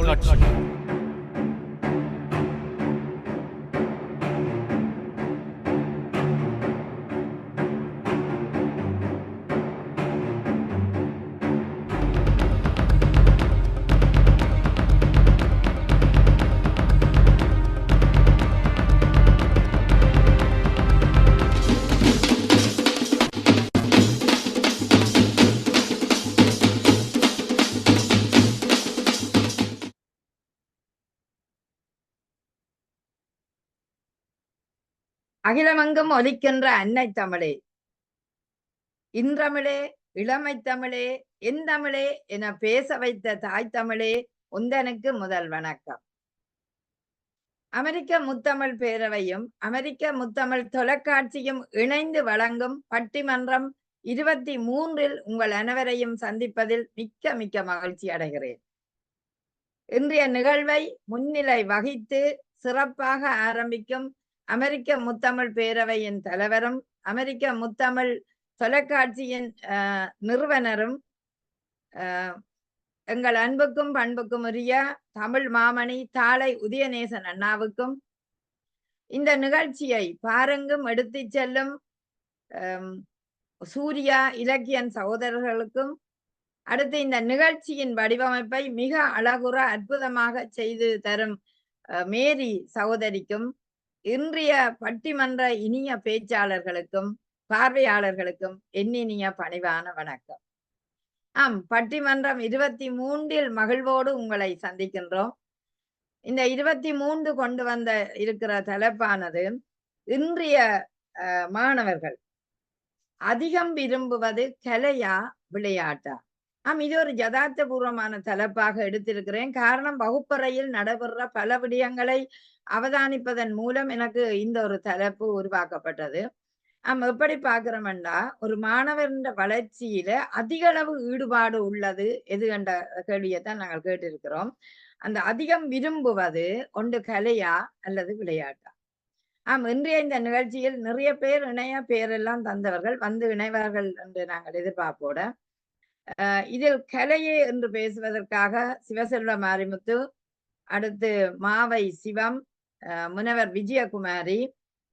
தொலைக்காட்சி. அகிலமெங்கும் ஒலிக்கின்ற அன்னை தமிழே, இன்றமிழே, இளமை தமிழே, என் தமிழே என பேச வைத்த தாய் தமிழே, உந்தனுக்கு முதல் வணக்கம். அமெரிக்க முத்தமிழ் பேரவையும் அமெரிக்க முத்தமிழ் தொலைக்காட்சியும் இணைந்து வழங்கும் பட்டிமன்றம் 23 உங்கள் அனைவரையும் சந்திப்பதில் மிக்க மிக்க மகிழ்ச்சி அடைகிறேன். இன்றைய நிகழ்வை முன்னிலை வகித்து சிறப்பாக ஆரம்பிக்கும் அமெரிக்க முத்தமிழ் பேரவையின் தலைவரும் அமெரிக்க முத்தமிழ் தொலைக்காட்சியின் நிறுவனரும் எங்கள் அன்புக்கும் பண்புக்கும் உரிய தமிழ் மாமணி தாளை உதயநேசன் அண்ணாவுக்கும், இந்த நிகழ்ச்சியை பாருங்கும் எடுத்து செல்லும் சூர்யா இலக்கியன் சகோதரர்களுக்கும், அடுத்து இந்த நிகழ்ச்சியின் வடிவமைப்பை மிக அழகுற அற்புதமாக செய்து தரும் மேரி சகோதரிக்கும், இன்றைய பட்டிமன்ற இனிய பேச்சாளர்களுக்கும் பார்வையாளர்களுக்கும் என்னினிய பணிவான வணக்கம். பட்டிமன்றம் 23 மகிழ்வோடு உங்களை சந்திக்கின்றோம். இந்த 23 கொண்டு வந்த இருக்கிற தலைப்பானது, இன்றைய மாணவர்கள் அதிகம் விரும்புவது கலையா விளையாட்டா? இது ஒரு யதார்த்தபூர்வமான தலைப்பாக எடுத்திருக்கிறேன். காரணம், வகுப்பறையில் நடைபெற பல விடயங்களை அவதானிப்பதன் மூலம் எனக்கு இந்த ஒரு தலைப்பு உருவாக்கப்பட்டது. எப்படி பார்க்கிறோம்னா, ஒரு மாணவரின் வளர்ச்சியில அதிக அளவு ஈடுபாடு உள்ளது எது என்ற கேள்வியைத்தான் நாங்கள் கேட்டிருக்கிறோம். அந்த அதிகம் விரும்புவது ஒன்று கலையா அல்லது விளையாட்டா? இன்றைய இந்த நிகழ்ச்சியில் நிறைய பேர் இணைய பேரெல்லாம் தந்தவர்கள் வந்து இணைவார்கள் என்று நாங்கள் எதிர்பார்ப்போட, இதில் கலையே என்று பேசுவதற்காக சிவசெல்வ மாரிமுத்து, அடுத்து மாவை சிவம், முனைவர் விஜயகுமாரி,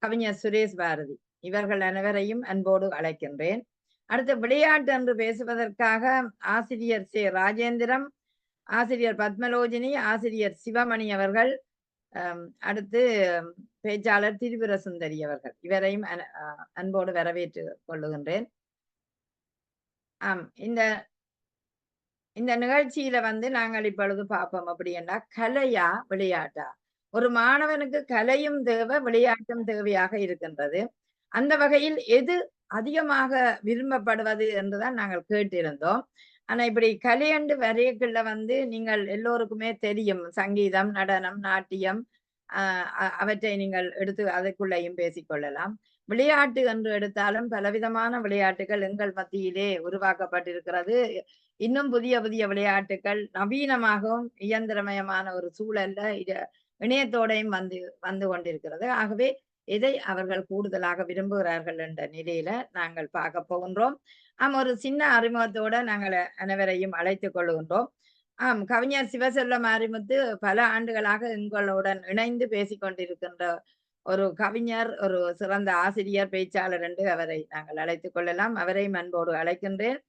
கவிஞர் சுரேஷ் பாரதி, இவர்கள் அனைவரையும் அன்போடு அழைக்கின்றேன். அடுத்து விளையாட்டு என்று பேசுவதற்காக ஆசிரியர் சே ராஜேந்திரம், ஆசிரியர் பத்மலோஜினி, ஆசிரியர் சிவமணி அவர்கள், அடுத்து பேச்சாளர் திரிபுர சுந்தரி அவர்கள், இவரையும் அன்போடு வரவேற்று கொள்ளுகின்றேன். இந்த நிகழ்ச்சியில வந்து நாங்கள் இப்பொழுது பார்ப்போம் அப்படின்னா, கலையா விளையாட்டா? ஒரு மாணவனுக்கு கலையும் தேவை, விளையாட்டும் தேவையாக இருக்கின்றது. அந்த வகையில் எது அதிகமாக விரும்பப்படுவது என்றுதான் நாங்கள் கேட்டிருந்தோம். ஆனா இப்படி கலையண்டு வரையக்குள்ள வந்து நீங்கள் எல்லோருக்குமே தெரியும், சங்கீதம், நடனம், நாட்டியம், அவற்றை நீங்கள் எடுத்து அதற்குள்ளேயும் பேசிக்கொள்ளலாம். விளையாட்டு என்று எடுத்தாலும் பலவிதமான விளையாட்டுகள் எங்கள் மத்தியிலே உருவாக்கப்பட்டிருக்கிறது. இன்னும் புதிய புதிய விளையாட்டுகள் நவீனமாகவும் இயந்திரமயமான ஒரு சூழல்ல இணையத்தோடையும் வந்து கொண்டிருக்கிறது. ஆகவே எதை அவர்கள் கூடுதலாக விரும்புகிறார்கள் என்ற நிலையில நாங்கள் பார்க்க போகின்றோம். ஒரு சின்ன அறிமுகத்தோட நாங்கள் அனைவரையும் அழைத்துக் கொள்கின்றோம். கவிஞர் சிவசெல்வ மாரிமுத்து பல ஆண்டுகளாக எங்களுடன் இணைந்து பேசிக்கொண்டிருக்கின்ற ஒரு கவிஞர், ஒரு சிறந்த ஆசிரியர், பேச்சாளர் என்று அவரை நாங்கள் அழைத்துக் கொள்ளலாம். அவரையும் அன்போடு அழைக்கின்றேன்.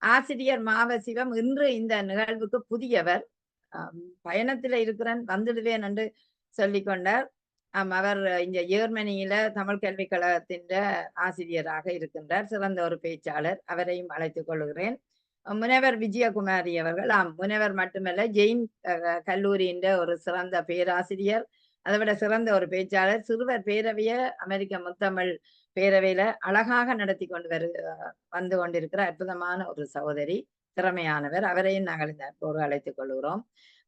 ஆசிரியர் மாவ சிவம் இன்று இந்த நிகழ்வுக்கு புதியவர், பயணத்துல இருக்கிறேன் வந்துடுவேன் என்று சொல்லிக்கொண்டார். அவர் இங்க ஜெர்மனியில தமிழ் கல்விக் கழகத்தின் ஆசிரியராக இருக்கின்றார். சிறந்த ஒரு பேச்சாளர், அவரையும் அழைத்துக் கொள்கிறேன். முனைவர் விஜயகுமாரி அவர்கள், முனைவர் மட்டுமல்ல, ஜெயின் கல்லூரியின் ஒரு சிறந்த பேராசிரியர், அதை விட சிறந்த ஒரு பேச்சாளர். சிறுவர் பேரவைய அமெரிக்க முத்தமிழ் பேரவையில அழகாக நடத்தி வந்து கொண்டிருக்கிற அற்புதமான ஒரு சகோதரி, திறமையானவர். அவரையும் நாங்கள் இந்த போடு அழைத்துக் கொள்கிறோம்.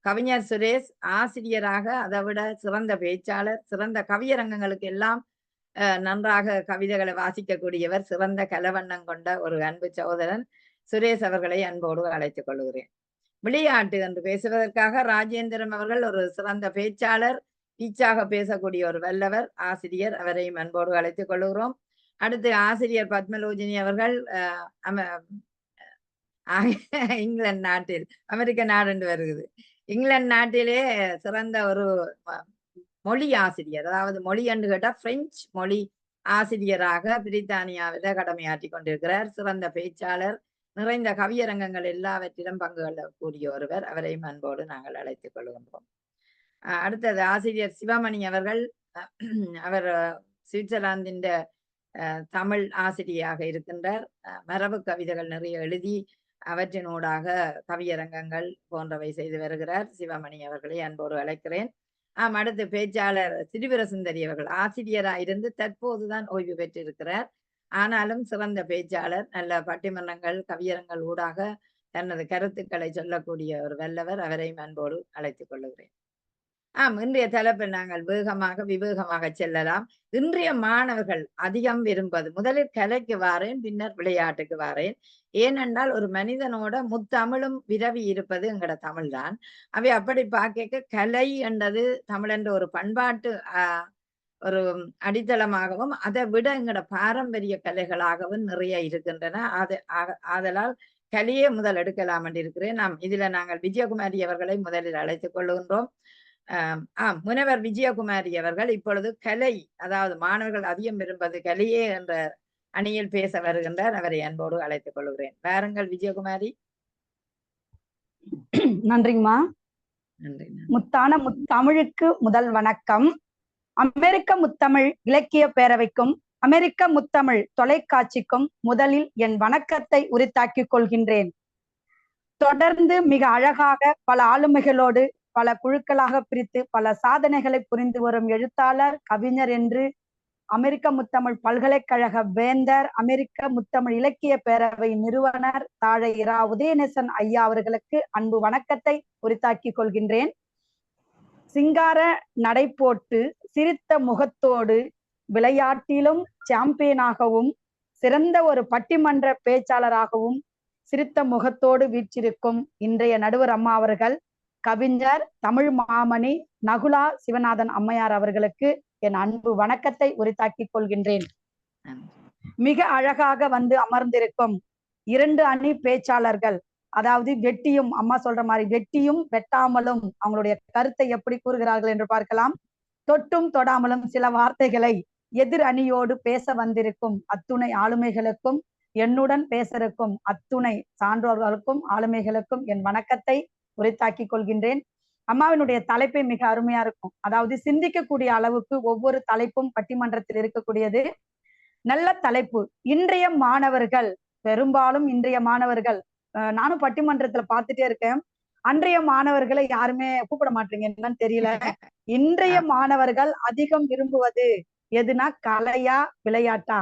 கவிஞர் சுரேஷ் ஆசிரியராக, அதை விட சிறந்த பேச்சாளர், சிறந்த கவியரங்கங்களுக்கு எல்லாம் நன்றாக கவிதைகளை வாசிக்கக்கூடியவர், சிறந்த கலவண்ணம் கொண்ட ஒரு அன்பு சகோதரன் சுரேஷ் அவர்களை அன்போடு அழைத்துக் கொள்கிறேன். விளையாட்டு என்று பேசுவதற்காக ராஜேந்திரம் அவர்கள் ஒரு சிறந்த பேச்சாளர், பீச்சாக பேசக்கூடிய ஒரு வல்லவர், ஆசிரியர், அவரையும் அன்போடு அழைத்துக் கொள்கிறோம். அடுத்து ஆசிரியர் பத்மலோஜினி அவர்கள் இங்கிலாந்து நாட்டில், அமெரிக்க நாடு என்று வருகிறது, இங்கிலாந்து நாட்டிலே சிறந்த ஒரு மொழி ஆசிரியர், அதாவது மொழி என்று கேட்டா பிரெஞ்சு மொழி ஆசிரியராக பிரித்தானியாவில கடமையாற்றி கொண்டிருக்கிறார். சிறந்த பேச்சாளர், நிறைந்த கவியரங்கங்கள் எல்லாவற்றிலும் பங்கு கொள்ளக்கூடிய ஒருவர். அவரையும் அன்போடு நாங்கள் அழைத்துக் கொள்கின்றோம். அடுத்தது ஆசிரியர் சிவமணி அவர்கள். அவர் சுவிட்சர்லாந்தின் தமிழ் ஆசிரியராக இருக்கின்றார். மரபு கவிதைகள் நிறைய எழுதி அவற்றினூடாக கவியரங்கங்கள் போன்றவை செய்து வருகிறார். சிவமணி அவர்களை அன்போடு அழைக்கிறேன். அடுத்து பேச்சாளர் சிறுவர சுந்தரி அவர்கள் ஆசிரியராக இருந்து தற்போதுதான் ஓய்வு பெற்றிருக்கிறார். ஆனாலும் சிறந்த பேச்சாளர், நல்ல பட்டிமன்றங்கள் கவியரங்கள் ஊடாக தனது கருத்துக்களை சொல்லக்கூடிய ஒரு வல்லவர். அவரையும் அன்போடு அழைத்துக் கொள்ளுகிறேன். இன்றைய தலைப்பில் நாங்கள் விவேகமாக செல்லலாம். இன்றைய மாணவர்கள் அதிகம் விரும்புவது, முதலில் கலைக்கு வாரேன், பின்னர் விளையாட்டுக்கு வாரேன். ஏனென்றால் ஒரு மனிதனோட முத்தமிழும் விரவி இருப்பது எங்கட தமிழ் தான். அவை அப்படி பார்க்க கலை என்றது தமிழ் என்ற ஒரு பண்பாட்டு ஒரு அடித்தளமாகவும், அதை விட எங்கட பாரம்பரிய கலைகளாகவும் நிறைய இருக்கின்றன. ஆதலால் கலையே முதல் எடுக்கலாம் என்று இருக்கிறேன். நாங்கள் விஜயகுமாரி அவர்களை முதலில் அழைத்துக் கொள்ளுகின்றோம். முனைவர் விஜயகுமாரி அவர்கள் இப்பொழுது கலை, அதாவது மாணவர்கள் அதிகம் விரும்புவது கலையே என்ற அணியில் பேச வருகின்றார். அவரை அன்போடு அழைத்துக் கொள்கிறேன். வாருங்கள் விஜயகுமாரி. நன்றிங்கம்மா. முத்தான முத்தமிழுக்கு முதல் வணக்கம். அமெரிக்க முத்தமிழ் இலக்கிய பேரவைக்கும் அமெரிக்க முத்தமிழ் தொலைக்காட்சிக்கும் முதலில் என் வணக்கத்தை உரித்தாக்கிக் கொள்கின்றேன். தொடர்ந்து மிக அழகாக பல ஆளுமைகளோடு பல குழுக்களாக பிரித்து பல சாதனைகளை புரிந்து வரும் எழுத்தாளர், கவிஞர் என்று அமெரிக்க முத்தமிழ் பல்கலைக்கழக வேந்தர், அமெரிக்க முத்தமிழ் இலக்கிய பேரவை நிறுவனர் தாழை இரா உதயநேசன் ஐயா அவர்களுக்கு அன்பு வணக்கத்தை உரித்தாக்கிக் கொள்கின்றேன். சிங்கார நடை போட்டு சிரித்த முகத்தோடு விளையாட்டிலும் சாம்பியனாகவும் சிறந்த ஒரு பட்டிமன்ற பேச்சாளராகவும் சிரித்த முகத்தோடு வீற்றிருக்கும் இன்றைய நடுவர் அம்மா அவர்கள், கவிஞர், தமிழ் மாமணி நகுலா சிவநாதன் அம்மையார் அவர்களுக்கு என் அன்பு வணக்கத்தை உரித்தாக்கிக் கொள்கின்றேன். மிக அழகாக வந்து அமர்ந்திருக்கும் 2 அணி பேச்சாளர்கள், அதாவது வெட்டியும், அம்மா சொல்ற மாதிரி வெட்டியும் வெட்டாமலும் அவங்களுடைய கருத்தை எப்படி கூறுகிறார்கள் என்று பார்க்கலாம். தொட்டும் தொடாமலும் சில வார்த்தைகளை எதிர் அணியோடு பேச வந்திருக்கும் அத்துணை ஆளுமைகளுக்கும், என்னுடன் பேச இருக்கும் அத்துணை சான்றோர்களுக்கும் ஆளுமைகளுக்கும் என் வணக்கத்தை உரித்தாக்கிக் கொள்கின்றேன். அம்மாவினுடைய தலைப்பே மிக அருமையா இருக்கும். அதாவது சிந்திக்கக்கூடிய அளவுக்கு ஒவ்வொரு தலைப்பும் பட்டிமன்றத்தில் இருக்கக்கூடியது. நல்ல தலைப்பு. இன்றைய மாணவர்கள், பெரும்பாலும் இன்றைய மாணவர்கள், நானும் பட்டிமன்றத்துல பார்த்துட்டே இருக்கேன், அன்றைய மாணவர்களை யாருமே கூப்பிட மாட்டீங்க, என்னன்னு தெரியல. இன்றைய மாணவர்கள் அதிகம் விரும்புவது எதுனா கலையா விளையாட்டா?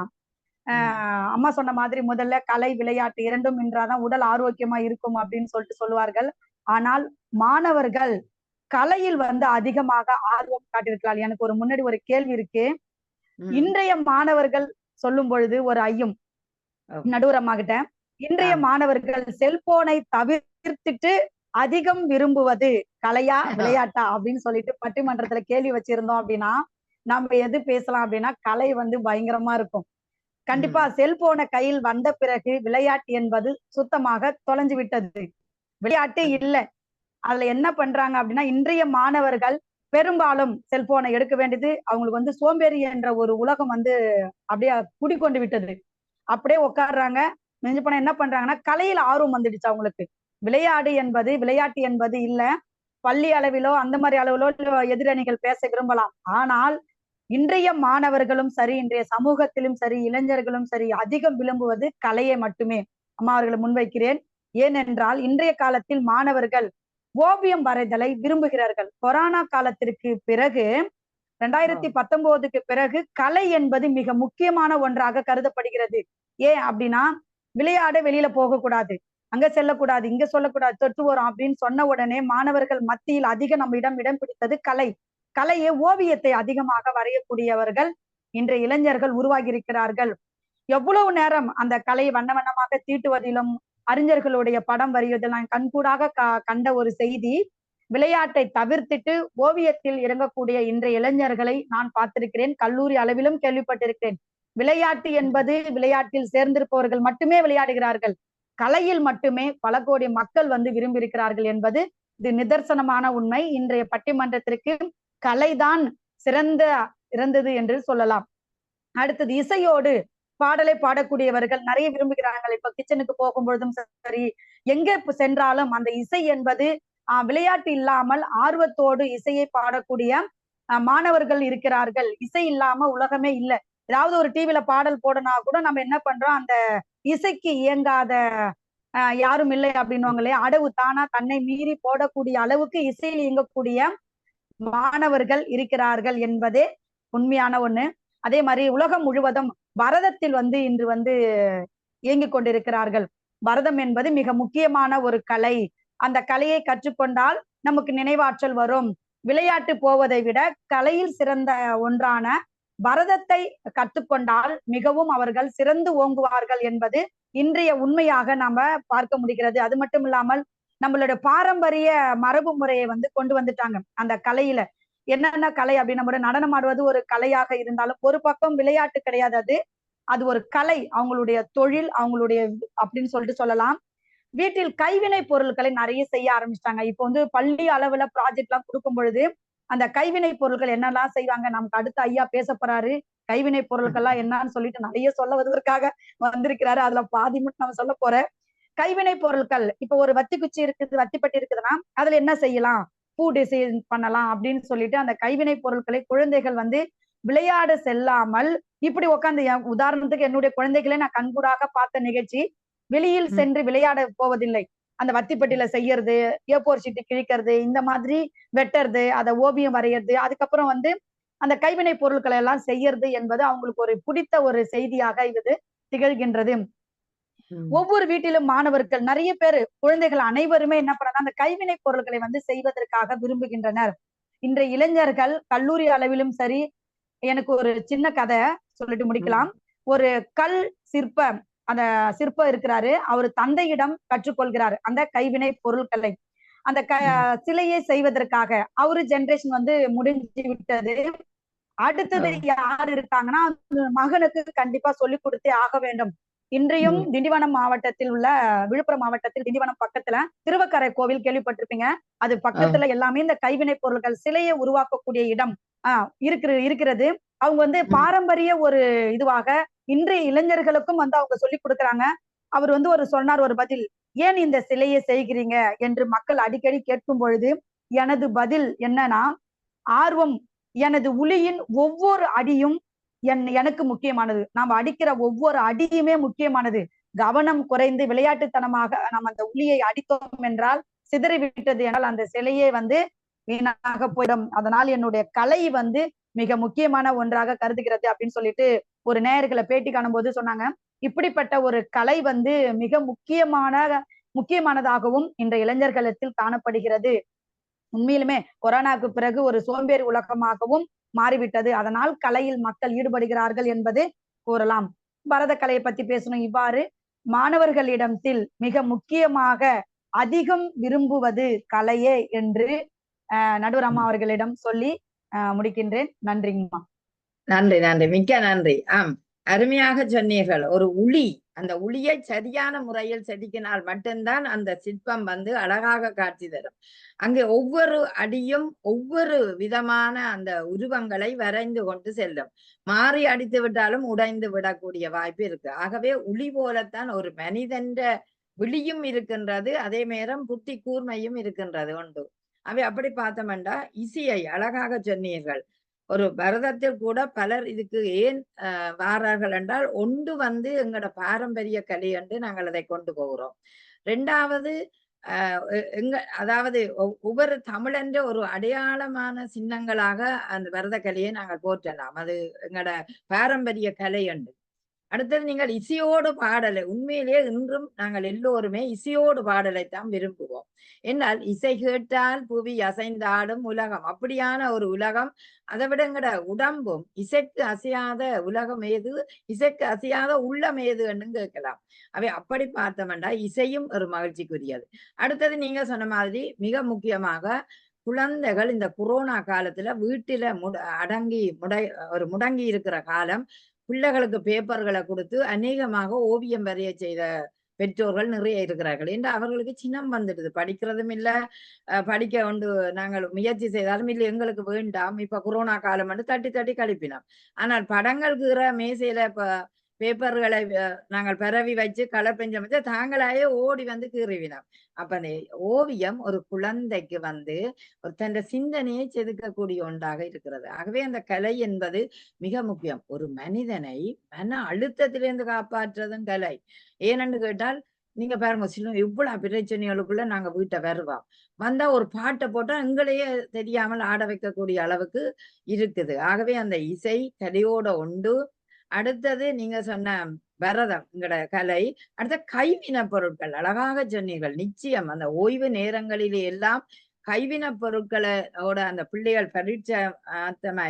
அம்மா சொன்ன மாதிரி முதல்ல கலை விளையாட்டு இரண்டும் என்றாதான் உடல் ஆரோக்கியமா இருக்கும் அப்படின்னு சொல்லிட்டு சொல்லுவார்கள். ஆனால் மாணவர்கள் கலையில் வந்து அதிகமாக ஆர்வம் காட்டியிருக்கிறார்கள். எனக்கு ஒரு முன்னாடி ஒரு கேள்வி இருக்கு. இன்றைய மாணவர்கள் சொல்லும் பொழுது ஒரு ஐயம் நடுவர் அம்மா கிட்ட, இன்றைய மாணவர்கள் செல்போனை தவிர்த்துட்டு அதிகம் விரும்புவது கலையா விளையாட்டா அப்படின்னு சொல்லிட்டு பட்டிமன்றத்துல கேள்வி வச்சிருந்தோம் அப்படின்னா நம்ம எது பேசலாம் அப்படின்னா கலை வந்து பயங்கரமா இருக்கும். கண்டிப்பா செல்போனை கையில் வந்த பிறகு விளையாட்டு என்பது சுத்தமாக தொலைஞ்சு விட்டது. விளையாட்டு இல்லை. அதுல என்ன பண்றாங்க அப்படின்னா, இன்றைய மாணவர்கள் பெரும்பாலும் செல்போனை எடுக்க வேண்டியது, அவங்களுக்கு வந்து சோம்பேறி என்ற ஒரு உலகம் வந்து அப்படியே குடிக்கொண்டு விட்டது. அப்படியே உட்காடுறாங்க. நெஞ்சு போன என்ன பண்றாங்கன்னா, கலையில ஆர்வம் வந்துடுச்சு அவங்களுக்கு. விளையாட்டு என்பது இல்ல. பள்ளி அளவிலோ அந்த மாதிரி அளவிலோ எதிரணிகள் பேச விரும்பலாம். ஆனால் இன்றைய மாணவர்களும் சரி, இன்றைய சமூகத்திலும் சரி, இளைஞர்களும் சரி, அதிகம் விரும்புவது கலையை மட்டுமே. அம்மா அவர்களை முன்வைக்கிறேன். ஏனென்றால் இன்றைய காலத்தில் மாணவர்கள் ஓவியம் வரைதலை விரும்புகிறார்கள். கொரோனா காலத்திற்கு பிறகு 2019க்கு பிறகு கலை என்பது மிக முக்கியமான ஒன்றாக கருதப்படுகிறது. ஏன் அப்படின்னா, விளையாட வெளியில போகக்கூடாது, அங்க செல்லக்கூடாது, இங்க சொல்லக்கூடாது, தொற்று வரும் அப்படின்னு சொன்ன உடனே மாணவர்கள் மத்தியில் அதிக நம்ம இடம் பிடித்தது கலை. கலையை, ஓவியத்தை அதிகமாக வரையக்கூடியவர்கள் இன்றைய இளைஞர்கள் உருவாகி இருக்கிறார்கள். எவ்வளவு நேரம் அந்த கலை வண்ண வண்ணமாக தீட்டுவதிலும் அறிஞர்களுடைய படம் வரைவதில் நான் கண்கூடாக கண்ட ஒரு செய்தி. விளையாட்டை தவிர்த்துட்டு ஓவியத்தில் இறங்கக்கூடிய இன்றைய இளைஞர்களை நான் பார்த்திருக்கிறேன். கல்லூரி அளவிலும் கேள்விப்பட்டிருக்கிறேன். விளையாட்டு என்பது, விளையாட்டில் சேர்ந்திருப்பவர்கள் மட்டுமே விளையாடுகிறார்கள். கலையில் மட்டுமே பல கோடி மக்கள் வந்து விரும்பி இருக்கிறார்கள் என்பது இது நிதர்சனமான உண்மை. இன்றைய பட்டிமன்றத்திற்கு கலைதான் சிறந்த இறந்தது என்று சொல்லலாம். அடுத்தது இசையோடு பாடலை பாடக்கூடியவர்கள் நிறைய விரும்புகிறாங்க. இப்ப கிச்சனுக்கு போகும்பொழுதும் சரி, எங்க சென்றாலும் அந்த இசை என்பது விளையாட்டு இல்லாமல் ஆர்வத்தோடு இசையை பாடக்கூடிய மாணவர்கள் இருக்கிறார்கள். இசை இல்லாம உலகமே இல்லை. ஏதாவது ஒரு டிவில பாடல் போடனா கூட நம்ம என்ன பண்றோம், அந்த இசைக்கு இயங்காத யாரும் இல்லை அப்படின்னுவாங்களே, அடவு தானா தன்னை மீறி போடக்கூடிய அளவுக்கு இசையில் இயங்கக்கூடிய மாணவர்கள் இருக்கிறார்கள் என்பதே உண்மையான ஒண்ணு. அதே மாதிரி உலகம் முழுவதும் பரதத்தில் இன்று இயங்கிக் கொண்டிருக்கிறார்கள். பரதம் என்பது மிக முக்கியமான ஒரு கலை. அந்த கலையை கற்றுக்கொண்டால் நமக்கு நினைவாற்றல் வரும். விளையாட்டு போவதை விட கலையில் சிறந்த ஒன்றான பரதத்தை கற்றுக்கொண்டால் மிகவும் அவர்கள் சிறந்து ஓங்குவார்கள் என்பது இன்றைய உண்மையாக நாம பார்க்க முடிகிறது. அது மட்டும் இல்லாமல் நம்மளோட பாரம்பரிய மரபு முறையை கொண்டு வந்துட்டாங்க அந்த கலையில. என்னென்ன கலை அப்படின்னு நம்ம நடனம் ஆடுவது ஒரு கலையாக இருந்தாலும் ஒரு பக்கம் விளையாட்டு கிடையாது, அது ஒரு கலை, அவங்களுடைய தொழில், அவங்களுடைய அப்படின்னு சொல்லிட்டு சொல்லலாம். வீட்டில் கைவினை பொருட்களை நிறைய செய்ய ஆரம்பிச்சிட்டாங்க. இப்போ பள்ளி அளவுல ப்ராஜெக்ட் எல்லாம் கொடுக்கும் பொழுது அந்த கைவினை பொருட்கள் என்னெல்லாம் செய்வாங்க, நமக்கு அடுத்த ஐயா பேச போறாரு, கைவினை பொருட்கள்லாம் என்னன்னு சொல்லிட்டு நிறைய சொல்லுவதற்காக வந்திருக்கிறாரு. அதுல பாதி மட்டும் நம்ம சொல்ல போறேன். கைவினை பொருட்கள், இப்ப ஒரு வத்தி குச்சி இருக்குது, வத்திப்பட்டி இருக்குதுன்னா அதுல என்ன செய்யலாம், பூ டிசைன் பண்ணலாம் அப்படின்னு சொல்லிட்டு அந்த கைவினை பொருட்களை குழந்தைகள் விளையாட செல்லாமல் இப்படி உட்காந்து, உதாரணத்துக்கு என்னுடைய குழந்தைகளை நான் கண்கூடாக பார்த்த நிகழ்ச்சி, வெளியில் சென்று விளையாட போவதில்லை. அந்த வத்திப்பட்டியில செய்யறது, ஏப்போர் சீட்டு கிழிக்கிறது, இந்த மாதிரி வெட்டுறது, அதை ஓவியம் வரைகிறது, அதுக்கப்புறம் அந்த கைவினை பொருட்களை எல்லாம் செய்யறது என்பது அவங்களுக்கு ஒரு பிடித்த ஒரு செய்தியாக இது திகழ்கின்றது. ஒவ்வொரு வீட்டிலும் மாணவர்கள் நிறைய பேர், குழந்தைகள் அனைவருமே என்ன பண்றாங்க, அந்த கைவினை பொருட்களை செய்வதற்காக விரும்புகின்றனர். இன்றைய இளைஞர்கள் கல்லூரி அளவிலும் சரி, எனக்கு ஒரு சின்ன கதை சொல்லிட்டு முடிக்கலாம். ஒரு கல் அந்த சிற்பம் இருக்கிறாரு, அவர் தந்தையிடம் கற்றுக்கொள்கிறார் அந்த கைவினை பொருட்களை. அந்த சிலையை செய்வதற்காக அவரு ஜெனரேஷன் முடிஞ்சு விட்டது. அடுத்தது யார் இருக்காங்கன்னா, மகனுக்கு கண்டிப்பா சொல்லிக் கொடுத்தே ஆக வேண்டும். இன்றையும் திண்டிவனம் மாவட்டத்தில் உள்ள, விழுப்புரம் மாவட்டத்தில் திண்டிவனம் பக்கத்துல திருவக்கரை கோவில் கேள்விப்பட்டிருப்பீங்க. அது பக்கத்துல எல்லாமே இந்த கைவினை பொருட்கள் சிலையை உருவாக்கக்கூடிய இடம் இருக்கிறது. அவங்க பாரம்பரிய ஒரு இதுவாக இன்றைய இளைஞர்களுக்கும் அவங்க சொல்லிக் கொடுக்குறாங்க. அவர் சொன்னார் ஒரு பதில், ஏன் இந்த சிலையை செய்கிறீங்க என்று மக்கள் அடிக்கடி கேட்கும் பொழுது எனது பதில் என்னன்னா, ஆர்வம், எனது உளியின் ஒவ்வொரு அடியும் எனக்கு முக்கியமானது. நாம் அடிக்கிற ஒவ்வொரு அடியுமே முக்கியமானது. கவனம் குறைந்து விளையாட்டுத்தனமாக நாம் அந்த உளியை அடித்தோம் என்றால், சிதறிவிட்டது என்றால் அந்த சிலையே வீணாக போயிடும். அதனால் என்னுடைய கலை மிக முக்கியமான ஒன்றாக கருதுகிறது அப்படின்னு சொல்லிட்டு ஒரு நேயர்களை பேட்டி காணும் போது சொன்னாங்க. இப்படிப்பட்ட ஒரு கலை மிக முக்கியமானதாகவும் இன்றைய இளைஞர்களிடத்தில் காணப்படுகிறது. உண்மையிலுமே கொரோனாவுக்கு பிறகு ஒரு சோம்பேறி உலகமாகவும் மாறிவிட்டது. அதனால் கலையில் மக்கள் ஈடுபடுகிறார்கள் என்பது கூறலாம். பரத கலையை பத்தி பேசணும். இவ்வாறு மாணவர்களிடத்தில் மிக முக்கியமாக அதிகம் விரும்புவது கலையே என்று நடுவர் அம்மா அவர்களிடம் சொல்லி முடிக்கின்றேன். நன்றிங்கம்மா. நன்றி, நன்றி, மிக்க நன்றி. அருமையாக சொன்னீர்கள். ஒரு உளி, அந்த உளியை சரியான முறையில் செதுக்கினால் மட்டும்தான் அந்த சிற்பம் அழகாக காட்சி தரும். அங்கே ஒவ்வொரு அடியும் ஒவ்வொரு விதமான அந்த உருவங்களை வரைந்து கொண்டு செல்லும். மாறி அடித்து விட்டாலும் உடைந்து விடக்கூடிய வாய்ப்பு இருக்கு. ஆகவே உளி போலத்தான் ஒரு மனிதன்ற விழியும் இருக்கின்றது, அதே நேரம் புத்தி கூர்மையும் இருக்கின்றது உண்டு. அவை அப்படி பார்த்தோம்டா இசையை அழகாக சொன்னீர்கள். ஒரு பரதத்தில் கூட பலர் இதுக்கு ஏன் வாரார்கள் என்றால், ஒன்று எங்களோட பாரம்பரிய கலை என்று நாங்கள் அதை கொண்டு போகிறோம். ரெண்டாவது அதாவது ஒவ்வொரு தமிழன்ற ஒரு அடையாளமான சின்னங்களாக அந்த பரத கலையை நாங்கள் போற்றலாம். அது எங்களோட பாரம்பரிய கலை என்று. அடுத்தது நீங்கள் இசையோடு பாடலை, உண்மையிலேயே இன்றும் நாங்கள் எல்லோருமே இசையோடு பாடலைத்தான் விரும்புவோம். என்னால் இசை கேட்டால் புவி அசைந்தாடும் உலகம், அப்படியான ஒரு உலகம். அதை விட எங்கட உடம்பும் இசைக்கு அசையாத உலகம் ஏது, இசைக்கு அசையாத உள்ளம் ஏது என்று கேட்கலாம். அவை அப்படி பார்த்தோம்னா இசையும் ஒரு மகிழ்ச்சிக்குரியது. அடுத்தது நீங்க சொன்ன மாதிரி மிக முக்கியமாக குழந்தைகள் இந்த கொரோனா காலத்துல வீட்டில முடங்கி இருக்கிற காலம், பிள்ளைகளுக்கு பேப்பர்களை கொடுத்து அநேகமாக ஓவியம் வரைய செய்த பெற்றோர்கள் நிறைய இருக்கிறார்கள் என்று அவர்களுக்கு சின்னம் வந்துடுது. படிக்கிறதும் இல்ல, படிக்க ஒன்று நாங்கள் முயற்சி செய்தாலும் இல்லை, எங்களுக்கு வேண்டாம், இப்ப கொரோனா காலம் என்று தட்டி தட்டி கழிப்பினோம். ஆனால் படங்கள் கீற மேசையில பேப்பர்களை நாங்கள் பரவி வச்சு கலர் பெஞ்சம் வச்சு தாங்களாயே ஓடி வந்து கீறிவினோம். அப்ப அந்த ஓவியம் ஒரு குழந்தைக்கு வந்து ஒரு தன் சிந்தனையை செதுக்கக்கூடிய ஒன்றாக இருக்கிறது. ஆகவே அந்த கலை என்பது மிக முக்கியம். ஒரு மனிதனை மன அழுத்தத்திலிருந்து காப்பாற்றுறதும் கலை. ஏனென்று கேட்டால் நீங்க பாருங்க, சில இவ்வளவு பிரச்சனைகளுக்குள்ள நாங்க வீட்டை வருவோம், வந்தா ஒரு பாட்டை போட்டா எங்களையே தெரியாமல் ஆட வைக்கக்கூடிய அளவுக்கு இருக்குது. ஆகவே அந்த இசை கலையோட உண்டு. அடுத்தது நீங்க சொன்ன பரதம் எங்கட கலை. அடுத்த கைவின பொருட்கள் அழகாக சொன்னீர்கள். நிச்சயம் அந்த ஓய்வு நேரங்களிலே எல்லாம் கைவின பொருட்களோட அந்த பிள்ளைகள் பரீட்சை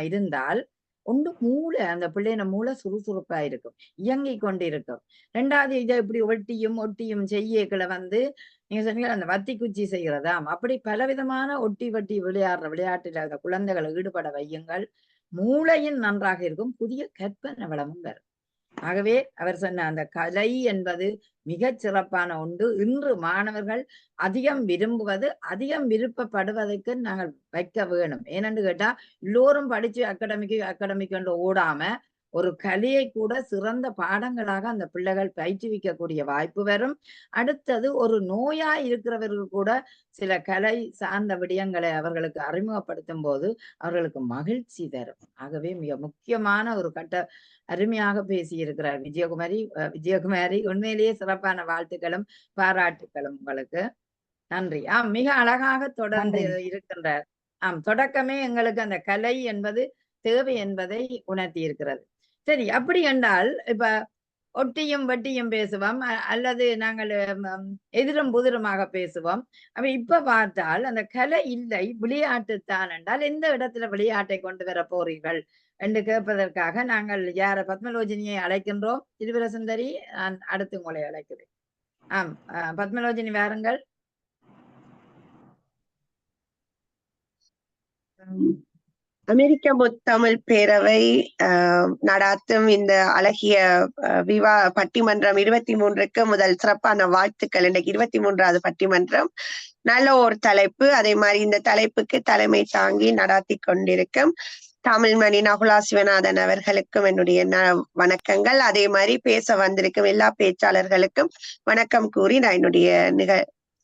இருந்தால் ஒன்று மூளை, அந்த பிள்ளைன மூளை சுறுசுறுப்பா இருக்கும், இயங்கிக் கொண்டிருக்கும். ரெண்டாவது இதை இப்படி ஒட்டியும் செய்யக்களை வந்து நீங்க சொன்னீங்க அந்த வத்தி குச்சி செய்கிறதாம், அப்படி பலவிதமான ஒட்டி வட்டி விளையாடுற விளையாட்டுல அந்த குழந்தைகளை ஈடுபட வையுங்கள். மூளையும் நன்றாக இருக்கும், புதிய கற்பனை வளமும் வரும். ஆகவே அவர் சொன்ன அந்த கலை என்பது மிகச் சிறப்பான ஒன்று. இன்று மாணவர்கள் அதிகம் விரும்புவது, அதிகம் விருப்பப்படுவதற்கு நாங்கள் வைக்க வேணும். ஏனென்று கேட்டா எல்லோரும் படிச்சு அகாடமிக்கு என்று ஓடாம ஒரு கலையை கூட சிறந்த பாடங்களாக அந்த பிள்ளைகள் பயிற்றுவிக்கக்கூடிய வாய்ப்பு வரும். அடுத்தது ஒரு நோயா இருக்கிறவர்கள் கூட சில கலை சார்ந்த விடயங்களை அவர்களுக்கு அறிமுகப்படுத்தும் போது அவர்களுக்கு மகிழ்ச்சி தரும். ஆகவே மிக முக்கியமான ஒரு அருமையாக பேசியிருக்கிறார் விஜயகுமாரி. உண்மையிலேயே சிறப்பான வாழ்த்துக்களும் பாராட்டுகளும் உங்களுக்கு. நன்றி. மிக அழகாக தொடர்ந்து இருக்கின்றார். தொடக்கமே எங்களுக்கு அந்த கலை என்பது தேவை என்பதை உணர்த்தி இருக்கிறது. சரி, அப்படி என்றால் இப்ப ஒட்டியும் வட்டியும் பேசுவோம், அல்லது நாங்கள் எதிரும் புதிருமாக பேசுவோம். அப்ப இப்ப பார்த்தால் அந்த கலை இல்லை, விளையாட்டு தான் என்றால் எந்த இடத்துல விளையாட்டை கொண்டு வர போறீர்கள் என்று கேட்பதற்காக நாங்கள் யார பத்மலோஜினியை அழைக்கின்றோம். திருவிரசுந்தரி, நான் அடுத்து உங்களை அழைக்கிறேன். பத்மலோஜினி வாருங்கள். அமெரிக்க முத்தமிழ் பேரவை நடாத்தும் இந்த அழகிய பட்டிமன்றம் 23க்கு முதல் சிறப்பான வாழ்த்துக்கள். இன்றைக்கு 23வது பட்டிமன்றம். நல்ல ஒரு தலைப்பு. அதே மாதிரி இந்த தலைப்புக்கு தலைமை தாங்கி நடாத்தி கொண்டிருக்கும் தமிழ்மணி நகுலா சிவநாதன் அவர்களுக்கும் என்னுடைய வணக்கங்கள். அதே மாதிரி பேச வந்திருக்கும் எல்லா பேச்சாளர்களுக்கும் வணக்கம் கூறி நான் என்னுடைய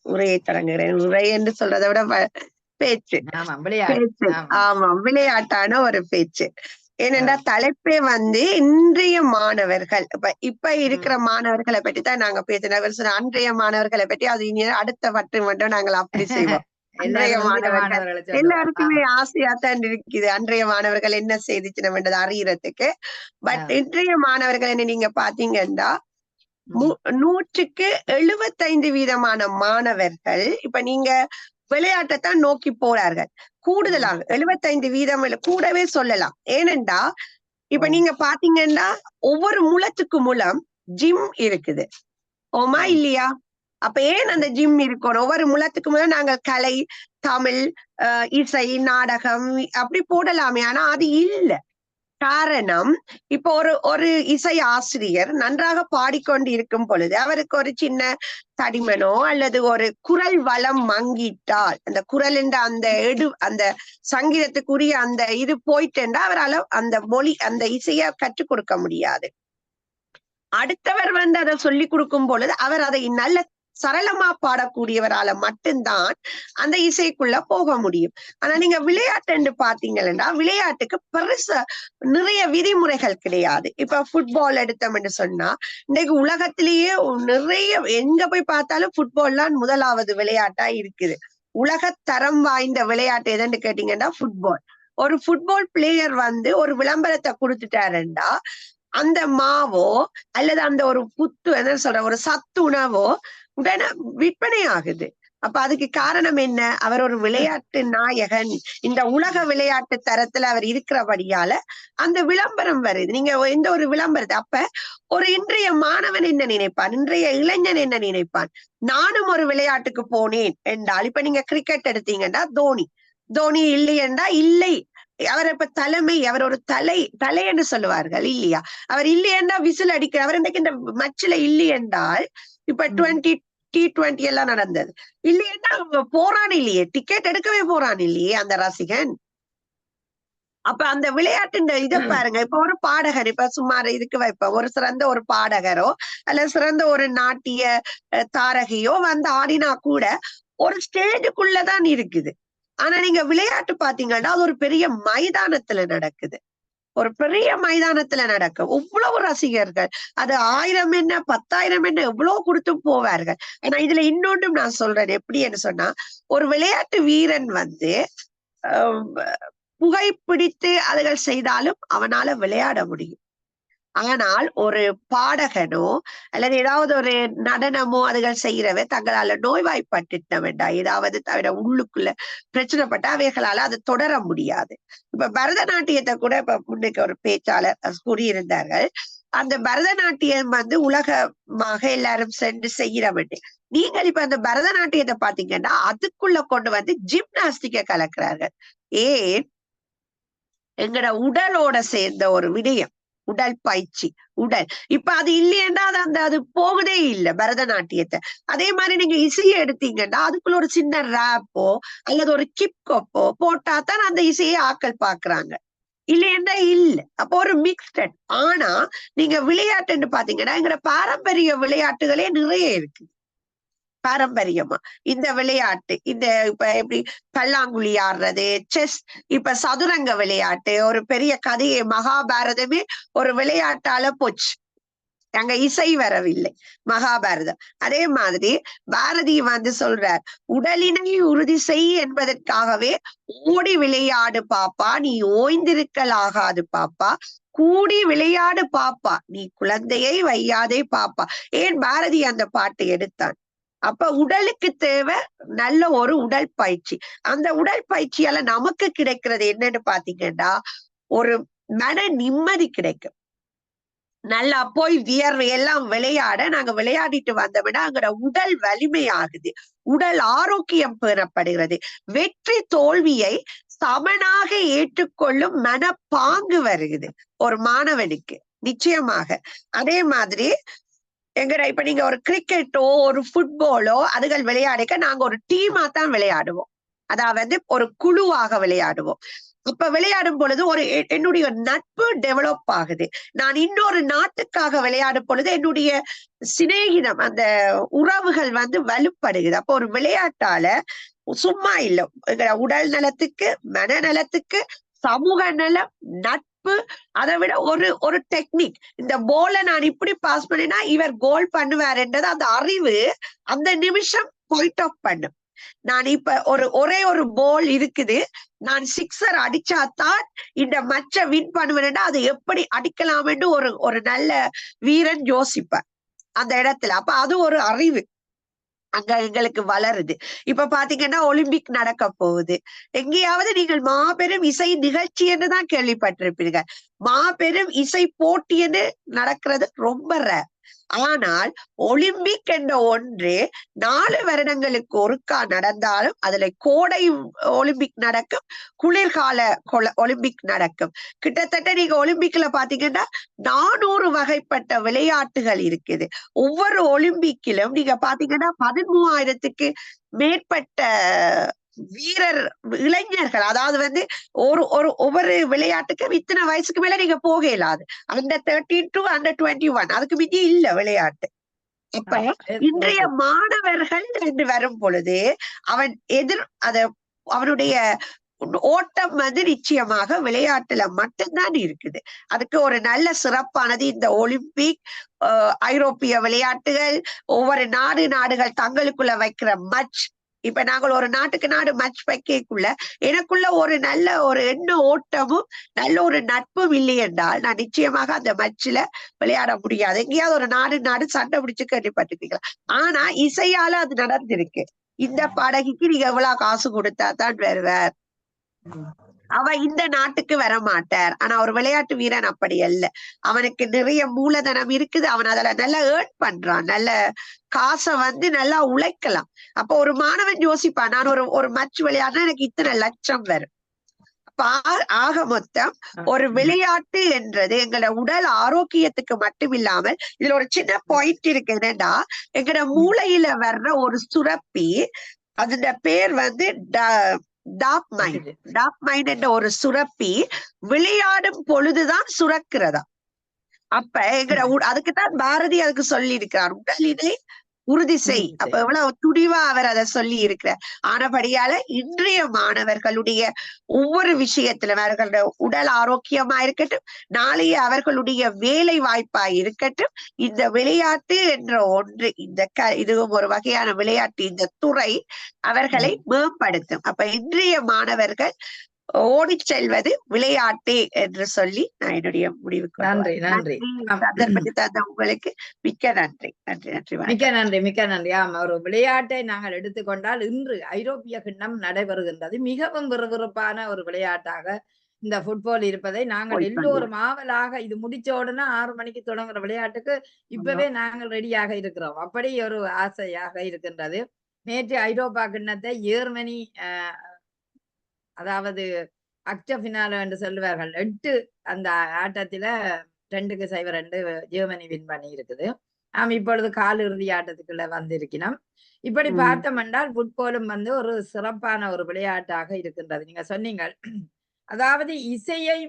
உரையை தொடங்குகிறேன். உரை என்று சொல்றதை விட பேச்சு. ஆமா, விளையாட்டான ஒரு பேச்சு. ஏனென்றா தலைப்பே வந்து இன்றைய மாணவர்கள், இப்ப இருக்கிற மாணவர்களை பற்றி தான் நாங்க பேசினோம். அன்றைய மாணவர்களை பற்றி அது இனி அடுத்த பட்டு மட்டும் நாங்கள் அப்படி செய்வோம். அன்றைய மாணவர்கள் எல்லாருக்குமே ஆசையா தான் இருக்குது, அன்றைய மாணவர்கள் என்ன செய்திச்சு அறியறதுக்கு. பட் இன்றைய மாணவர்கள் என்ன நீங்க பாத்தீங்கன்னா 100க்கு 75% மாணவர்கள் இப்ப நீங்க விளையாட்டைத்தான் நோக்கி போறார்கள். கூடுதலாக 75% கூடவே சொல்லலாம். ஏனென்றா இப்ப நீங்க பாத்தீங்கன்னா ஒவ்வொரு மூலத்துக்கு மூலம் ஜிம் இருக்குது, ஓமா இல்லையா? அப்ப ஏன் அந்த ஜிம் இருக்கணும்? ஒவ்வொரு மூலத்துக்கு மூலம் நாங்கள் கலை, தமிழ், இசை, நாடகம் அப்படி போடலாமே. ஆனா அது இல்ல. காரணம், இப்போ ஒரு இசை ஆசிரியர் நன்றாக பாடிக்கொண்டு இருக்கும் பொழுது அவருக்கு ஒரு சின்ன தடிமனோ அல்லது ஒரு குரல் வளம் மங்கிட்டால், அந்த குரல் என்ற அந்த சங்கீதத்துக்குரிய அந்த இது போயிட்டேன்றா அவரால் அந்த மொழி அந்த இசைய கற்றுக் கொடுக்க முடியாது. அடுத்தவர் வந்து அதை சொல்லி கொடுக்கும் பொழுது அவர் அதை நல்ல சரளமா பாடக்கூடியவரால மட்டும்தான் அந்த இசைக்குள்ள போக முடியும். ஆனா நீங்க விளையாட்டு பாத்தீங்கன்னா விளையாட்டுக்கு பெருசா நிறைய விதிமுறைகள் கிடையாது. இப்ப ஃபுட்பால் எடுத்தோம் என்று சொன்னா இன்னைக்கு உலகத்திலேயே நிறைய எங்க போய் பார்த்தாலும் ஃபுட்பால் தான் முதலாவது விளையாட்டா இருக்குது. உலக தரம் வாய்ந்த விளையாட்டு எதுன்னு கேட்டீங்கன்னா ஃபுட்பால். ஒரு ஃபுட்பால் பிளேயர் வந்து ஒரு விளம்பரத்தை கொடுத்துட்டாருண்டா அந்த மாவோ அல்லது அந்த ஒரு ஒரு சத்து உணவோ உடனே விற்பனை ஆகுது. அப்ப அதுக்கு காரணம் என்ன? அவர் ஒரு விளையாட்டு நாயகன், இந்த உலக விளையாட்டு தரத்துல அவர் இருக்கிறபடியால அந்த விளம்பரம் வருது. நீங்க எந்த ஒரு விளம்பரத்தை அப்ப ஒரு இன்றைய மாணவன் என்ன நினைப்பான், இன்றைய இளைஞன் என்ன நினைப்பான்? நானும் ஒரு விளையாட்டுக்கு போனேன் என்றால், இப்ப நீங்க கிரிக்கெட் எடுத்தீங்கன்னா தோனி இல்லை என்றா இல்லை, அவர் இப்ப அவர் ஒரு தலை என்று சொல்லுவார்கள் இல்லையா? அவர் இல்லை என்றா விசில் அடிக்கிற, அவர் இன்றைக்கு இந்த மச்சில இல்லை என்றால் இப்ப T20 எல்லாம் நடந்தது இல்லையா, அவங்க போறான் இல்லையே, டிக்கெட் எடுக்கவே போறான் இல்லையே அந்த ரசிகன். அப்ப அந்த விளையாட்டு இதை பாருங்க. இப்ப ஒரு பாடகர், இப்ப சுமார் இதுக்கு வைப்ப ஒரு சிறந்த ஒரு பாடகரோ அல்ல சிறந்த ஒரு நாட்டிய தாரகையோ வந்து ஆடினா கூட ஒரு ஸ்டேஜுக்குள்ளதான் இருக்குது. ஆனா நீங்க விளையாட்டு பாத்தீங்கன்னா அது ஒரு பெரிய மைதானத்துல நடக்குது, ஒரு பெரிய மைதானத்துல நடக்கும். இவ்வளவு ரசிகர்கள், அது 1000 என்ன 10,000 என்ன எவ்வளவு கொடுத்து போவார்கள். ஆனா இதுல இன்னொன்றும் நான் சொல்றேன், எப்படின்னு சொன்னா, ஒரு விளையாட்டு வீரன் வந்து புகைப்பிடித்து அதுகள் செய்தாலும் அவனால விளையாட முடியும். ஆனால் ஒரு பாடகனோ அல்லது ஏதாவது ஒரு நடனமோ அதுகள் செய்யறவ தங்களால நோய்வாய்ப்பட்டுட்ட வேண்டாம், ஏதாவது தவிர உள்ளுக்குள்ள பிரச்சனைப்பட்ட அவைகளால அதை தொடர முடியாது. இப்ப பரதநாட்டியத்தை கூட இப்ப முன்னுக்கு ஒரு பேச்சாளர் கூறியிருந்தார்கள், அந்த பரதநாட்டியம் வந்து உலகமாக எல்லாரும் சென்று செய்யற வேண்டிய. நீங்கள் இப்ப அந்த பரதநாட்டியத்தை பாத்தீங்கன்னா அதுக்குள்ள கொண்டு வந்து ஜிம்னாஸ்டிக்க கலக்கிறார்கள். ஏன்? எங்கட உடலோட சேர்ந்த ஒரு விடயம், உடல் பயிற்சி, உடல். இப்ப அது இல்லையேண்டா அது போகுதே இல்லை பரதநாட்டியத்தை. அதே மாதிரி நீங்க இசையை எடுத்தீங்கன்னா அதுக்குள்ள ஒரு சின்ன ரேப்போ அல்லது ஒரு கிப்கப்போ போட்டா தான் அந்த இசையை ஆக்கள் பாக்குறாங்க, இல்லையென்றா இல்ல. அப்போ ஒரு மிக்ஸ்டட். ஆனா நீங்க விளையாட்டுன்னு பாத்தீங்கன்னா எங்கட பாரம்பரிய விளையாட்டுகளே நிறைய இருக்கு. பாரம்பரியமா இந்த விளையாட்டு, இந்த இப்ப எப்படி பல்லாங்குழி ஆடுறது, செஸ், இப்ப சதுரங்க விளையாட்டு, ஒரு பெரிய கதையை மகாபாரதமே ஒரு விளையாட்டால போச்சு, அங்க இசை வரவில்லை மகாபாரதம். அதே மாதிரி பாரதி வந்து சொல்றார், உடலினை உறுதி செய் என்பதற்காகவே ஓடி விளையாடு பாப்பா, நீ ஓய்ந்திருக்கலாகாது பாப்பா, கூடி விளையாடு பாப்பா, நீ குழந்தையை வையாதே பாப்பா. ஏன் பாரதி அந்த பாட்டு எடுத்தான்? அப்ப உடலுக்கு தேவை நல்ல ஒரு உடல் பயிற்சி. அந்த உடல் பயிற்சியால நமக்கு கிடைக்கிறது என்னன்னு பாத்தீங்கன்னா ஒரு மன நிம்மதி கிடைக்கும். நல்லா போய் வியர்வை எல்லாம் விளையாட நாங்க விளையாடிட்டு வந்தோம்னா அங்க உடல் வலிமை ஆகுது, உடல் ஆரோக்கியம் பெறப்படுகிறது, வெற்றி தோல்வியை சமனாக ஏற்றுக்கொள்ளும் மனப்பாங்கு வருகிறது ஒரு மாணவனுக்கு நிச்சயமாக. அதே மாதிரி எங்கட இப்ப நீங்க ஒரு கிரிக்கெட்டோ ஒரு ஃபுட்பாலோ அதுகள் விளையாடிக்க நாங்க ஒரு டீமா தான் விளையாடுவோம், அதாவது ஒரு குழுவாக விளையாடுவோம். இப்ப விளையாடும் பொழுது என்னுடைய நட்பு டெவலப் ஆகுது. நான் இன்னொரு நாட்டுக்காக விளையாடும் பொழுது என்னுடைய சிநேகிதம், அந்த உறவுகள் வந்து வலுப்படுகிறது. அப்போ ஒரு விளையாட்டால சும்மா இல்லை, உடல் நலத்துக்கு, மனநலத்துக்கு, சமூக நலம், நட்பு, அதை விட ஒரு டெக்னிக். இந்த போலை நான் இப்படி பாஸ் பண்ணினா இவர் கோல் பண்ணுவாருன்றது அந்த அறிவு அந்த நிமிஷம் பாயிண்ட் ஆஃப் பண்ணும். நான் இப்ப ஒரே ஒரு போல் இருக்குது, நான் சிக்ஸர் அடிச்சாதான் இந்த மச்ச வின் பண்ணுவேன்னா அதை எப்படி அடிக்கலாம்னு ஒரு நல்ல வீரன் யோசிப்பார் அந்த இடத்துல. அப்ப அது ஒரு அறிவு அங்க எங்களுக்கு வளருது. இப்ப பாத்தீங்கன்னா ஒலிம்பிக் நடக்க போகுது, எங்கேயாவது நீங்கள் மாபெரும் இசை நிகழ்ச்சி என்றுதான் கேள்விப்பட்டிருப்பீர்கள், மாபெரும் இசை போட்டி என்று நடக்கிறது ரொம்ப ரேர். ஆனால் ஒலிம்பிக் என்ற ஒன்று 4 வருடங்களுக்கு ஒருக்கா நடந்தாலும் அதுல கோடை ஒலிம்பிக் நடக்கும், குளிர்கால ஒலிம்பிக் நடக்கும். கிட்டத்தட்ட நீங்க ஒலிம்பிக்ல பாத்தீங்கன்னா 400 வகைப்பட்ட விளையாட்டுகள் இருக்குது. ஒவ்வொரு ஒலிம்பிக்கிலும் நீங்க பாத்தீங்கன்னா 13,000க்கு மேற்பட்ட வீரர் இளைஞர்கள், அதாவது வந்து ஒவ்வொரு விளையாட்டுக்கும் இத்தனை வயசுக்கு மேல நீங்க போக இயலாது. அந்த 13 to under 21 அதுக்கு மிதி இல்ல விளையாட்டு. அப்ப இன்றைய மாணவர்கள் என்று வரும் பொழுது அவனுடைய ஓட்டம் வந்து நிச்சயமாக விளையாட்டுல மட்டும்தான் இருக்குது. அதுக்கு ஒரு நல்ல சிறப்பானது இந்த ஒலிம்பிக், ஐரோப்பிய விளையாட்டுகள், ஒவ்வொரு நாடுகள் தங்களுக்குள்ள வைக்கிற மட்ச். இப்ப நாங்கள் ஒரு நாட்டுக்கு நாடு மட்ச் வைக்கக்குள்ள எனக்குள்ள ஒரு நல்ல ஒரு எண்ண ஓட்டமும் நல்ல ஒரு நட்பும் இல்லை என்றால் நான் நிச்சயமாக அந்த மட்சில விளையாட முடியாது. எங்கேயாவது ஒரு நாடு சண்டை பிடிச்சு கேள்விப்பட்டிருக்கீங்களா? ஆனா இசையால அது நடந்திருக்கு. இந்த பாடகிக்கு நீங்க எவ்வளவு காசு கொடுத்தா தான் வருவார், அவ இந்த நாட்டுக்கு வர மாட்டார். ஆனா ஒரு விளையாட்டு வீரன் அப்படி அல்ல, அவனுக்கு நிறைய மூலதனம் இருக்குது, அவன் அதுல நல்லா ஏர்ன் பண்றான், நல்ல காசை வந்து நல்லா உழைக்கலாம். அப்போ ஒரு மாணவன் யோசிப்பான், நான் ஒரு மட்ச் விளையாடுனா எனக்கு இத்தனை லட்சம் வரும். ஆக மொத்தம் ஒரு விளையாட்டு என்றது எங்களோட உடல் ஆரோக்கியத்துக்கு மட்டும் இல்லாமல் இதுல ஒரு சின்ன பாயிண்ட் இருக்கு. என்னன்னா எங்களோட மூளையில வர்ற ஒரு சுரப்பி, அதோட பேர் வந்து டாப்மைன் என்ற ஒரு சுரப்பி விளையாடும் பொழுதுதான் சுரக்கிறதா. அப்ப எங்கட அதுக்குத்தான் பாரதி அதுக்கு சொல்லி இருக்கிறார், உடலினை உறுதி செய். அப்ப எவ்வளவு துடிவா அவர் அதை சொல்லி இருக்கிறார். ஆனபடியால இன்றைய மாணவர்களுடைய ஒவ்வொரு விஷயத்திலும் அவர்களுடைய உடல் ஆரோக்கியமா இருக்கட்டும், நாளைய அவர்களுடைய வேலை வாய்ப்பா இருக்கட்டும், இந்த விளையாட்டு என்ற ஒன்று, இதுவும் ஒரு வகையான விளையாட்டு, இந்த துறை அவர்களை மேம்படுத்தும். அப்ப இன்றைய மாணவர்கள் ஓடி செல்வது விளையாட்டு என்று சொல்லி நான் என்னுடைய முடிவுக்கு நன்றி. சந்தர்ப்பத்தை தந்த உங்களுக்கு மிக்க நன்றி. மிக்க நன்றி. ஆமா, ஒரு விளையாட்டை நாங்கள் எடுத்துக்கொண்டால் இன்று ஐரோப்பிய கிண்ணம் நடைபெறுகின்றது. மிகவும் விறுவிறுப்பான ஒரு விளையாட்டாக இந்த ஃபுட்பால் இருப்பதை நாங்கள் எல்லோரும் ஆவலாக, இது முடிச்ச உடனே 6 மணிக்கு தொடங்குற விளையாட்டுக்கு இப்பவே நாங்கள் ரெடியாக இருக்கிறோம். அப்படி ஒரு ஆசையாக இருக்கின்றது. நேற்று ஐரோப்பா கிண்ணத்தை ஜெர்மனி, அதாவது அக்டபினால என்று சொல்லுவார்கள், 8 அந்த ஆட்டத்துல 2-0 ஜெர்மனி வின் பண்ணி இருக்குது. இப்பொழுது கால் இறுதி ஆட்டத்துக்குள்ள வந்திருக்கணும். இப்படி பார்த்தோம் என்றால் ஃபுட்பாலும் வந்து ஒரு சிறப்பான ஒரு விளையாட்டாக இருக்கின்றது. நீங்க சொன்னீங்க, அதாவது இசையை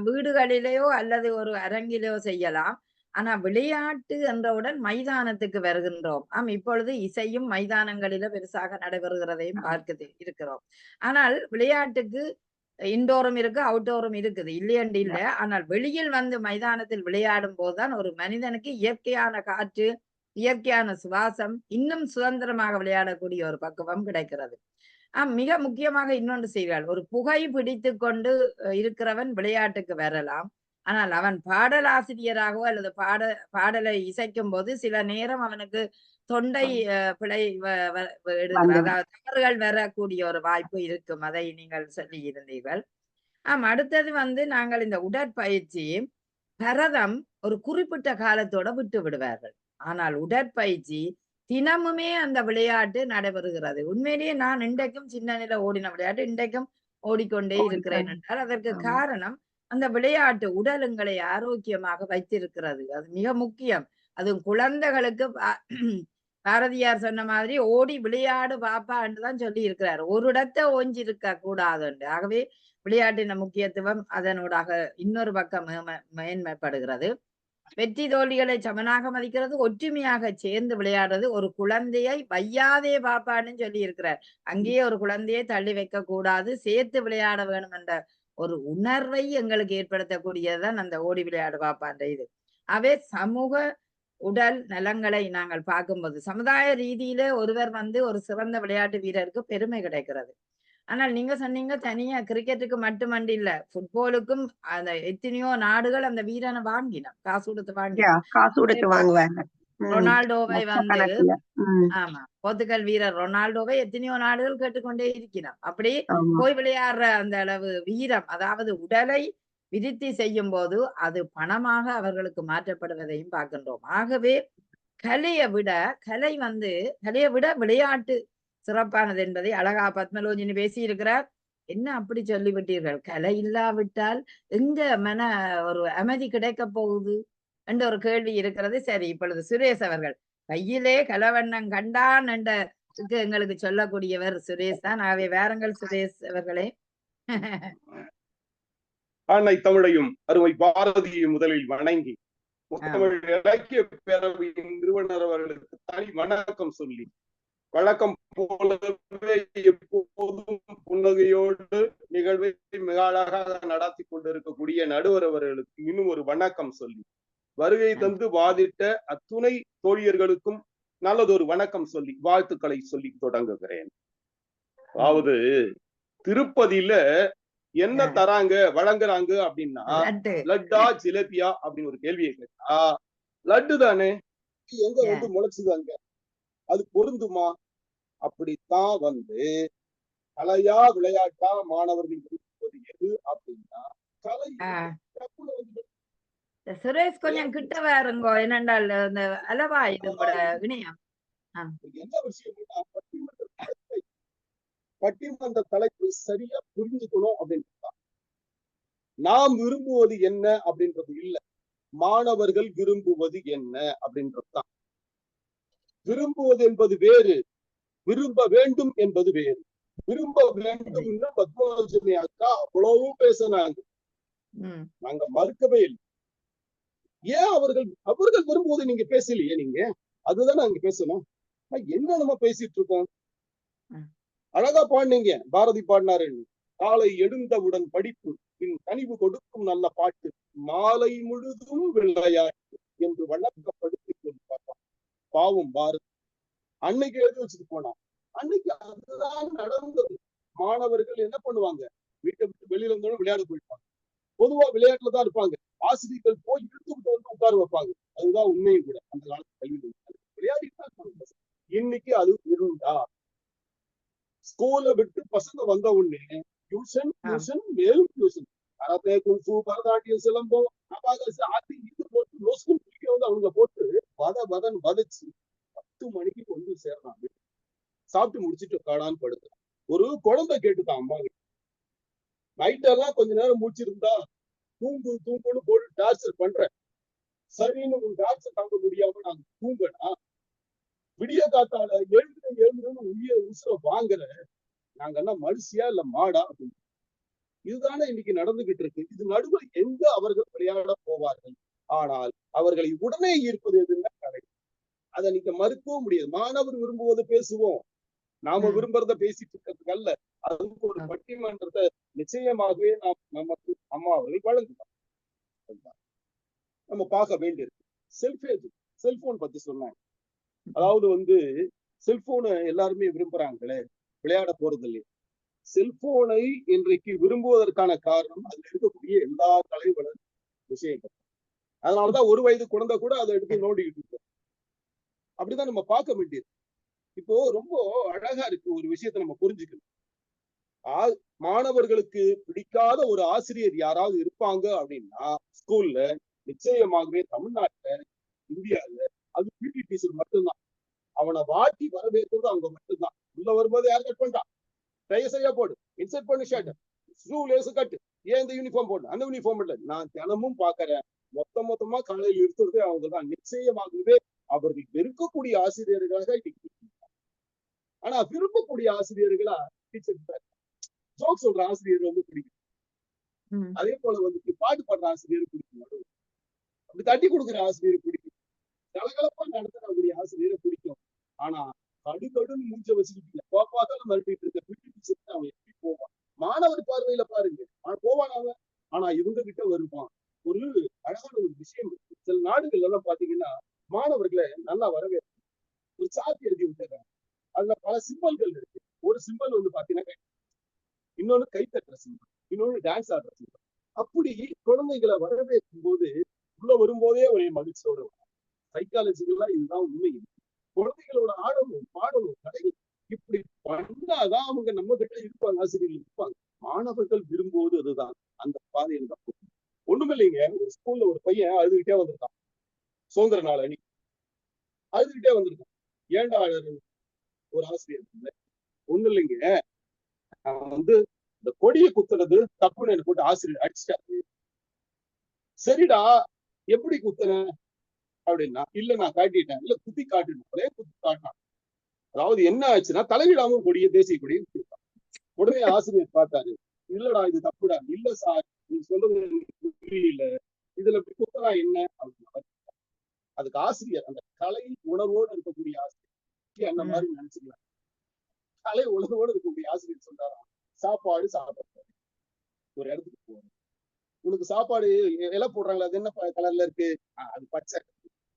வீடுகளிலேயோ அல்லது ஒரு அரங்கிலேயோ செய்யலாம். ஆனா விளையாட்டு என்றவுடன் மைதானத்துக்கு வருகின்றோம். இப்பொழுது இசையும் மைதானங்களில பெருசாக நடைபெறுகிறதையும் பார்க்க இருக்கிறோம். ஆனால் விளையாட்டுக்கு இன்டோரும் இருக்கு, அவுட்டோரும் இருக்குது, இல்லையண்டு இல்லை. ஆனால் வெளியில் வந்து மைதானத்தில் விளையாடும் போதுதான் ஒரு மனிதனுக்கு இயற்கையான காற்று, இயற்கையான சுவாசம், இன்னும் சுதந்திரமாக விளையாடக்கூடிய ஒரு பக்குவம் கிடைக்கிறது. மிக முக்கியமாக இன்னொன்று செய்வாள், ஒரு புகை பிடித்து கொண்டு இருக்கிறவன் விளையாட்டுக்கு வரலாம். ஆனால் அவன் பாடலாசிரியராகவோ அல்லது பாடலை இசைக்கும் போது சில நேரம் அவனுக்கு தொண்டை பிழை தவறுகள் வரக்கூடிய ஒரு வாய்ப்பு இருக்கும். அதை நீங்கள் சொல்லி இருந்தீர்கள். அடுத்தது வந்து நாங்கள் இந்த உடற்பயிற்சி, பரதம் ஒரு குறிப்பிட்ட காலத்தோட விட்டு விடுவார்கள். ஆனால் உடற்பயிற்சி தினமுமே அந்த விளையாட்டு நடைபெறுகிறது. உண்மையிலேயே நான் இன்றைக்கும் சின்ன நிலை ஓடின விளையாட்டு இன்றைக்கும் ஓடிக்கொண்டே இருக்கிறேன் என்றால் அதற்கு காரணம் அந்த விளையாட்டு உடலுங்களை ஆரோக்கியமாக வைத்திருக்கிறது. அது மிக முக்கியம். அது குழந்தைகளுக்கு பாரதியார் சொன்ன மாதிரி ஓடி விளையாடு பாப்பா என்றுதான் சொல்லி இருக்கிறார். ஒரு இடத்தை ஓஞ்சி இருக்க கூடாது என்று. ஆகவே விளையாட்டின முக்கியத்துவம் அதனூடாக இன்னொரு பக்கம் மேன்மைப்படுகிறது. வெற்றி தோல்விகளை சமனாக மதிக்கிறது, ஒற்றுமையாக சேர்ந்து விளையாடுறது, ஒரு குழந்தையை வையாதே பாப்பான்னு சொல்லி இருக்கிறார். அங்கேயே ஒரு குழந்தையை தள்ளி வைக்க கூடாது, சேர்த்து விளையாட வேணும் என்ற ஒரு உணர்வை எங்களுக்கு ஏற்படுத்தக்கூடியதுதான் அந்த ஓடி விளையாடு பாப்பான்ற இது. அவை சமூக உடல் நலங்களை நாங்கள் பார்க்கும்போது சமுதாய ரீதியில ஒருவர் வந்து ஒரு சிறந்த விளையாட்டு வீரருக்கு பெருமை கிடைக்கிறது. ஆனால் நீங்க சொன்னீங்க தனியா கிரிக்கெட்டுக்கு மட்டுமண்டி இல்ல, ஃபுட்பாலுக்கும் அந்த எத்தனையோ நாடுகள் அந்த வீரனை வாங்கினோம், காசு கொடுத்து வாங்குவாங்க. ரொனால்டோவை வந்து போர்த்துகல் வீரர் ரொனால்டோவை எத்தனையோ நாடுகள் கேட்டுக்கொண்டே இருக்கிறோம். அப்படி போய் விளையாடுற அந்த அளவு வீரம், அதாவது உடலை விருத்தி செய்யும் போது அது பணமாக அவர்களுக்கு மாற்றப்படுவதையும் பார்க்கின்றோம். ஆகவே கலையை விட விளையாட்டு சிறப்பானது என்பதை அழகா பத்மலோஜினி பேசி இருக்கிறார். என்ன அப்படி சொல்லிவிட்டீர்கள், கலை இல்லாவிட்டால் எங்க மன ஒரு அமைதி கிடைக்க போகுது என்ற ஒரு கேள்வி இருக்கிறது. சரி, இப்பொழுது சுரேஷ் அவர்கள் கையிலே கலவண்ணம் கண்டான் என்ற எங்களுக்கு சொல்லக்கூடியவர் சுரேஷ் தான். ஆகவே வேறங்கள் சுரேஷ் அவர்களே. அன்னை தமிழையும் அருமை பாரதியையும் முதலில் வணங்கி முத்தமிழ் இலக்கிய பேரவையின் நிறுவனர் அவர்களுக்கு தனி வணக்கம் சொல்லி, வழக்கம் போலவே எப்போதும் புன்னகையோடு நிகழ்வை மிக அழகாக நடத்தி கொண்டிருக்கக்கூடிய நடுவர் அவர்களுக்கு இன்னும் ஒரு வணக்கம் சொல்லி, வருகை தந்து வாதிட்ட அத்துணை தோழியர்களுக்கும் நல்லதொரு வணக்கம் சொல்லி வாழ்த்துக்களை சொல்லி தொடங்குகிறேன். அதாவது திருப்பதியில என்ன தராங்க வழங்குறாங்க அப்படின்னா, லட்டா ஜிலேபியா அப்படின்னு ஒரு கேள்வியை கேட்டா, லட்டு தானே, எங்க வந்து முளைச்சுதாங்க, அது பொருந்துமா? அப்படித்தான் வந்து கலையா விளையாட்டா மாணவர்கள் விரும்புவது எது அப்படின்னா கலை. சுரேஷ் கொஞ்சம் கிட்ட வேறுங்கோ, என்னென்றால் இந்த அளவா இது இணையம் என்ன விஷயம், பட்டிமன்ற தலைப்பை சரியா புரிஞ்சுக்கணும் அப்படின்னு நாம் விரும்புவது என்ன அப்படின்றது இல்ல, மாணவர்கள் விரும்புவது என்ன அப்படின்றதுதான். விரும்புவது என்பது வேறு, விரும்ப வேண்டும் என்பது வேறு. விரும்ப வேண்டும் பத்மநாபி அக்கா அவ்வளவு பேசினாங்க, நாங்க மறுக்கவே இல்லை. ஏன் அவர்கள் விரும்புவதை நீங்க பேசலையே? நீங்க அதுதான் நாங்க பேசணும். என்ன நம்ம பேசிட்டு இருக்கோம்? அழகா பாடினீங்க, பாரதி பாடினாரு, காலை எழுந்தவுடன் படிப்பு, பின் கனிவு கொடுக்கும் நல்ல பாட்டு, மாலை முழுதும் விளையாட்டு என்று வழக்கப்படுத்தி கொண்டு பாவம் பாரதி அன்னைக்கு எழுதி வச்சுட்டு போனான். அன்னைக்கு அதுதான் நடந்தது. மாணவர்கள் என்ன பண்ணுவாங்க, வீட்டை விட்டு வெளியில இருந்தோம் விளையாட போயிருப்பாங்க. பொதுவா விளையாட்டுல தான் இருப்பாங்க. ஆசிரியர்கள் போய் இழுத்து விட்டு வந்து உட்கார வைப்பாங்க. அதுதான் உண்மையும் கூட. அந்த காலத்து கல்வி விளையாடிட்டு தான். இன்னைக்கு அது இருந்தா ஸ்கூல்ல விட்டு பசங்க வந்த உடனே டியூஷன் மேலும் tuition, karate, kung fu, Bharatanatyam, silambam, ஆத்தி இது போட்டு லோஸ்கூல் குளிக்க வந்து அவங்க போட்டு வதச்சு 10 மணிக்கு கொண்டு சேர்றாங்க. சாப்பிட்டு முடிச்சுட்டு காடான்னு படுக்கிறான். ஒரு குழந்தை கேட்டுதான் அம்மா நைட்டெல்லாம் கொஞ்ச நேரம் முடிச்சிருந்தா தூங்குன்னு போட்டு டார்ச்சர் பண்றேன். சரின்னு உங்க டார்ச்சர் தாங்க முடியாம நாங்க தூங்கனா விடிய காத்தால எழுதுன்னு உசுர வாங்குற நாங்க என்ன மனுஷியா இல்ல மாடா அப்படின்னு. இதுதானே இன்னைக்கு நடந்துகிட்டு இருக்கு. இது நடுவில் எங்க அவர்கள் விளையாட போவார்கள்? ஆனால் அவர்களை உடனே ஈர்ப்பது எதுன்னா கலை. அதை நீங்க மறுக்கவும் முடியாது. மாணவர் விரும்புவதை பேசுவோம், நாம விரும்புறத பேசிட்டு இருக்கிறதுக்கு அல்ல. அதுக்கு ஒரு பட்டிமன்றத்தை நிச்சயமாகவே நமக்கு அம்மா அவர்கள் வழங்குவாங்க. நம்ம பார்க்க வேண்டியிருக்கு. செல்போன் பத்தி சொன்னாங்க. அதாவது செல்போனை எல்லாருமே விரும்புறாங்களே, விளையாட போறது இல்லையா? செல்போனை இன்றைக்கு விரும்புவதற்கான காரணம் அதுல இருக்கக்கூடிய எல்லா கலை வள விஷயங்கள். அதனாலதான் ஒரு வயது குழந்தை கூட அதை எடுத்து நோண்டிக்கிட்டு இருக்கு. அப்படிதான் நம்ம பார்க்க வேண்டியது. இப்போ ரொம்ப அழகா இருக்கு ஒரு விஷயத்த நம்ம புரிஞ்சுக்கணும். மாணவர்களுக்கு பிடிக்காத ஒரு ஆசிரியர் யாராவது இருப்பாங்க அப்படின்னா ஸ்கூல்ல நிச்சயமாகவே தமிழ்நாட்டுல, இந்தியாவில அது பிடி டீச்சர் மட்டும்தான். அவனை வாட்டி வரவேற்கிறது அவங்க மட்டும்தான். உள்ள வரும்போது யார் கட் பண்ணிட்டான், சரியா போடு, இன்சர்ட் பண்ணு ஷர்ட், ஷூ லேசு கட்டு, ஏன் இந்த யூனிஃபார்ம் போடு, அந்த யூனிஃபார்ம் இல்ல. நான் தினமும் பாக்குறேன், மொத்தமா காலையில் இருக்கிறதே அவங்கதான். நிச்சயமாகவே அவர்கள் வெறுக்கக்கூடிய ஆசிரியர்களாக ஆனா விரும்பக்கூடிய ஆசிரியர்களா டீச்சர். ஜோக் சொல்ற ஆசிரியர் ரொம்ப பிடிக்கும். அதே போல பாட்டு பாடுற ஆசிரியர் பிடிக்கும். அப்படி தட்டி கொடுக்குற ஆசிரியர் பிடிக்கும். கலகலப்பா நடத்துறக்கூடிய ஆசிரியரை பிடிக்கும். ஆனா கடுன்னு மூஞ்ச வச்சுக்கிட்டு பார்த்தாலும் மறுபடிட்டு இருக்க பிடி டீச்சர் அவன் எப்படி போவான்? மாணவர் பார்வையில பாருங்க, போவான் அவன். ஆனா இவங்க கிட்ட வருவான். ஒரு அழகான ஒரு விஷயம் இருக்கு. சில நாடுகள் எல்லாம் பாத்தீங்கன்னா மாணவர்களை நல்லா வரவேற்கும். ஒரு சாத்தி எழுதி விட்டுறாங்க. அதுல பல சிம்பல்கள் இருக்கு. ஒரு சிம்பல் பாத்தீங்கன்னா இன்னொன்னு கைத்தட்டுற சிம்பல், இன்னொன்னு டான்ஸ் ஆடுற சிம்பல். அப்படி குழந்தைகளை வரவேற்கும் போது உள்ள வரும்போதே ஒரே மகிழ்ச்சியோட சைக்காலஜிக்கெல்லாம் இதுதான் உண்மை. குழந்தைகளோட ஆடணும், பாடணும், கடைகள் இப்படி பண்ணாதான் அவங்க நம்ம கிட்ட இருப்பாங்க, ஆசிரியர்கள் இருப்பாங்க. மாணவர்கள் விரும்புவது அதுதான். அந்த பாதையில் தான் ஒண்ணுமே இல்லைங்க. ஒரு ஸ்கூல்ல ஒரு பையன் அழுதுகிட்டே வந்திருக்கான். சுதந்திர நாள் அன்னைக்கு அழுதுகிட்டே வந்திருக்கான். ஏண்டா அழகு? ஒரு ஆசிரியர் ஒண்ணு இல்லைங்க, இந்த கொடியை குத்துறது தப்புன்னு எனக்கு போட்டு ஆசிரியர் அடிச்சிட்டாரு. சரிடா, எப்படி குத்துன அப்படின்னா, இல்ல நான் காட்டிட்டேன். இல்ல குத்தி காட்டினேன், ஒரே குத்தி காட்டினான். அதாவது என்ன ஆச்சுன்னா, தலையிடாம கொடியை, தேசிய கொடியை குத்திருக்கான். உடனே ஆசிரியர் பார்த்தாரு, இல்லடா இது தப்புடா. இல்ல சார், நீங்க சொல்றது புரியல, இதுல குத்தனா என்ன அப்படின்னா, அதுக்கு ஆசிரியர் அந்த கலை உணர்வோடு இருக்கக்கூடிய ஆசிரியர் அந்த மாதிரி நினைச்சுக்கலாம். கலை உணர்வோடு இருக்கக்கூடிய ஆசிரியர் சொல்றாராம், சாப்பாடு சாப்பிட ஒரு இடத்துக்கு போகணும், உனக்கு சாப்பாடு இலை போடுறாங்களா, அது என்ன கலர்ல இருக்கு? அது பச்சை.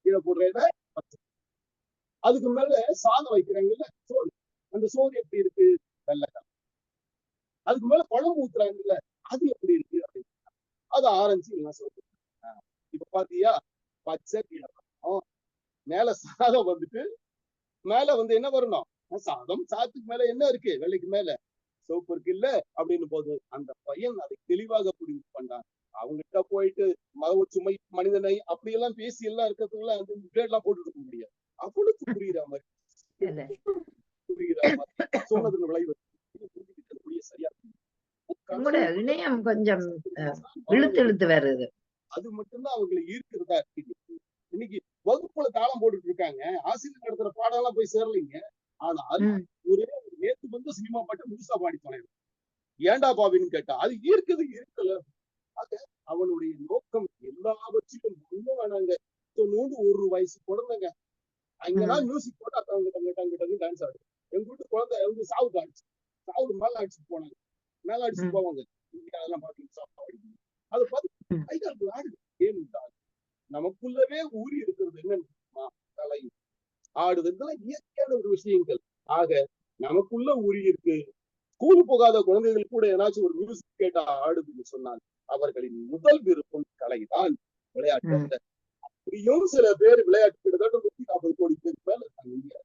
கீழே போடுற இலை பச்சை. அதுக்கு மேல சாதம் வைக்கிறாங்கல்ல, சோறு, அந்த சோறு எப்படி இருக்கு? வெள்ளை கலர். அதுக்கு மேல குழம்பு ஊத்துறாங்கல்ல, அது எப்படி இருக்கு அப்படின்னு, அது ஆரஞ்சு இல்லைன்னா சோறு. இப்ப பாத்தியா, பச்சை கீழே மேல சாதம் மேல என்ன வரணும்? சாதம். சாதத்துக்கு மேல என்ன இருக்கு? வெள்ளைக்கு மேல சோப்பு இருக்கு இல்ல அப்படின்னு போது அந்த பையன் அதை தெளிவாக புரிந்து பண்ணான். அவங்ககிட்ட போயிட்டு சுமை மனிதனை அப்படி எல்லாம் பேசி எல்லாம் இருக்கிறதுக்குள்ள அந்த கிரேட்லாம் போட்டு இருக்க முடியாது. அவனுக்கு புரியுற மாதிரி சொன்னதுக்கு விளைவு சரியா உங்களோட இணையம் கொஞ்சம் இழுத்து இழுத்து வருது. அது மட்டும்தான் அவங்களை ஈர்க்கிறதா இருக்கு. இன்னைக்கு வகுப்புல தாளம் போட்டுட்டு இருக்காங்க, ஆசிரியர் நடத்துற பாடம் எல்லாம் போய் சேரலைங்க. ஆனால் ஒரே நேத்து வந்து சினிமா பாட்டு முழுசா பாடி தொலைது, ஏண்டா பாவின்னு கேட்டா அது ஈர்க்குது இருக்கல. ஆக அவனுடைய நோக்கம் எல்லாவற்றிலும் ஒண்ணும் வேணாங்க. 91 வயசு குழந்தைங்க அங்கெல்லாம் மியூசிக் போட்டு அத்தவங்க டங்கு டான்ஸ் ஆடுது. எங்க வீட்டு குழந்தை வந்து சாவுக்கு ஆடிச்சு, சாவுக்கு மேல அடிச்சுட்டு போனாங்க, மேல அடிச்சுட்டு போவாங்க. அதெல்லாம் பாத்தீங்கன்னா அதை பார்த்து கைகால் ஆடுது. ஏனென்றால் நமக்குள்ளவே ஊறி இருக்கிறது என்னன்னு கலை ஆடுது, இதெல்லாம் இயற்கையான ஒரு விஷயங்கள். ஆக நமக்குள்ள ஊறி இருக்கு. ஸ்கூல் போகாத குழந்தைகள் கூட ஏதாச்சும் ஒரு மியூசிக் கேட்டா ஆடுதுன்னு சொன்னால் அவர்களின் முதல் விருப்பம் கலைதான், விளையாட்டு அல்ல. அப்படியும் சில பேர் விளையாட்டு கிட்டத்தட்ட 140 கோடி பேருக்கு மேல இந்தியா.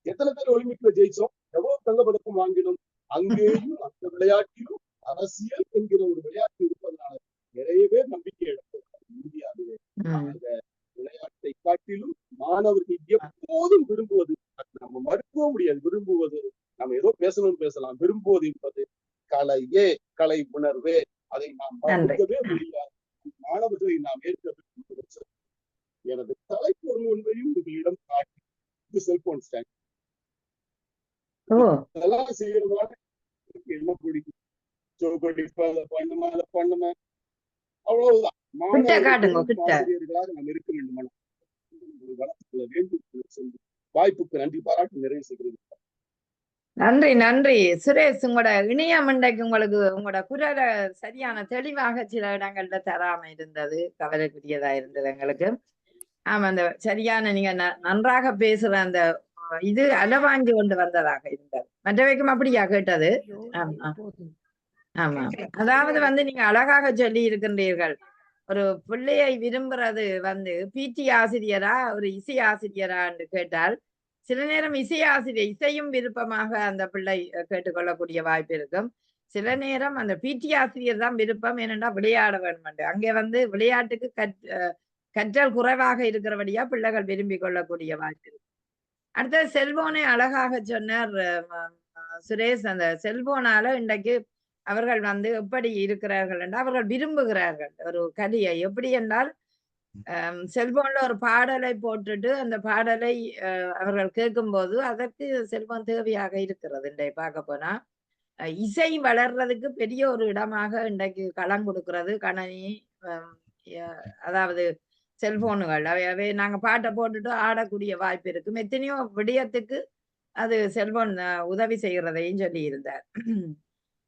எத்தனை பேர் ஒலிம்பிக்ல ஜெயிச்சோம், எவ்வளவு தங்கப்பதக்கம் வாங்கினோம். அங்கேயும் அந்த விளையாட்டிலும் அரசியல் என்கிற ஒரு விளையாட்டு இருப்பதனால நிறைய பேர் நம்பிக்கை இழக்கிறார் இந்தியாவிலே. விளையாட்டை காட்டிலும் மாணவர்கள் எப்போதும் விரும்புவது, நம்ம மறுக்கவும் முடியாது, விரும்புவது. நம்ம ஏதோ பேசணும்னு பேசலாம், விரும்புவது என்பது கலையே, கலை உணர்வே. அதை நாம் மறுக்கவே முடியாது. மாணவர்களை நாம் ஏற்க வேண்டும். எனது தலைப்பு ஒன்றையும் உங்களிடம் காட்டி செல்போன் ஸ்டாண்ட் அதெல்லாம் செய்யறதுனால என்ன பிடிக்கும், பண்ணுமா அதை பண்ணுமா, அவ்வளவுதான். ஆசிரியர்களாக நாம் இருக்க வேண்டும். வளர்த்துக்கொள்ள வேண்டும். வாய்ப்புக்கு நன்றி பாராட்டி நிறைவு செய்கிறேன். நன்றி நன்றி சுரேஷ். உங்களோட இணையம் இன்றைக்கு உங்களுக்கு உங்களோட குரல சரியான தெளிவாக சில இடங்கள்ல தராம இருந்தது, கவலைக்குரியதா இருந்தது எங்களுக்கு. ஆமா, அந்த சரியான நீங்க நன்றாக பேசுற அந்த இது அலவாங்கி கொண்டு வந்ததாக இருந்தது. மற்றவைக்கும் அப்படியா கேட்டது? ஆமா ஆமா. அதாவது வந்து நீங்க அழகாக சொல்லி இருக்கின்றீர்கள், ஒரு பிள்ளையை விரும்புறது வந்து பிடி ஆசிரியரா ஒரு இசை ஆசிரியரா என்று கேட்டால், சில நேரம் இசை ஆசிரியர் இசையும் விருப்பமாக அந்த பிள்ளை கேட்டுக்கொள்ளக்கூடிய வாய்ப்பு இருக்கும். சில நேரம் அந்த பிடி ஆசிரியர் தான் விருப்பம், ஏனென்றா விளையாட வேண்டும். அங்கே வந்து விளையாட்டுக்கு கற்றல் குறைவாக இருக்கிறபடியா பிள்ளைகள் விரும்பி கொள்ளக்கூடிய வாய்ப்பு இருக்கு. அடுத்தது செல்போனை அழகாக சொன்னார் சுரேஷ். அந்த செல்போனால இன்றைக்கு அவர்கள் வந்து எப்படி இருக்கிறார்கள் என்றால் அவர்கள் விரும்புகிறார்கள் ஒரு கலையை. எப்படி என்றால் செல்போன்ல ஒரு பாடலை போட்டுட்டு அந்த பாடலை அவர்கள் கேட்கும் போது அதற்கு செல்போன் தேவையாக இருக்கிறது. இன்றைய பார்க்க போனா இசை வளர்றதுக்கு பெரிய ஒரு இடமாக இன்றைக்கு களம் கொடுக்கிறது கணனி, அதாவது செல்போனுகள். அவை நாங்க பாட்டை போட்டுட்டு ஆடக்கூடிய வாய்ப்பு இருக்கும். எத்தனையோ விடயத்துக்கு அது செல்போன் உதவி செய்கிறதையும் சொல்லி இருந்தார்.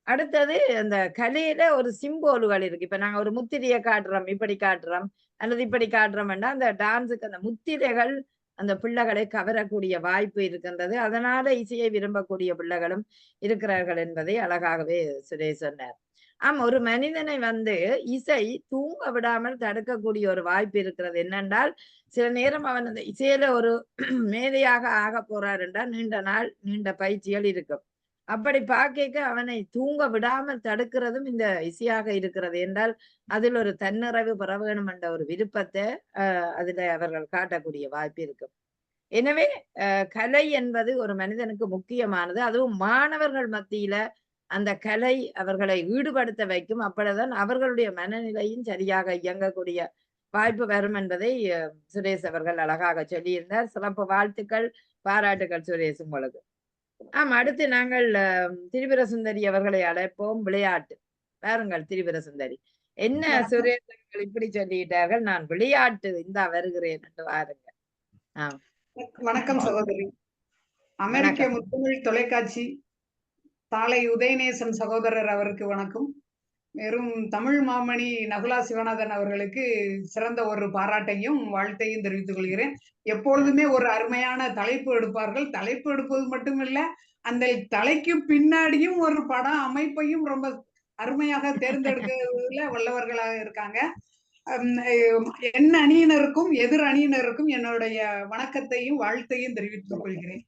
அடுத்தது அந்த கலையில ஒரு சிம்போலுகள் இருக்கு. இப்ப நாங்க ஒரு முத்திரையை காட்டுறோம், இப்படி காட்டுறோம் அல்லது இப்படி காட்டுறோம்னா அந்த டான்ஸுக்கு அந்த முத்திரைகள் அந்த பிள்ளைகளை கவரக்கூடிய வாய்ப்பு இருக்கின்றது. அதனால இசையை விரும்பக்கூடிய பிள்ளைகளும் இருக்கிறார்கள் என்பதை அழகாகவே சுரேஷ் சொன்னார். ஆமா, ஒரு மனிதனை வந்து இசை தூங்க விடாமல் தடுக்கக்கூடிய ஒரு வாய்ப்பு இருக்கிறது. என்னென்றால் சில நேரம் அவன் அந்த இசையில ஒரு மேதையாக ஆக போறார் என்றால் நீண்ட நாள் நீண்ட பயிற்சிகள் இருக்கும். அப்படி பார்க்க அவனை தூங்க விடாமல் தடுக்கிறதும் இந்த இசையாக இருக்கிறது என்றால் அதில் ஒரு தன்னிறைவு பெற வேணும் என்ற ஒரு விருப்பத்தை அதுல அவர்கள் காட்டக்கூடிய வாய்ப்பு இருக்கும். எனவே கலை என்பது ஒரு மனிதனுக்கு முக்கியமானது. அதுவும் மாணவர்கள் மத்தியில அந்த கலை அவர்களை ஈடுபடுத்த வைக்கும். அப்பொழுதுதான் அவர்களுடைய மனநிலையும் சரியாக இயங்கக்கூடிய வாய்ப்பு வரும் என்பதை சுரேஷ் அவர்கள் அழகாக சொல்லியிருந்தார். சிறப்பு வாழ்த்துக்கள், பாராட்டுகள் சுரேஷ் உங்களுக்கு. அடுத்து நாங்கள் திரிபுர சுந்தரி அவர்களை அழைப்போம். விளையாட்டு பாருங்கள் திரிபுர சுந்தரி. என்ன சுரேஷ் அவர்கள் இப்படி சொல்லிட்டார்கள், நான் விளையாட்டு இந்தா வருகிறேன் என்று வாருங்க. வணக்கம் சகோதரி. அமெரிக்க முத்தமிழ் தொலைக்காட்சி தாளை உதயநேசன் சகோதரர் அவருக்கு வணக்கம். வெறும் தமிழ் மாமணி நகுலா சிவநாதன் அவர்களுக்கு சிறந்த ஒரு பாராட்டையும் வாழ்த்தையும் தெரிவித்துக் கொள்கிறேன். எப்பொழுதுமே ஒரு அருமையான தலைப்பு எடுப்பார்கள். தலைப்பு எடுப்பது மட்டுமில்ல, அந்த தலைக்கு பின்னாடியும் ஒரு படம் அமைப்பையும் ரொம்ப அருமையாக தேர்ந்தெடுக்கிறதுல வல்லவர்களாக இருக்காங்க. என் அணியினருக்கும் எதிர் அணியினருக்கும் என்னுடைய வணக்கத்தையும் வாழ்த்தையும் தெரிவித்துக் கொள்கிறேன்.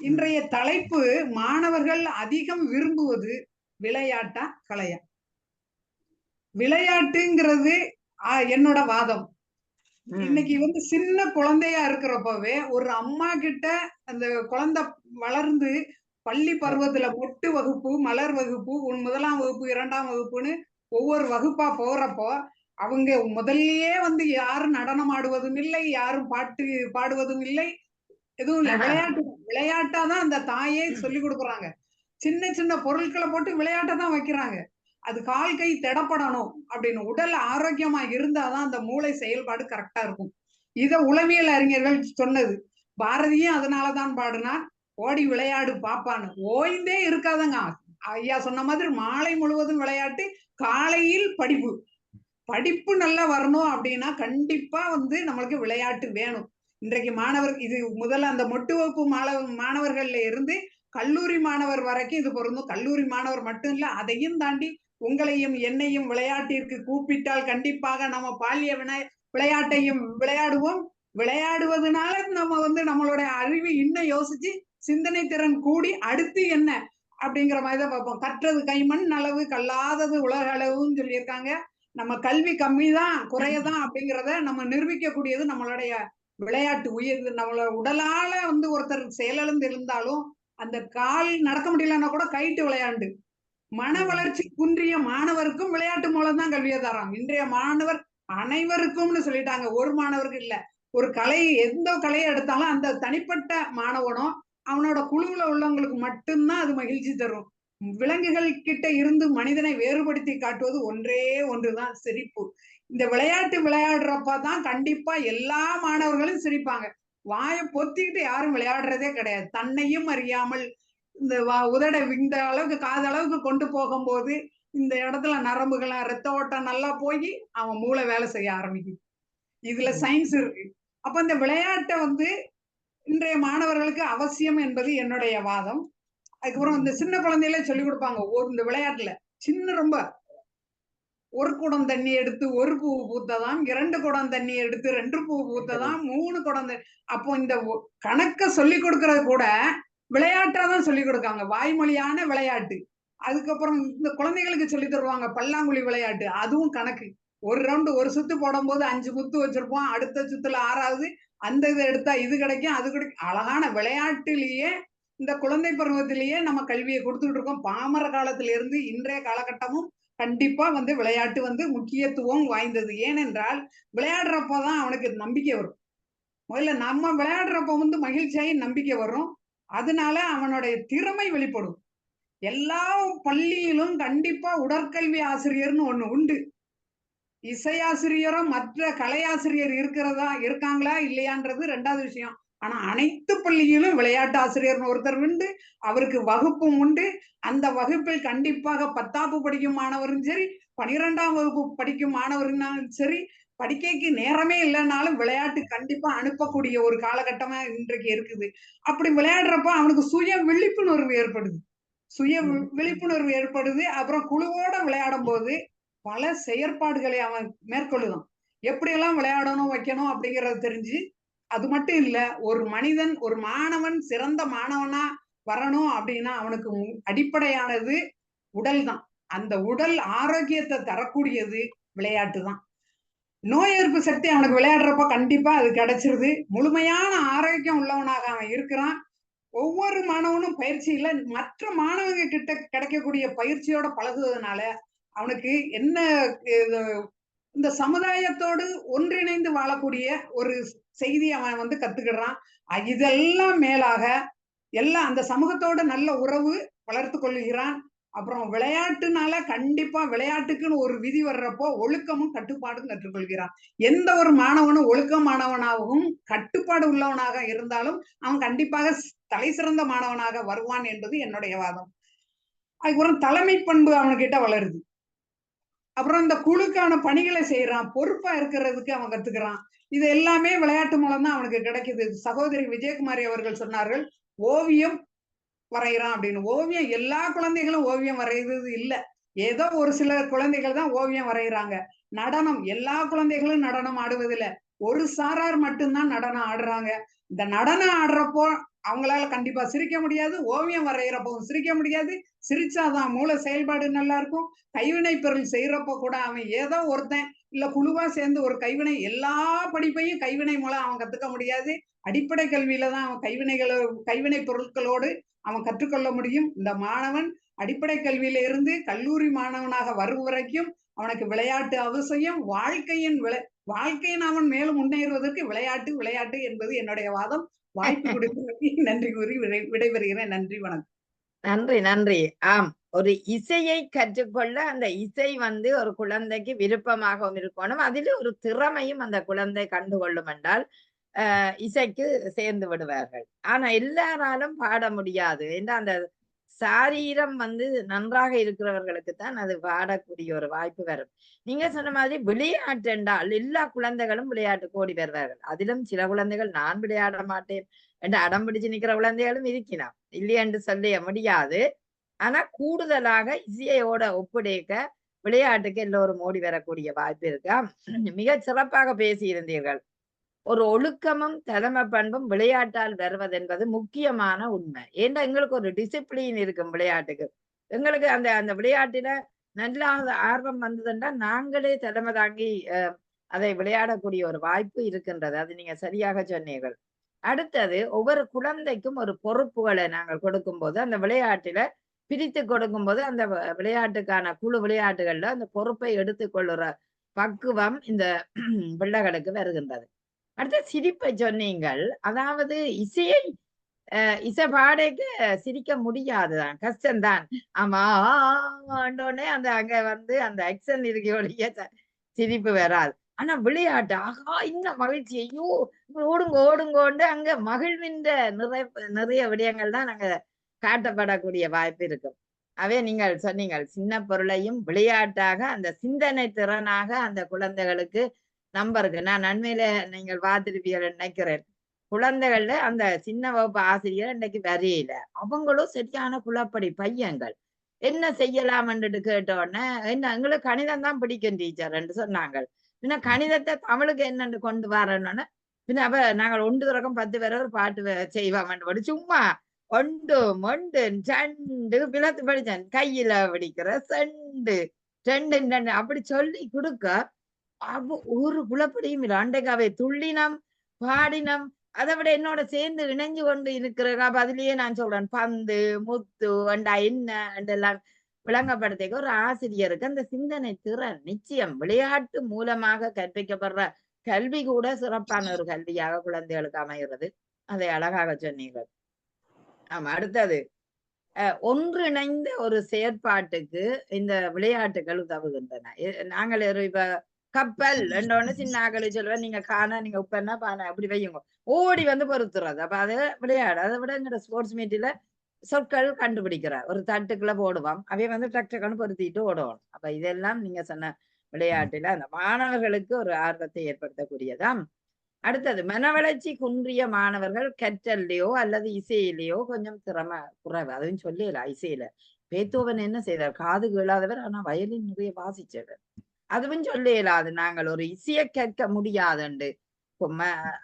இன்றைய தலைப்பு, மாணவர்கள் அதிகம் விரும்புவது விளையாட்டா கலையா? விளையாட்டுங்கிறது என்னோட வாதம். இன்னைக்கு வந்து சின்ன குழந்தையா இருக்கிறப்பவே ஒரு அம்மா கிட்ட அந்த குழந்தை வளர்ந்து பள்ளி பருவத்துல மொட்டு வகுப்பு, மலர் வகுப்பு, 1ஆம் வகுப்பு 2ஆம் வகுப்புன்னு ஒவ்வொரு வகுப்பா போறப்போ அவங்க முதல்லயே வந்து யாரும் நடனம் ஆடுவதும் இல்லை, யாரும் பாட்டு பாடுவதும் இல்லை, எதுவும் இல்லை. விளையாட்டாதான் அந்த தாயே சொல்லி கொடுக்குறாங்க. சின்ன சின்ன பொருட்களை போட்டு விளையாட்டை தான் வைக்கிறாங்க. அது கால் கை திடப்படணும் அப்படின்னு. உடல் ஆரோக்கியமா இருந்தாதான் அந்த மூளை செயல்பாடு கரெக்டா இருக்கும். இத உளவியல் அறிஞர்கள் சொன்னது. பாரதியும் அதனாலதான் பாடினார், ஓடி விளையாடு பாப்பான்னு. ஓய்ந்தே இருக்காதங்க. ஐயா சொன்ன மாதிரி மாலை முழுவதும் விளையாட்டு, காலையில் படிப்பு. படிப்பு நல்லா வரணும் அப்படின்னா கண்டிப்பா வந்து நம்மளுக்கு விளையாட்டு வேணும். இன்றைக்கு மாணவர் இது முதல்ல அந்த மொட்டு வகுப்பு மாணவர்கள்ல இருந்து கல்லூரி மாணவர் வரைக்கும் இது பொருந்தும். கல்லூரி மாணவர் மட்டும் இல்ல, அதையும் தாண்டி உங்களையும் என்னையும் விளையாட்டிற்கு கூப்பிட்டால் கண்டிப்பாக நம்ம பாலிய விளையாட்டையும் விளையாடுவோம். விளையாடுவதனால நம்ம வந்து நம்மளுடைய அறிவு இன்னும் யோசிச்சு சிந்தனை திறன் கூடி அடுத்து என்ன அப்படிங்கிற மாதிரிதான் பார்ப்போம். கற்றது கைமண் அளவு, கல்லாதது உலக அளவுன்னு சொல்லியிருக்காங்க. நம்ம கல்வி கம்மிதான், குறையதான் அப்படிங்கிறத நம்ம நிரூபிக்கக்கூடியது நம்மளுடைய விளையாட்டு. நம்மளோட உடலால வந்து ஒருத்தர் செயலிழந்து இருந்தாலும் அந்த கால் நடக்க முடியலன்னா கூட கைட்டு விளையாண்டு. மன வளர்ச்சி குன்றிய மாணவருக்கும் விளையாட்டு மூலம் தான் கல்வியை தராங்க. இன்றைய மாணவர் அனைவருக்கும்னு சொல்லிட்டாங்க, ஒரு மாணவருக்கு இல்ல. ஒரு கலை, எந்த கலையை எடுத்தாலும் அந்த தனிப்பட்ட மாணவனும் அவனோட குழுவுல உள்ளவங்களுக்கு மட்டும்தான் அது மகிழ்ச்சி தரும். விலங்குகள் கிட்ட இருந்து மனிதனை வேறுபடுத்தி காட்டுவது ஒன்றே ஒன்றுதான், சிரிப்பு. இந்த விளையாட்டு விளையாடுறப்பதான் கண்டிப்பா எல்லா மாணவர்களும் சிரிப்பாங்க. வாயை பொத்திக்கிட்டு யாரும் விளையாடுறதே கிடையாது. தன்னையும் அறியாமல் இந்த உதட இந்த அளவுக்கு காது அளவுக்கு கொண்டு போகும்போது இந்த இடத்துல நரம்புகள்லாம் ரத்த ஓட்டம் நல்லா போய் அவன் மூளை வேலை செய்ய ஆரம்பிக்குது. இதுல சயின்ஸ் இருக்கு. அப்ப இந்த விளையாட்டை வந்து இன்றைய மாணவர்களுக்கு அவசியம் என்பது என்னுடைய வாதம். அதுக்கப்புறம் இந்த சின்ன குழந்தையில சொல்லி கொடுப்பாங்க இந்த விளையாட்டுல சின்ன ரொம்ப 1 குடம் தண்ணி எடுத்து 1 பூ பூத்ததாம், 2 குடம் தண்ணி எடுத்து 2 பூ பூத்ததாம், 3 குடம். அப்போ இந்த கணக்க சொல்லி கொடுக்கறது கூட விளையாட்டாதான் சொல்லி கொடுக்காங்க, வாய்மொழியான விளையாட்டு. அதுக்கப்புறம் இந்த குழந்தைகளுக்கு சொல்லி தருவாங்க பல்லாங்குழி விளையாட்டு, அதுவும் கணக்கு. ஒரு ரவுண்டு ஒரு சுத்து போடும் போது 5 முத்து வச்சிருப்போம், அடுத்த சுத்துல 6வது அந்த இதை எடுத்தா இது கிடைக்கும் அது கிடைக்கும். அழகான விளையாட்டுலயே இந்த குழந்தை பருவத்திலேயே நம்ம கல்வியை கொடுத்துட்டு இருக்கோம். பாமர காலத்துல இருந்து இன்றைய காலகட்டமும் கண்டிப்பா வந்து விளையாட்டு வந்து முக்கியத்துவம் வாய்ந்தது. ஏனென்றால் விளையாடுறப்பதான் அவனுக்கு நம்பிக்கை வரும். முதல்ல நம்ம விளையாடுறப்ப வந்து மகிழ்ச்சியாகி நம்பிக்கை வரும். அதனால அவனுடைய திறமை வெளிப்படும். எல்லா பள்ளியிலும் கண்டிப்பா உடற்கல்வி ஆசிரியர்னு ஒண்ணு உண்டு. இசையாசிரியரும் மற்ற கலையாசிரியர் இருக்காங்களா இல்லையான்றது 2வது விஷயம். ஆனா அனைத்து பள்ளியிலும் விளையாட்டு ஆசிரியர்னு ஒருத்தர் உண்டு. அவருக்கு வகுப்பும் உண்டு. அந்த வகுப்பில் கண்டிப்பாக 10ஆம் படிக்கும் மாணவரும் சரி, 12ஆம் வகுப்பு படிக்கும் மாணவருனாலும் சரி, படிக்கைக்கு நேரமே இல்லைன்னாலும் விளையாட்டு கண்டிப்பா அனுப்பக்கூடிய ஒரு காலகட்டமா இன்றைக்கு இருக்குது. அப்படி விளையாடுறப்ப அவனுக்கு சுய விழிப்புணர்வு ஏற்படுது. விழிப்புணர்வு ஏற்படுது. அப்புறம் குழுவோட விளையாடும் போது பல செயற்பாடுகளை அவன் மேற்கொள்ளுதான். எப்படியெல்லாம் விளையாடணும் வைக்கணும் அப்படிங்கறது தெரிஞ்சு, அது மட்டும் இல்ல, ஒரு மனிதன் ஒரு மாணவன் சிறந்த மாணவனா வரணும் அப்படின்னா அவனுக்கு அடிப்படையானது உடல் தான். அந்த உடல் ஆரோக்கியத்தை தரக்கூடியது விளையாட்டு தான். நோய் எதிர்ப்பு சக்தி அவனுக்கு விளையாடுறப்ப கண்டிப்பா அது கிடைச்சிருது. முழுமையான ஆரோக்கியம் உள்ளவனாக அவன் இருக்கிறான். ஒவ்வொரு மாணவனும் பயிற்சியில மற்ற மாணவங்க கிட்ட கிடைக்கக்கூடிய பயிற்சியோட பழகுவதனால அவனுக்கு என்ன இந்த சமுதாயத்தோடு ஒன்றிணைந்து வாழக்கூடிய ஒரு செய்தி அவன் வந்து கத்துக்கிறான். இதெல்லாம் மேலாக எல்லாம் அந்த சமூகத்தோட நல்ல உறவு வளர்த்து கொள்ளுகிறான். அப்புறம் விளையாட்டுனால கண்டிப்பா விளையாட்டுக்குன்னு ஒரு விதி வர்றப்போ ஒழுக்கமும் கட்டுப்பாடும் கற்றுக்கொள்கிறான். எந்த ஒரு மாணவனும் ஒழுக்கமானவனாகவும் கட்டுப்பாடு உள்ளவனாக இருந்தாலும் அவன் கண்டிப்பாக தலை சிறந்த மாணவனாக வருவான் என்பது என்னுடைய வாதம். அதுக்கப்புறம் தலைமை பண்பு அவன்கிட்ட வளருது. அப்புறம் இந்த குழுக்கான பணிகளை செய்யறான், பொறுப்பா இருக்கிறதுக்கு அவன் கத்துக்கிறான். இது எல்லாமே விளையாட்டு மூலம் தான் அவனுக்கு கிடைக்குது. சகோதரி விஜயகுமாரி அவர்கள் சொன்னார்கள், ஓவியம் வரைகிறான் அப்படின்னு. ஓவியம் எல்லா குழந்தைகளும் ஓவியம் வரைகிறது இல்ல. ஏதோ ஒரு சில குழந்தைகள் தான் ஓவியம் வரைகிறாங்க. நடனம் எல்லா குழந்தைகளும் நடனம் ஆடுவதில்லை. ஒரு சாரார் மட்டும்தான் நடனம் ஆடுறாங்க. இந்த நடனம் ஆடுறப்போ அவங்களால கண்டிப்பா சிரிக்க முடியாது, ஓவியம் வரைகிறப்பவும் சிரிக்க முடியாது. சிரிச்சாதான் மூளை செயல்பாடு நல்லா இருக்கும். கைவினை பொருள் செய்யறப்ப கூட அவன் ஏதோ ஒருத்தன் இல்ல குழுவா சேர்ந்து ஒரு கைவினை எல்லா படிப்பையும் கைவினை மூலம் அவன் கத்துக்க முடியாது. அடிப்படை கல்வியில தான் அவன் கைவினை பொருட்களோடு அவன் கற்றுக்கொள்ள முடியும். இந்த மாணவன் அடிப்படை கல்வியில இருந்து கல்லூரி மாணவனாக வரும் வரைக்கும் அவனுக்கு விளையாட்டு அவசியம். வாழ்க்கையின் அவன் மேலும் முன்னேறுவதற்கு விளையாட்டு விளையாட்டு என்பது என்னுடைய வாதம். வாய்ப்பு கொடுத்ததற்கு நன்றி கூறி விடைபெறுகிறேன். நன்றி, வணக்கம். நன்றி, நன்றி. ஆம், ஒரு இசையை கற்றுக்கொள்ள அந்த இசை ஒரு குழந்தைக்கு விருப்பமாகவும் இருக்கணும். அதில் ஒரு திறமையும் அந்த குழந்தை கண்டுகொள்ளும் என்றால் இசைக்கு சேர்ந்து விடுவார்கள். ஆனா எல்லாராலும் பாட முடியாது. ஏன்னா அந்த சாரீரம் நன்றாக இருக்கிறவர்களுக்கு தான் அது பாடக்கூடிய ஒரு வாய்ப்பு வரும். நீங்க சொன்ன மாதிரி விளையாட்டு என்றால் எல்லா குழந்தைகளும் விளையாட்டுக்கு ஓடி வருவார்கள். அதிலும் சில குழந்தைகள் நான் விளையாட மாட்டேன் என்று அடம் பிடிச்சு நிக்கிற குழந்தைகளும் இருக்கலாம், இல்லையென்று சொல்ல முடியாது. ஆனா கூடுதலாக இசையோட ஒப்படைக்க விளையாட்டுக்கு எல்லோரும் ஓடி வரக்கூடிய வாய்ப்பு இருக்கா. மிக சிறப்பாக பேசியிருந்தீர்கள். ஒரு ஒழுக்கமும் தலைமை பண்பும் விளையாட்டால் வருவது என்பது முக்கியமான உண்மை. ஏன்னா எங்களுக்கு ஒரு டிசிப்ளின் இருக்கும் விளையாட்டுக்கு. எங்களுக்கு அந்த அந்த விளையாட்டுல நல்ல ஆர்வம் வந்ததுன்னா நாங்களே தலைமை தாங்கி அதை விளையாடக்கூடிய ஒரு வாய்ப்பு இருக்கின்றது. அது நீங்க சரியாக சொன்னீர்கள். அடுத்தது ஒவ்வொரு குழந்தைக்கும் ஒரு பொறுப்புகளை நாங்கள் கொடுக்கும் போது அந்த விளையாட்டுல பிரித்து கொடுக்கும் போது அந்த விளையாட்டுக்கான குழு விளையாட்டுகள்ல அந்த பொறுப்பை எடுத்துக்கொள்ளுற பக்குவம் இந்த பிள்ளைகளுக்கு வருகின்றது. அடுத்த சிரிப்பை சொன்னீங்கள். அதாவது இசை பாடைக்கு சிரிக்க முடியாதுதான், கஷ்டம்தான். ஆமா ஆண்டோடனே அங்க அந்த ஆக்சன் இருக்கையோடைய சிரிப்பு வராது. ஆனா விளையாட்டு ஆகா இன்னும் மகிழ்ச்சி, ஐயோ ஓடுங்கோண்டு அங்க மகிழ்வின்ற நிறைய விடயங்கள் தான் அங்க காட்டப்படக்கூடிய வாய்ப்பு இருக்கும். அவே நீங்கள் சொன்னீங்கள், சின்ன பொருளையும் விளையாட்டாக அந்த சிந்தனை திறனாக அந்த குழந்தைகளுக்கு நம்பருக்கு. நான் நன்மையில நீங்கள் பார்த்திருப்பீர்கள் நினைக்கிறேன். குழந்தைகள்ல அந்த சின்ன வகுப்பு ஆசிரியர் இன்னைக்கு வரையில அவங்களும் சரியான குழப்படி பையன்கள். என்ன செய்யலாம் என்று கேட்ட உடனே, என்ன எங்களுக்கு கணிதம் தான் பிடிக்கும் டீச்சர் என்று சொன்னாங்க. பின்ன கணிதத்தை தமிழுக்கு என்னன்னு கொண்டு வரணும்னு பின்ன அப்ப நாங்கள் 1 தொடக்கம் 10 வரை ஒரு பாட்டு செய்வோம். சும்மா 1 1 2 பிளத்து படிச்சேன், கையில பிடிக்கிற 2 2 அப்படி சொல்லி கொடுக்க ஒரு குழப்படியும் இல்லை. அன்றைக்கு அவை துள்ளினம் பாடினம், அதை விட என்னோட சேர்ந்து இணைஞ்சு கொண்டு இருக்கிற அதுலயே நான் சொல்றேன் பந்து முத்து அண்டா என்ன என்றெல்லாம் விளங்கப்படுத்த ஒரு ஆசிரியருக்கு அந்த சிந்தனை திறன் நிச்சயம். விளையாட்டு மூலமாக கற்பிக்கப்படுற கல்வி கூட சிறப்பான ஒரு கல்வியாக குழந்தைகளுக்கு அமைகிறது. அதை அழகாக சொன்னீர்கள். ஆமா, அடுத்தது ஒன்றிணைந்த ஒரு செயற்பாட்டுக்கு இந்த விளையாட்டுகள் உதவுகின்றன. நாங்கள் இப்ப கப்பல் ரெண்டோன்னு சின்ன ஆக்களை சொல்லுவேன், நீங்க காண நீங்க உப்பன்னா பானை அப்படி வையுங்க, ஓடி பொறுத்துறது. அப்ப அதை விளையாடு. அதை விட எங்கட ஸ்போர்ட்ஸ் மீட்டில சொற்கள் கண்டுபிடிக்கிறார், ஒரு தட்டுக்குள்ள போடுவான், அவைய டக்குன்னு பொருத்திட்டு ஓடுவான். அப்ப இதெல்லாம் நீங்க சொன்ன விளையாட்டுல அந்த மாணவர்களுக்கு ஒரு ஆர்வத்தை ஏற்படுத்தக்கூடியதாம். அடுத்தது மனவளர்ச்சி குன்றிய மாணவர்கள் கற்றல்லையோ அல்லது இசையிலேயோ கொஞ்சம் திறமை குறைவு. அதுவும் சொல்லல. இசையில பேத்தோவன் என்ன செய்தார், காது கேளாதவர் ஆனா வயலின் நிறைய வாசிச்சவர். அதுவும் சொல்லலாது. நாங்கள் ஒரு இசையை கேட்க முடியாதுண்டு.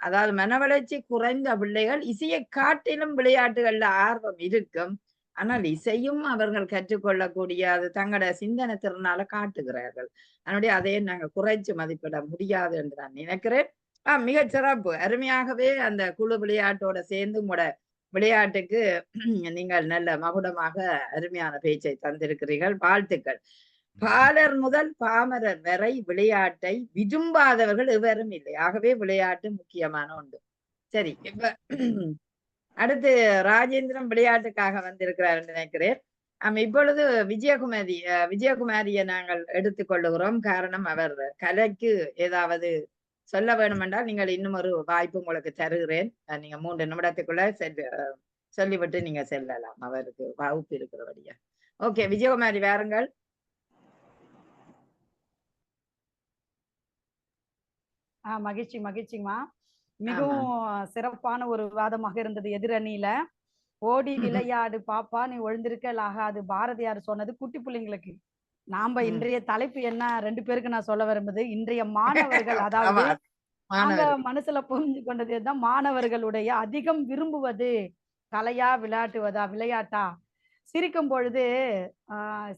அதாவது மனவளர்ச்சி குறைந்த பிள்ளைகள் இசையை காட்டிலும் விளையாட்டுகள்ல ஆர்வம் இருக்கும். ஆனால் இசையும் அவர்கள் கற்றுக்கொள்ளக்கூடிய அது தங்களோட சிந்தனை திறனால காட்டுகிறார்கள். அதனுடைய அதையே நாங்கள் குறைச்சு மதிப்பிட முடியாது என்று நான் நினைக்கிறேன். மிக சிறப்பு. அருமையாகவே அந்த குழு விளையாட்டோட சேர்ந்து உங்களோட விளையாட்டுக்கு நீங்கள் நல்ல மகுடமாக அருமையான பேச்சை தந்திருக்கிறீர்கள். வாழ்த்துக்கள். பாலர் முதல் பாமரர் வரை விளையாட்டை விரும்பாதவர்கள் எவரும் இல்லை. ஆகவே விளையாட்டு முக்கியமான ஒன்று. சரி, இப்ப அடுத்து ராஜேந்திரன் விளையாட்டுக்காக வந்திருக்கிறார் என்று நினைக்கிறேன். இப்பொழுது விஜயகுமாரிய நாங்கள் எடுத்துக்கொள்ளுகிறோம். காரணம் அவர் கலைக்கு ஏதாவது சொல்ல வேணும் என்றால் நீங்கள் இன்னும் ஒரு வாய்ப்பு உங்களுக்கு தருகிறேன். நீங்க 3 நிமிடத்துக்குள்ள சொல்லிவிட்டு நீங்க செல்லலாம், அவருக்கு வகுப்பு இருக்கிறபடியா. ஓகே விஜயகுமாரி, வாருங்கள். மகிழ்ச்சிங்கம்மா. மிகவும் சிறப்பான ஒரு விவாதமாக இருந்தது. எதிரணியில ஓடி விளையாடு பாப்பா நீ ஒழுந்திருக்கல் ஆகாது, பாரதியார் சொன்னது குட்டி பிள்ளைங்களுக்கு. நாம இன்றைய தலைப்பு என்ன 2 பேருக்கு நான் சொல்ல விரும்புது, இன்றைய மாணவர்கள் அதாவது நாங்க மனசுல புரிஞ்சு கொண்டது தான் மாணவர்களுடைய அதிகம் விரும்புவது கலையா விளையாட்டா சிரிக்கும் பொழுது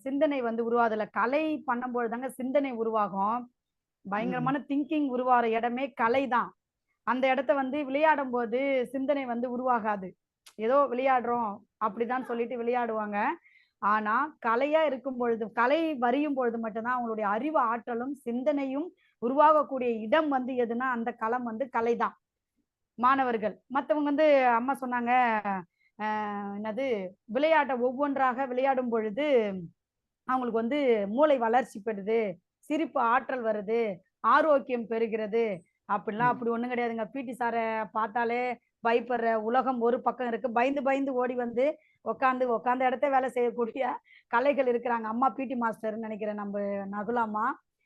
சிந்தனை வந்து உருவாதுல. கலை பண்ணும் பொழுதுதாங்க சிந்தனை உருவாகும். பயங்கரமான திங்கிங் உருவாகிற இடமே கலை தான். அந்த இடத்த வந்து விளையாடும் போது சிந்தனை வந்து உருவாகாது. ஏதோ விளையாடுறோம் அப்படிதான் சொல்லிட்டு விளையாடுவாங்க. ஆனா கலையா இருக்கும் பொழுது, கலை வரியும் பொழுது மட்டும்தான் அவங்களுடைய அறிவு ஆற்றலும் சிந்தனையும் உருவாகக்கூடிய இடம் வந்து எதுனா அந்த களம் வந்து கலைதான். மாணவர்கள் மற்றவங்க வந்து அம்மா சொன்னாங்க என்னது விளையாட்டை ஒவ்வொன்றாக விளையாடும் பொழுது அவங்களுக்கு வந்து மூளை வளர்ச்சி பெறுது, சிரிப்பு ஆற்றல் வருது, ஆரோக்கியம் பெறுகிறது அப்படிலாம். அப்படி ஒண்ணும் கிடையாதுங்க. பிடி சாரை பார்த்தாலே பயப்படுற உலகம் ஒரு பக்கம் இருக்கு. பயந்து பயந்து ஓடி வந்து உட்காந்த இடத்த வேலை செய்யக்கூடிய கலைகள் இருக்கிறாங்க. அம்மா பிடி மாஸ்டர்ன்னு நினைக்கிறேன், நம்ம நகுலாமா.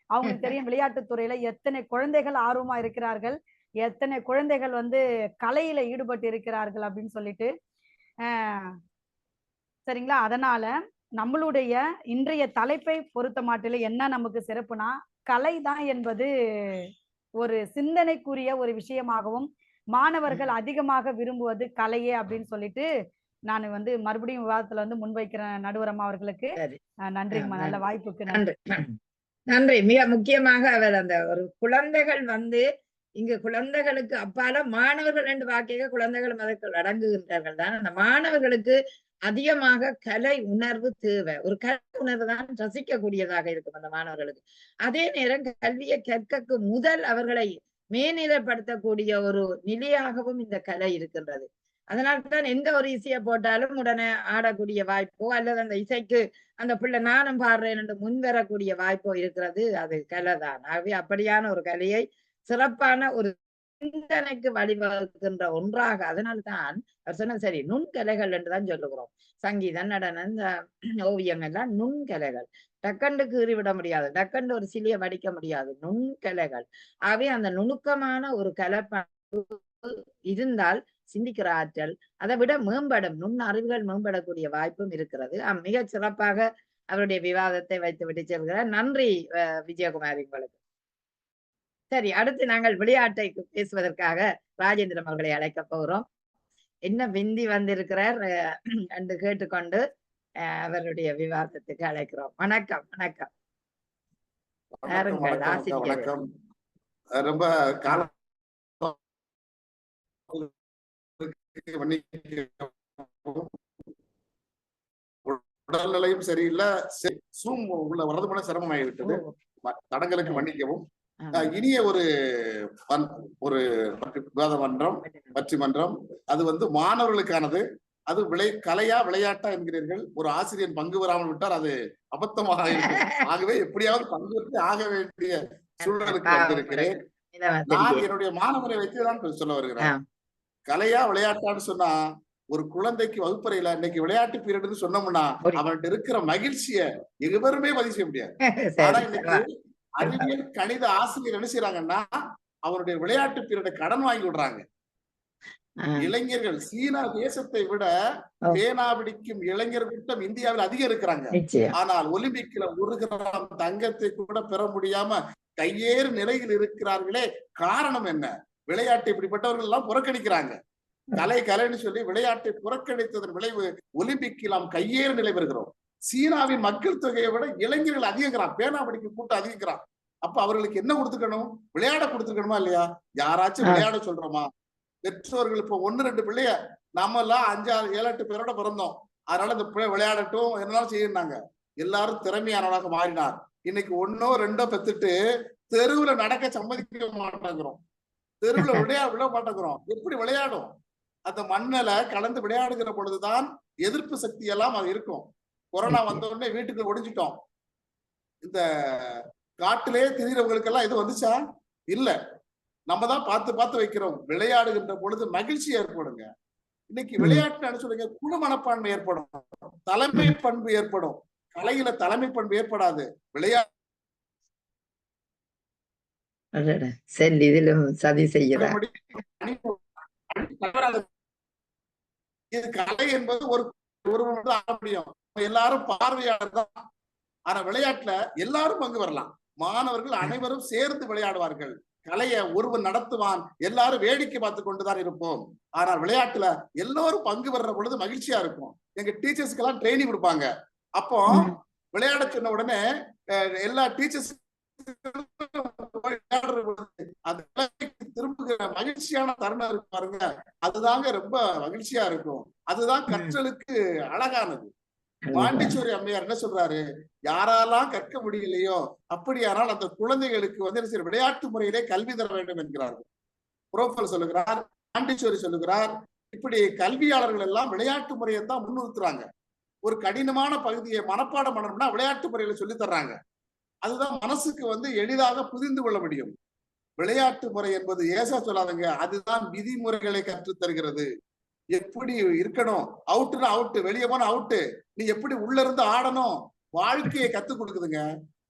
அவங்களுக்கு தெரியும் விளையாட்டுத்துறையில எத்தனை குழந்தைகள் ஆர்வமா இருக்கிறார்கள், எத்தனை குழந்தைகள் வந்து கலையில ஈடுபட்டு இருக்கிறார்கள் அப்படின்னு சொல்லிட்டு. சரிங்களா? அதனால நம்மளுடைய இன்றைய தலைப்பை பொறுத்த மாட்டில என்ன நமக்கு சிறப்புனா, கலை தான் என்பது ஒரு சிந்தனைக்குரிய ஒரு விஷயமாகவும் மாணவர்கள் அதிகமாக விரும்புவது கலையே அப்படின்னு சொல்லிட்டு நான் வந்து மறுபடியும் விவாதத்துல வந்து முன்வைக்கிறேன் நடுவரம்மா அவர்களுக்கு. நன்றிங்கம்மா, நல்ல வாய்ப்புக்கு நன்றி. நன்றி. மிக முக்கியமாக அவர் அந்த ஒரு குழந்தைகள் வந்து இங்கு குழந்தைகளுக்கு அப்பால மாணவர்கள் என்று வாக்கிய குழந்தைகளும் அதற்குள் அடங்குகின்றார்கள் தான். அந்த மாணவர்களுக்கு அதிகமாக கலை உணர்வு தேவை. ஒரு கலை உணர்வு தான் ரசிக்கக்கூடியதாக இருக்கும் அந்த மாணவர்களுக்கு. அதே நேரம் கல்வியை கற்கக்கு முதல் அவர்களை மேல்நிலைப்படுத்தக்கூடிய ஒரு நிலையாகவும் இந்த கலை இருக்கின்றது. அதனால்தான் எந்த ஒரு இசையை போட்டாலும் உடனே ஆடக்கூடிய வாய்ப்போ அல்லது அந்த இசைக்கு அந்த பிள்ளை நானும் பாடுறேன் என்று முன்வரக்கூடிய வாய்ப்போ இருக்கிறது. அது கலை தான். ஆகவே அப்படியான ஒரு கலையை சிறப்பான ஒரு சிந்தனைக்கு வழிவகுக்கின்ற ஒன்றாக, அதனால்தான் அவர் சொன்ன சரி நுண்கலைகள் என்றுதான் சொல்லுகிறோம். சங்கீதம், நடனம், இந்த ஓவியம் எல்லாம் நுண்கலைகள். டக்கண்டு கீறிவிட முடியாது, டக்கண்டு ஒரு சிலையை வடிக்க முடியாது, நுண்கலைகள். ஆகவே அந்த நுணுக்கமான ஒரு கலைப்பண்பு இருந்தால் சிந்திக்கிற ஆற்றல் அதை விட மேம்படும், நுண் அறிவுகள் மேம்படக்கூடிய வாய்ப்பும் இருக்கிறது. மிக சிறப்பாக அவருடைய விவாதத்தை வைத்து விட்டு செல்கிறார். நன்றி விஜயகுமாரி உங்களுக்கு. சரி, அடுத்து நாங்கள் விளையாட்டை பேசுவதற்காக ராஜேந்திரன் அவர்களை அழைக்க போகிறோம். என்ன விந்தி வந்திருக்கிறார் என்று கேட்டுக்கொண்டு அவருடைய விவாதத்துக்கு அழைக்கிறோம். வணக்கம். வணக்கம். வணக்கம். ரொம்ப காலம் உடல்நிலையும் சரியில்லை, சூம் உள்ள வரது போன சிரமமாகிவிட்டது. தடங்களுக்கு மன்னிக்கவும். இனிய ஒரு விவாத மன்றம், பற்றி மன்றம், அது வந்து மாணவர்களுக்கானது. அது கலையா விளையாட்டா என்கிறீர்கள். ஒரு ஆசிரியர் பங்கு பெறாமல் விட்டார், அது அபத்தமாக இருக்கும். ஆகவே எப்படியாவது பங்கு பெற்று ஆக வேண்டிய சூழலுக்கு வந்திருக்கிறேன். நான் என்னுடைய மாணவரை வைத்துதான் சொல்ல வருகிறேன். கலையா விளையாட்டான்னு சொன்னா, ஒரு குழந்தைக்கு வகுப்பறையில இன்னைக்கு விளையாட்டு பீரியட்னு சொன்னோம்னா அவன்கிட்ட இருக்கிற மகிழ்ச்சிய எவருமே பதிவு செய்ய முடியாது. ஆனா இன்னைக்கு அறிவியல் கணித ஆசிரியர் என்ன செய்யறாங்கன்னா, அவருடைய விளையாட்டு பீரியடை கடன் வாங்கி விடுறாங்க. இளைஞர்கள் சீனா தேசத்தை விட பேனா பிடிக்கும் இளைஞர் கூட்டம் இந்தியாவில் அதிகம் இருக்கிறாங்க. ஆனால் ஒலிம்பிக்ல 1 கிராம் தங்கத்தை கூட பெற முடியாம கையேறு நிலையில் இருக்கிறார்களே. காரணம் என்ன? விளையாட்டு இப்படிப்பட்டவர்கள் எல்லாம் புறக்கணிக்கிறாங்க. கலைன்னு சொல்லி விளையாட்டை புறக்கணித்ததன் விளைவு ஒலிம்பிக்கில் நாம் கையேறு நிலை பெறுகிறோம். சீனாவின் மக்கள் தொகையை விட இளைஞர்கள் அதிகங்கிறான், பேனா படிக்கும் கூட்டம் அதிகங்கிறான். அப்ப அவர்களுக்கு என்ன கொடுத்துக்கணும்? விளையாட கொடுத்துருக்கணுமா இல்லையா? யாராச்சும் விளையாட சொல்றோமா? பெற்றோர்கள் இப்ப 1-2 பிள்ளைய நம்ம எல்லாம் 5-6-7-8 பேரோட பிறந்தோம், அதனால இந்த பிள்ளை விளையாடட்டும் என்னெல்லாம் செய்யறாங்க. எல்லாரும் திறமையானவராக மாறினார். இன்னைக்கு 1-2 பெத்துட்டு தெருவுல நடக்க சம்மதிக்க மாட்டேங்கிறோம், தெருவுல விட மாட்டேங்கிறோம். எப்படி விளையாடும்? அந்த மண்ணில கலந்து விளையாடுகிற பொழுதுதான் எதிர்ப்பு சக்தி எல்லாம் அது இருக்கும். கொரோனா வந்த உடனே வீட்டுக்கு ஒடிஞ்சிட்டோம். இந்த காட்டிலே திரிகிறவங்களுக்கெல்லாம் இது வந்துச்சா? இல்ல. நம்ம தான் பார்த்து வைக்கிறோம். விளையாடுகின்ற பொழுது மகிழ்ச்சி ஏற்படுங்க. இன்னைக்கு விளையாட்டு சொல்லுங்க, குழு மனப்பான்மை ஏற்படும், தலைமை பண்பு ஏற்படும். கலையில தலைமை பண்பு ஏற்படாது. விளையாட்டு சதி செய்ய இது கலை என்பது ஒரு ஆட முடியும். எல்லாரும் பார்வையாளர் தான். ஆனா விளையாட்டுல எல்லாரும் பங்கு வரலாம். மாணவர்கள் அனைவரும் சேர்ந்து விளையாடுவார்கள். கலையை ஒருவன் நடத்துவான், எல்லாரும் வேடிக்கை பார்த்து கொண்டுதான் இருப்போம். ஆனால் விளையாட்டுல எல்லோரும் பங்கு பெற பொழுது மகிழ்ச்சியா இருக்கும். எங்க டீச்சர்ஸ்க்கு எல்லாம் ட்ரைனிங் கொடுப்பாங்க. அப்போ விளையாட சொன்ன உடனே எல்லா டீச்சர்ஸ் திரும்புகிற மகிழ்ச்சியான தருணம் இருக்கு பாருங்க, அதுதாங்க ரொம்ப மகிழ்ச்சியா இருக்கும். அதுதான் கற்றலுக்கு அழகானது. பாண்டிச்சேரி அம்மையார் என்ன சொல்றாரு, யாரெல்லாம் கற்க முடியலையோ அப்படியானால் அந்த குழந்தைகளுக்கு வந்து விளையாட்டு முறையிலே கல்வி தர வேண்டும் என்கிறார்கள். புரோஃபல் சொல்லுகிறார், பாண்டிச்சேரி சொல்லுகிறார். இப்படி கல்வியாளர்கள் எல்லாம் விளையாட்டு முறையை தான் முன்னிறுத்துறாங்க. ஒரு கடினமான பகுதியை மனப்பாடம் பண்ணணும்னா விளையாட்டு முறையில சொல்லி தர்றாங்க. அதுதான் மனசுக்கு வந்து எளிதாக புரிந்து கொள்ள முடியும். விளையாட்டு முறை என்பது ஏசா சொல்லாதங்க, அதுதான் விதிமுறைகளை கற்றுத் தருகிறது. எப்படி இருக்கணும், அவுட்டுனா அவுட்டு, வெளியே போனா அவுட்டு, நீ எப்படி உள்ள இருந்து ஆடணும், வாழ்க்கையை கத்து கொடுக்குதுங்க.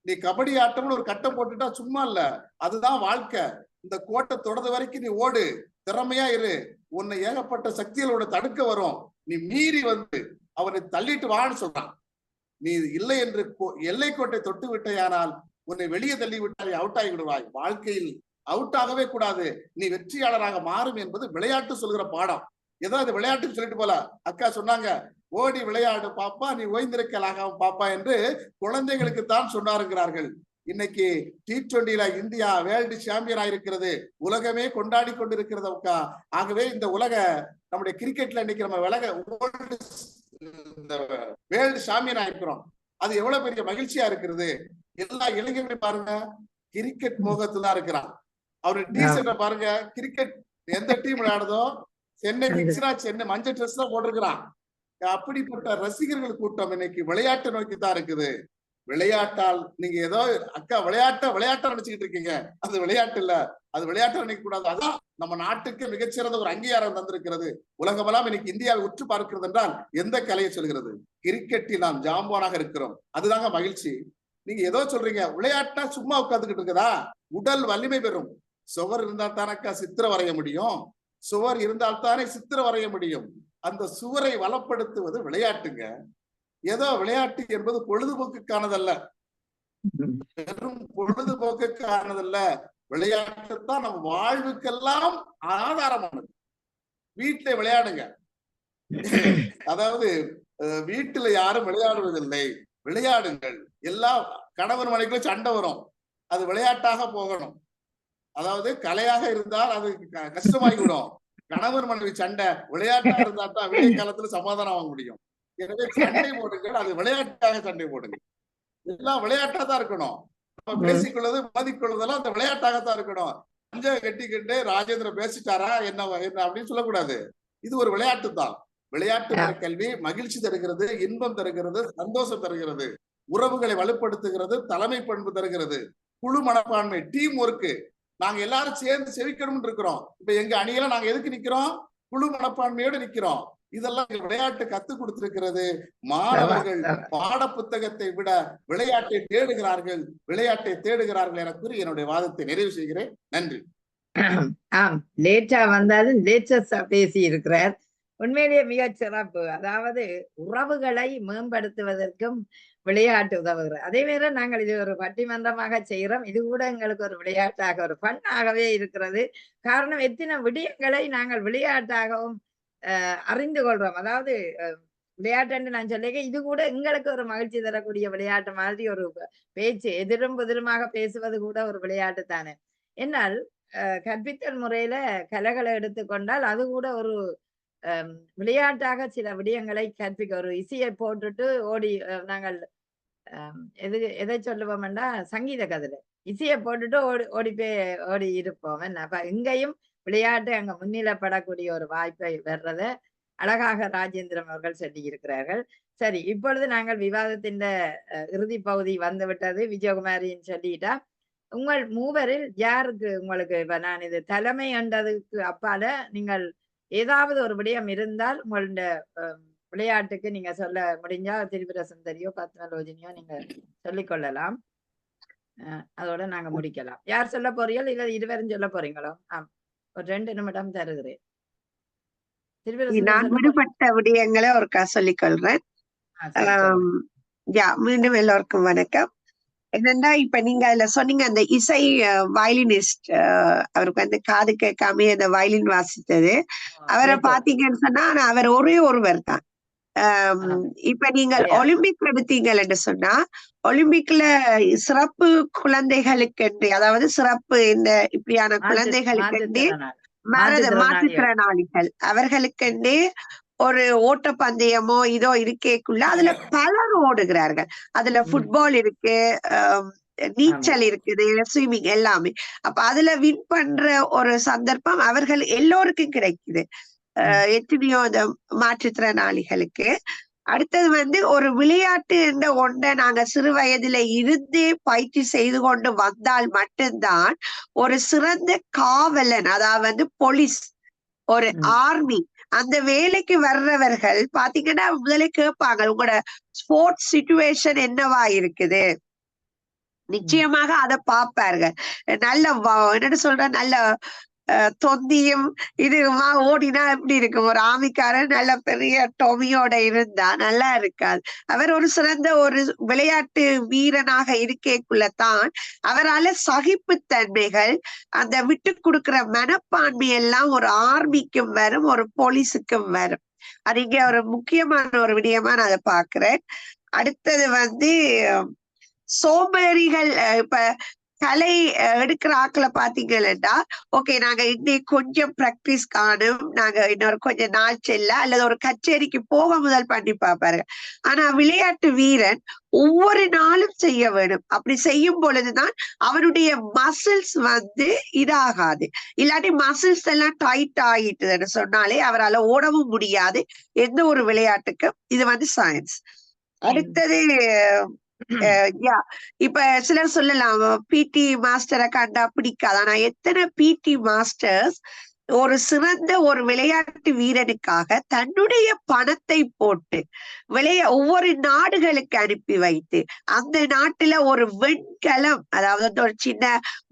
நீ கபடி ஆட்டம்னு ஒரு கட்டம் போட்டுட்டா சும்மா இல்ல, அதுதான் வாழ்க்கை. இந்த கோட்டை தொடர்ந்த வரைக்கும் நீ ஓடு, திறமையா இரு, உன்னை ஏகப்பட்ட சக்திகளோட தடுக்க வரும், நீ மீறி வந்து அவனை தள்ளிட்டு வான்னு சொல்றான். நீ இல்லை என்று எல்லை கோட்டை தொட்டு விட்டையானால் உன்னை வெளியே தள்ளி விட்டாய், அவுட் ஆகி விடுவாய். வாழ்க்கையில் அவுட் ஆகவே கூடாது, நீ வெற்றியாளராக மாறும் என்பது விளையாட்டு சொல்கிற பாடம். ஏதாவது விளையாட்டுன்னு சொல்லிட்டு போல அக்கா சொன்னாங்க, ஓடி விளையாடு பாப்பா, நீ ஓய்ந்திருக்கலாக பாப்பா என்று குழந்தைகளுக்கு தான் சொன்னாருங்கிறார்கள். இன்னைக்கு T20ல இந்தியா வேர்ல்டு சாம்பியன் ஆயிருக்கிறது, உலகமே கொண்டாடி கொண்டிருக்கிறது அக்கா. ஆகவே இந்த உலக நம்முடைய கிரிக்கெட்ல இன்னைக்கு நம்ம வேர்ல்டு சாம்பியன் ஆயிருக்கிறோம். அது எவ்வளவு பெரிய மகிழ்ச்சியா இருக்கிறது. எல்லா இளைஞர்களையும் பாருங்க, கிரிக்கெட் மோகத்துல இருக்கிறான். அவரு டீஷர்ட்டை பாருங்க, கிரிக்கெட் எந்த டீம் விளையாடுதோ, சென்னை கிங்ஸ்னா சென்னை மஞ்சள் ட்ரெஸ் தான் போட்டிருக்கிறான். அப்படிப்பட்ட ரசிகர்கள் கூட்டம் இன்னைக்கு விளையாட்டை நோக்கி தான் இருக்குது. விளையாட்டால் நீங்க ஏதோ அக்கா விளையாட்டா நினைச்சுக்கிட்டு இருக்கீங்க, அது விளையாட்டு இல்ல, அது விளையாட்டை நினைக்க கூடாது. அதான் நம்ம நாட்டுக்கு மிகச்சிறந்த ஒரு அங்கீகாரம் தந்திருக்கிறது. உலகமெல்லாம் இன்னைக்கு இந்தியாவை உற்று பார்க்கிறது என்றால் எந்த கலையை சொல்கிறது? கிரிக்கெட்டில் நாம் ஜாம்பவானாக இருக்கிறோம். அதுதாங்க மகிழ்ச்சி. நீங்க ஏதோ சொல்றீங்க, விளையாட்டா சும்மா உட்கார்ந்துகிட்டு இருக்குதா? உடல் வலிமை பெறும். சுவர் இருந்தால் தானக்கா சித்திர வரைய முடியும், சுவர் இருந்தால் தானே சித்திர வரைய முடியும். அந்த சுவரை வளப்படுத்துவது விளையாட்டுங்க. ஏதோ விளையாட்டு என்பது பொழுதுபோக்குக்கானதல்ல, வெறும் பொழுதுபோக்குக்கானதல்ல. விளையாட்டுத்தான் நம் வாழ்வுக்கெல்லாம் ஆதாரமானது. வீட்டுல விளையாடுங்க. அதாவது வீட்டுல யாரும் விளையாடுவதில்லை, விளையாடுங்கள். எல்லா கணவன் மனைவிக்கும் சண்டை வரும், அது விளையாட்டாக போகணும். அதாவது கலையாக இருந்தால் அது கஷ்டமாகிவிடும். கணவன் மனைவி சண்டை விளையாட்டா இருந்தா தான் விடிய காலத்துல சமாதானம் வாங்க முடியும். எனவே சண்டை போடுங்கள், அது விளையாட்டாக சண்டை போடுங்க. எல்லாம் விளையாட்டா தான் இருக்கணும். நம்ம பேசிக்கொள்வது மோதிக்கொள்வதெல்லாம் அந்த விளையாட்டாகத்தான் இருக்கணும். பஞ்சம் கட்டிக்கிட்டு ராஜேந்திர பேசிட்டாரா என்ன அப்படின்னு சொல்லக்கூடாது. இது ஒரு விளையாட்டு தான். விளையாட்டு கல்வி மகிழ்ச்சி தருகிறது, இன்பம் தருகிறது, சந்தோஷம் தருகிறது, உறவுகளை வலுப்படுத்துகிறது, தலைமை பண்பு தருகிறது, குழு மனப்பான்மை, டீம் ஒர்க்கு. நாங்க எல்லாரும் சேர்ந்து செவிக்கணும் இருக்கிறோம். இப்ப எங்க அணியில நாங்க எதுக்கு நிக்கிறோம்? குழு மனப்பான்மையோடு நிக்கிறோம். இதெல்லாம் விளையாட்டு கத்து கொடுத்திருக்கிறது. மாணவர்கள் பாட புத்தகத்தை விட விளையாட்டை தேடுகிறார்கள், விளையாட்டை தேடுகிறார்கள் என கூறி என்னுடைய வாதத்தை நிறைவு செய்கிறேன். நன்றி. லேட்டா வந்தாலும் லேட்டஸ்டா பேசி இருக்கிறார். உண்மையிலேயே மிக சிறப்பு. அதாவது உறவுகளை மேம்படுத்துவதற்கும் விளையாட்டு உதவுகிறது. அதே வேற நாங்கள் இது ஒரு பட்டிமன்றமாக செய்கிறோம். இது கூட எங்களுக்கு ஒரு விளையாட்டாக, ஒரு ஃபன்னாகவே இருக்கிறது. காரணம், எத்தனை விடயங்களை நாங்கள் விளையாட்டாகவும் அறிந்து கொள்றோம். அதாவது விளையாட்டுன்னு நான் சொல்லிக்க, இது கூட எங்களுக்கு ஒரு மகிழ்ச்சி தரக்கூடிய விளையாட்டு மாதிரி ஒரு பேச்சு, எதிரும் புதிருமாக பேசுவது கூட ஒரு விளையாட்டு தானே. என்னால் கற்பித்தல் முறையில கலைகளை எடுத்துக்கொண்டால் அது கூட ஒரு விளையாட்டாக சில விடயங்களை கற்பிக்க, ஒரு இசையை போட்டுட்டு ஓடி நாங்கள் எதை சொல்லுவோம்னா சங்கீத கதையில இசையை போட்டுட்டு ஓடி இருப்போம். என்ன இங்கேயும் விளையாட்டு அங்க முன்னிலைப்படக்கூடிய ஒரு வாய்ப்பை வர்றத அழகாக ராஜேந்திரன் அவர்கள் சொல்லி இருக்கிறார்கள். சரி, இப்பொழுது நாங்கள் விவாதத்தின் இறுதி பகுதி வந்து விட்டது. விஜயகுமாரின்னு சொல்லிட்டா, உங்கள் மூவரில் யாருக்கு உங்களுக்கு இப்ப நான் இது தலைமை என்றதுக்கு அப்பால நீங்கள் ஏதாவது ஒரு விடயம் இருந்தால் உங்களோட விளையாட்டுக்கு நீங்க சொல்ல முடிஞ்சா திரிபுர சுந்தரியோ பத்மலோஜினியோ நீங்க சொல்லிக்கொள்ளலாம். அதோட நாங்க முடிக்கலாம். யார் சொல்ல போறீங்களோ இல்ல இருவரும் சொல்ல போறீங்களோ? ஒரு 2 நிமிடம் தருகிறேன். நான் விடுபட்ட விடயங்களை ஒருக்கா சொல்லிக் கொள்றேன். மீண்டும் எல்லோருக்கும் வணக்கம். என்னன்னா இப்ப நீங்க அதுல சொன்னீங்க அந்த இசை வயலினிஸ்ட், அவருக்கு வந்து காது கேட்காம அந்த வயலின் வாசித்தது. அவரை பாத்தீங்கன்னு சொன்னா அவர் ஒரே ஒருவர் தான். இப்ப நீங்கள் ஒலிம்பிக் எடுத்தீங்கள் என்று சொன்னா ஒலிம்பிக்ல சிறப்பு குழந்தைகளுக்கு, அதாவது சிறப்பு இந்த இப்படியான குழந்தைகளுக்கு மாற்றுத்திறனாளிகள் அவர்களுக்கு ஒரு ஓட்டப்பந்தயமோ இதோ இருக்கேக்குள்ள அதுல பலர் ஓடுகிறார்கள். அதுல ஃபுட்பால் இருக்கு, நீச்சல் இருக்குது, ஸ்விம்மிங் எல்லாமே. அப்ப அதுல வின் பண்ற ஒரு சந்தர்ப்பம் அவர்கள் எல்லோருக்கும் கிடைக்குது. எத்தனையோ அந்த மாற்றுத்திறனாளிகளுக்கு. அடுத்தது வந்து ஒரு விளையாட்டு என்ற ஒன்றை நாங்க சிறு வயதுல இருந்து பயிற்சி செய்து கொண்டு வந்தால் மட்டும்தான் ஒரு சிறந்த காவலன், அதாவது வந்து போலீஸ், ஒரு ஆர்மி அந்த வேலைக்கு வர்றவர்கள் பாத்தீங்கன்னா முதலே கேட்பாங்க உங்களோட ஸ்போர்ட்ஸ் சிச்சுவேஷன் என்னவா இருக்குது. நிச்சயமாக அதை பார்ப்பார்கள். நல்ல என்னன்னு சொல்ற நல்ல தொந்தியும் இதுமா ஓடினா எப்படி இருக்கும், ஒரு ஆமிக்காரன் நல்ல பெரிய டொமியோட இருந்தா நல்லா இருக்காது. அவர் ஒரு சிறந்த ஒரு விளையாட்டு வீரனாக இருக்கேக்குள்ளதான் அவரால் சகிப்புத்தன்மைகள், அந்த விட்டு கொடுக்கிற மனப்பான்மை எல்லாம் ஒரு ஆர்மிக்கும் வரும், ஒரு போலீஸுக்கும் வரும். அது இங்க ஒரு முக்கியமான ஒரு விடயமா நான் அதை பாக்குறேன். அடுத்தது வந்து சோம்பேறிகள், இப்ப கலை எடுக்கிற ஆக்களை பாத்தீங்கன்னா ஓகே நாங்க இன்னைக்கு கொஞ்சம் பிராக்டிஸ் காணும், நாங்க இன்னொரு கொஞ்சம் நாள் செல்ல அல்லது ஒரு கச்சேரிக்கு போக முதல் பண்ணி பார்ப்பாரு. ஆனா விளையாட்டு வீரன் ஒவ்வொரு நாளும் செய்ய வேண்டும். அப்படி செய்யும் பொழுதுதான் அவனுடைய மசில்ஸ் வந்து இதாகாது. இல்லாட்டி மசில்ஸ் எல்லாம் டைட் ஆகிட்டுன்னு சொன்னாலே அவரால் ஓடவும் முடியாது எந்த ஒரு விளையாட்டுக்கும். இது வந்து சயின்ஸ். அடுத்தது இப்ப சிலர் சொல்லலாம் பிடி மாஸ்டரை கண்டா பிடிக்காது. ஆனா எத்தனை பிடி மாஸ்டர்ஸ் ஒரு சிறந்த ஒரு விளையாட்டு வீரனுக்காக தன்னுடைய பணத்தை போட்டு ஒவ்வொரு நாடுகளுக்கு அனுப்பி வைத்து அந்த நாட்டுல ஒரு வெண்கலம், அதாவது ஒரு சின்ன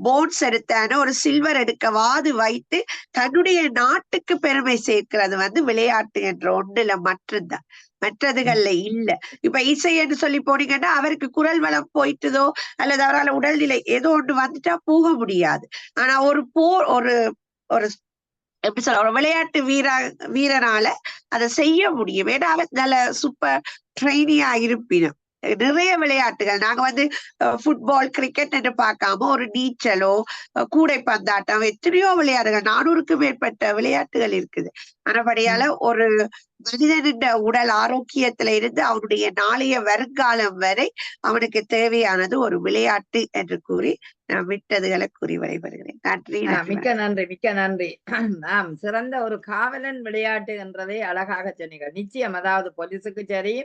போன்ஸ் எடுத்தான ஒரு சில்வர் எடுக்கவாது வைத்து தன்னுடைய நாட்டுக்கு பெருமை சேர்க்கிறது வந்து விளையாட்டு என்ற ஒன்றுல மட்டும்தான், மற்றதுகள்ல இல்ல. இப்ப இசை என்று சொல்லி போனீங்கன்னா அவருக்கு குரல் வளம் போயிட்டுதோ அல்லது அவரால் உடல்நிலை ஏதோ ஒன்று வந்துட்டா போக முடியாது. ஆனா ஒரு ஒரு எப்படி சொல்ல, ஒரு விளையாட்டு வீரனால அதை செய்ய முடியும். ஏன்னா அவர் நல்ல சூப்பர் ட்ரெயினியா இருப்பினும் நிறைய விளையாட்டுகள் நாங்க வந்து ஃபுட்பால், கிரிக்கெட் என்று பார்க்காம ஒரு நீச்சலோ கூடை பந்தாட்டம் எத்தனையோ விளையாட்டுகள், 400க்கும் மேற்பட்ட விளையாட்டுகள் இருக்குது. ஆனபடியால ஒரு மனிதனின் உடல் ஆரோக்கியத்துல இருந்து அவனுடைய நாளைய வருங்காலம் வரை அவனுக்கு தேவையானது ஒரு விளையாட்டு என்று கூறி நான் விட்டதுகளை கூறி விடைபெறுகிறேன். நன்றி. மிக்க நன்றி, மிக்க நன்றி. ஆம், சிறந்த ஒரு காவலன் விளையாட்டு என்றதை அழகாக சொன்னீங்க. நிச்சயம், அதாவது போலீஸுக்கு சரி,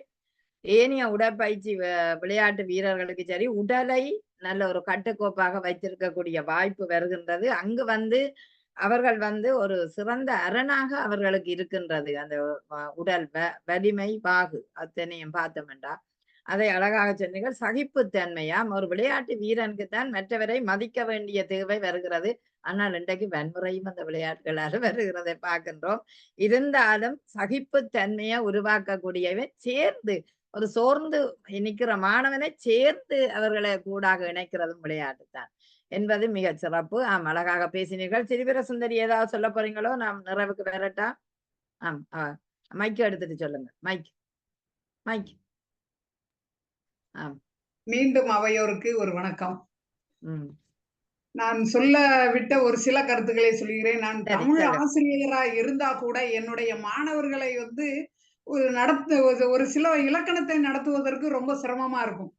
ஏனைய உடற்பயிற்சி விளையாட்டு வீரர்களுக்கு சரி, உடலை நல்ல ஒரு கட்டுக்கோப்பாக வைத்திருக்கக்கூடிய வாய்ப்பு வருகின்றது. அங்கு வந்து அவர்கள் வந்து ஒரு சிறந்த அரணாக அவர்களுக்கு இருக்கின்றது. அந்த உடல் வலிமை, வாகு அத்தனையும் பார்த்தோம்டா அதை அழகாக சொன்னீர்கள். சகிப்புத்தன்மையாம் ஒரு விளையாட்டு வீரனுக்கு தான் மற்றவரை மதிக்க வேண்டிய தேவை வருகிறது. ஆனால் இன்றைக்கு வன்முறையும் அந்த விளையாட்டுகளால் வருகிறதை பார்க்கின்றோம். இருந்தாலும் சகிப்புத்தன்மையை உருவாக்கக்கூடியவை சேர்ந்து ஒரு சோர்ந்து நிற்கிற மாணவனை சேர்ந்து அவர்களை கூடாக இணைக்கிறதும் விளையாட்டு தான் என்பது மிக சிறப்பு. அழகாக பேசினீர்கள். சிறுவீர சுந்தரி ஏதாவது சொல்ல போறீங்களோ? நாம் நிறைவுக்கு வரட்டா? மைக்கு எடுத்துட்டு சொல்லுங்க. மைக். மீண்டும் அவையோருக்கு ஒரு வணக்கம். நான் சொல்ல விட்ட ஒரு சில கருத்துக்களை சொல்கிறேன். நான் தமிழ் ஆசிரியராக இருந்தா கூட என்னுடைய மாணவர்களை வந்து ஒரு சில இலக்கணத்தை நடத்துவதற்கு ரொம்ப சிரமமா இருக்கும்.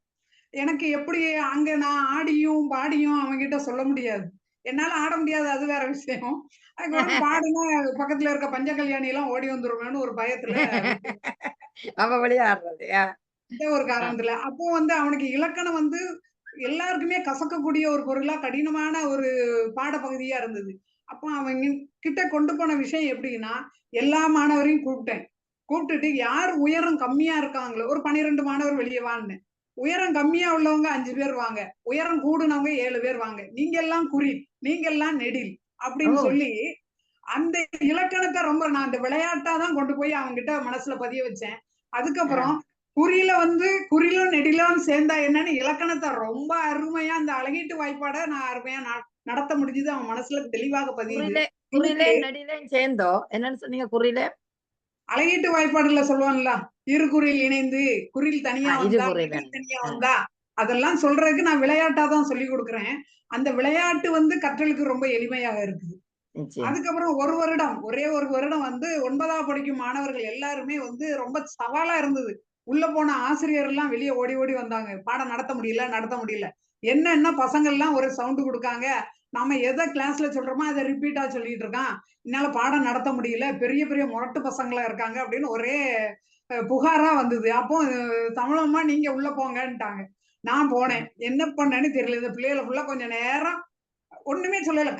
எனக்கு எப்படி அங்க நான் ஆடியும் பாடியும் அவங்கிட்ட சொல்ல முடியாது. என்னால ஆட முடியாது, அது வேற விஷயம். அதுக்கு பாடுனா பக்கத்துல இருக்க பஞ்ச கல்யாணி எல்லாம் ஓடி வந்துருவேன்னு ஒரு பயத்துல ஒரு காரணத்துல. அப்போ வந்து அவனுக்கு இலக்கணம் வந்து எல்லாருக்குமே கசக்கக்கூடிய ஒரு பொருளா, கடினமான ஒரு பாடப்பகுதியா இருந்தது. அப்போ அவங்க கிட்ட கொண்டு போன விஷயம் எப்படின்னா, எல்லா மாணவரையும் கூப்பிட்டுட்டு யார் உயரம் கம்மியா இருக்காங்களோ, ஒரு 12 மாணவர் வெளியே வாங்க, உயரம் கம்மியா உள்ளவங்க 5 பேர் வாங்க, உயரம் கூடுனவங்க 7 பேர் வாங்க, நீங்க எல்லாம் குறில், நீங்க எல்லாம் நெடில் அப்படின்னு சொல்லி அந்த இலக்கணத்தை ரொம்ப நான் அந்த விளையாட்டாதான் கொண்டு போய் அவங்க கிட்ட மனசுல பதிய வச்சேன். அதுக்கப்புறம் குறியில வந்து குறிலும் நெடிலும் சேர்ந்தா என்னன்னு இலக்கணத்தை ரொம்ப அருமையா அந்த அழகீட்டு வாய்ப்பாட நான் அருமையா நடத்த முடிஞ்சது. அவன் மனசுல தெளிவாக பதியுது. குறிலே நெடிலையும் சேர்ந்தோ என்னன்னு சொன்னீங்க? குறில அழகீட்டு வாய்ப்பாடுல சொல்லுவான்ல, இரு குறில் இணைந்து குறில் தனியா வந்தா நெடில் தனியா வந்தா, அதெல்லாம் சொல்றதுக்கு நான் விளையாட்டாதான் சொல்லி கொடுக்குறேன். அந்த விளையாட்டு வந்து கற்றலுக்கு ரொம்ப எளிமையாக இருக்குது. அதுக்கப்புறம் ஒரே ஒரு வருடம் வந்து 9ஆம் படிக்கும் மாணவர்கள் எல்லாருமே வந்து ரொம்ப சவாலா இருந்தது. உள்ள போன ஆசிரியர் எல்லாம் வெளியே ஓடி ஓடி வந்தாங்க. பாடம் நடத்த முடியல. என்னன்னா பசங்க எல்லாம் ஒரு சவுண்ட் கொடுக்காங்க. நாம எதை கிளாஸ்ல சொல்றோமோ அதை ரிப்பீட்டா சொல்லிட்டு இருக்கான். என்னால பாடம் நடத்த முடியல. பெரிய பெரிய முரட்டு பசங்களா இருக்காங்க அப்படின்னு ஒரே புகாரா வந்தது. அப்போ தமிழம்மா நீங்க உள்ள போங்கன்ட்டாங்க. நான் போனேன். என்ன பண்ணேன்னு தெரியல. இந்த பிள்ளைகளை ஃபுல்லா கொஞ்ச நேரம் ஒண்ணுமே சொல்லல.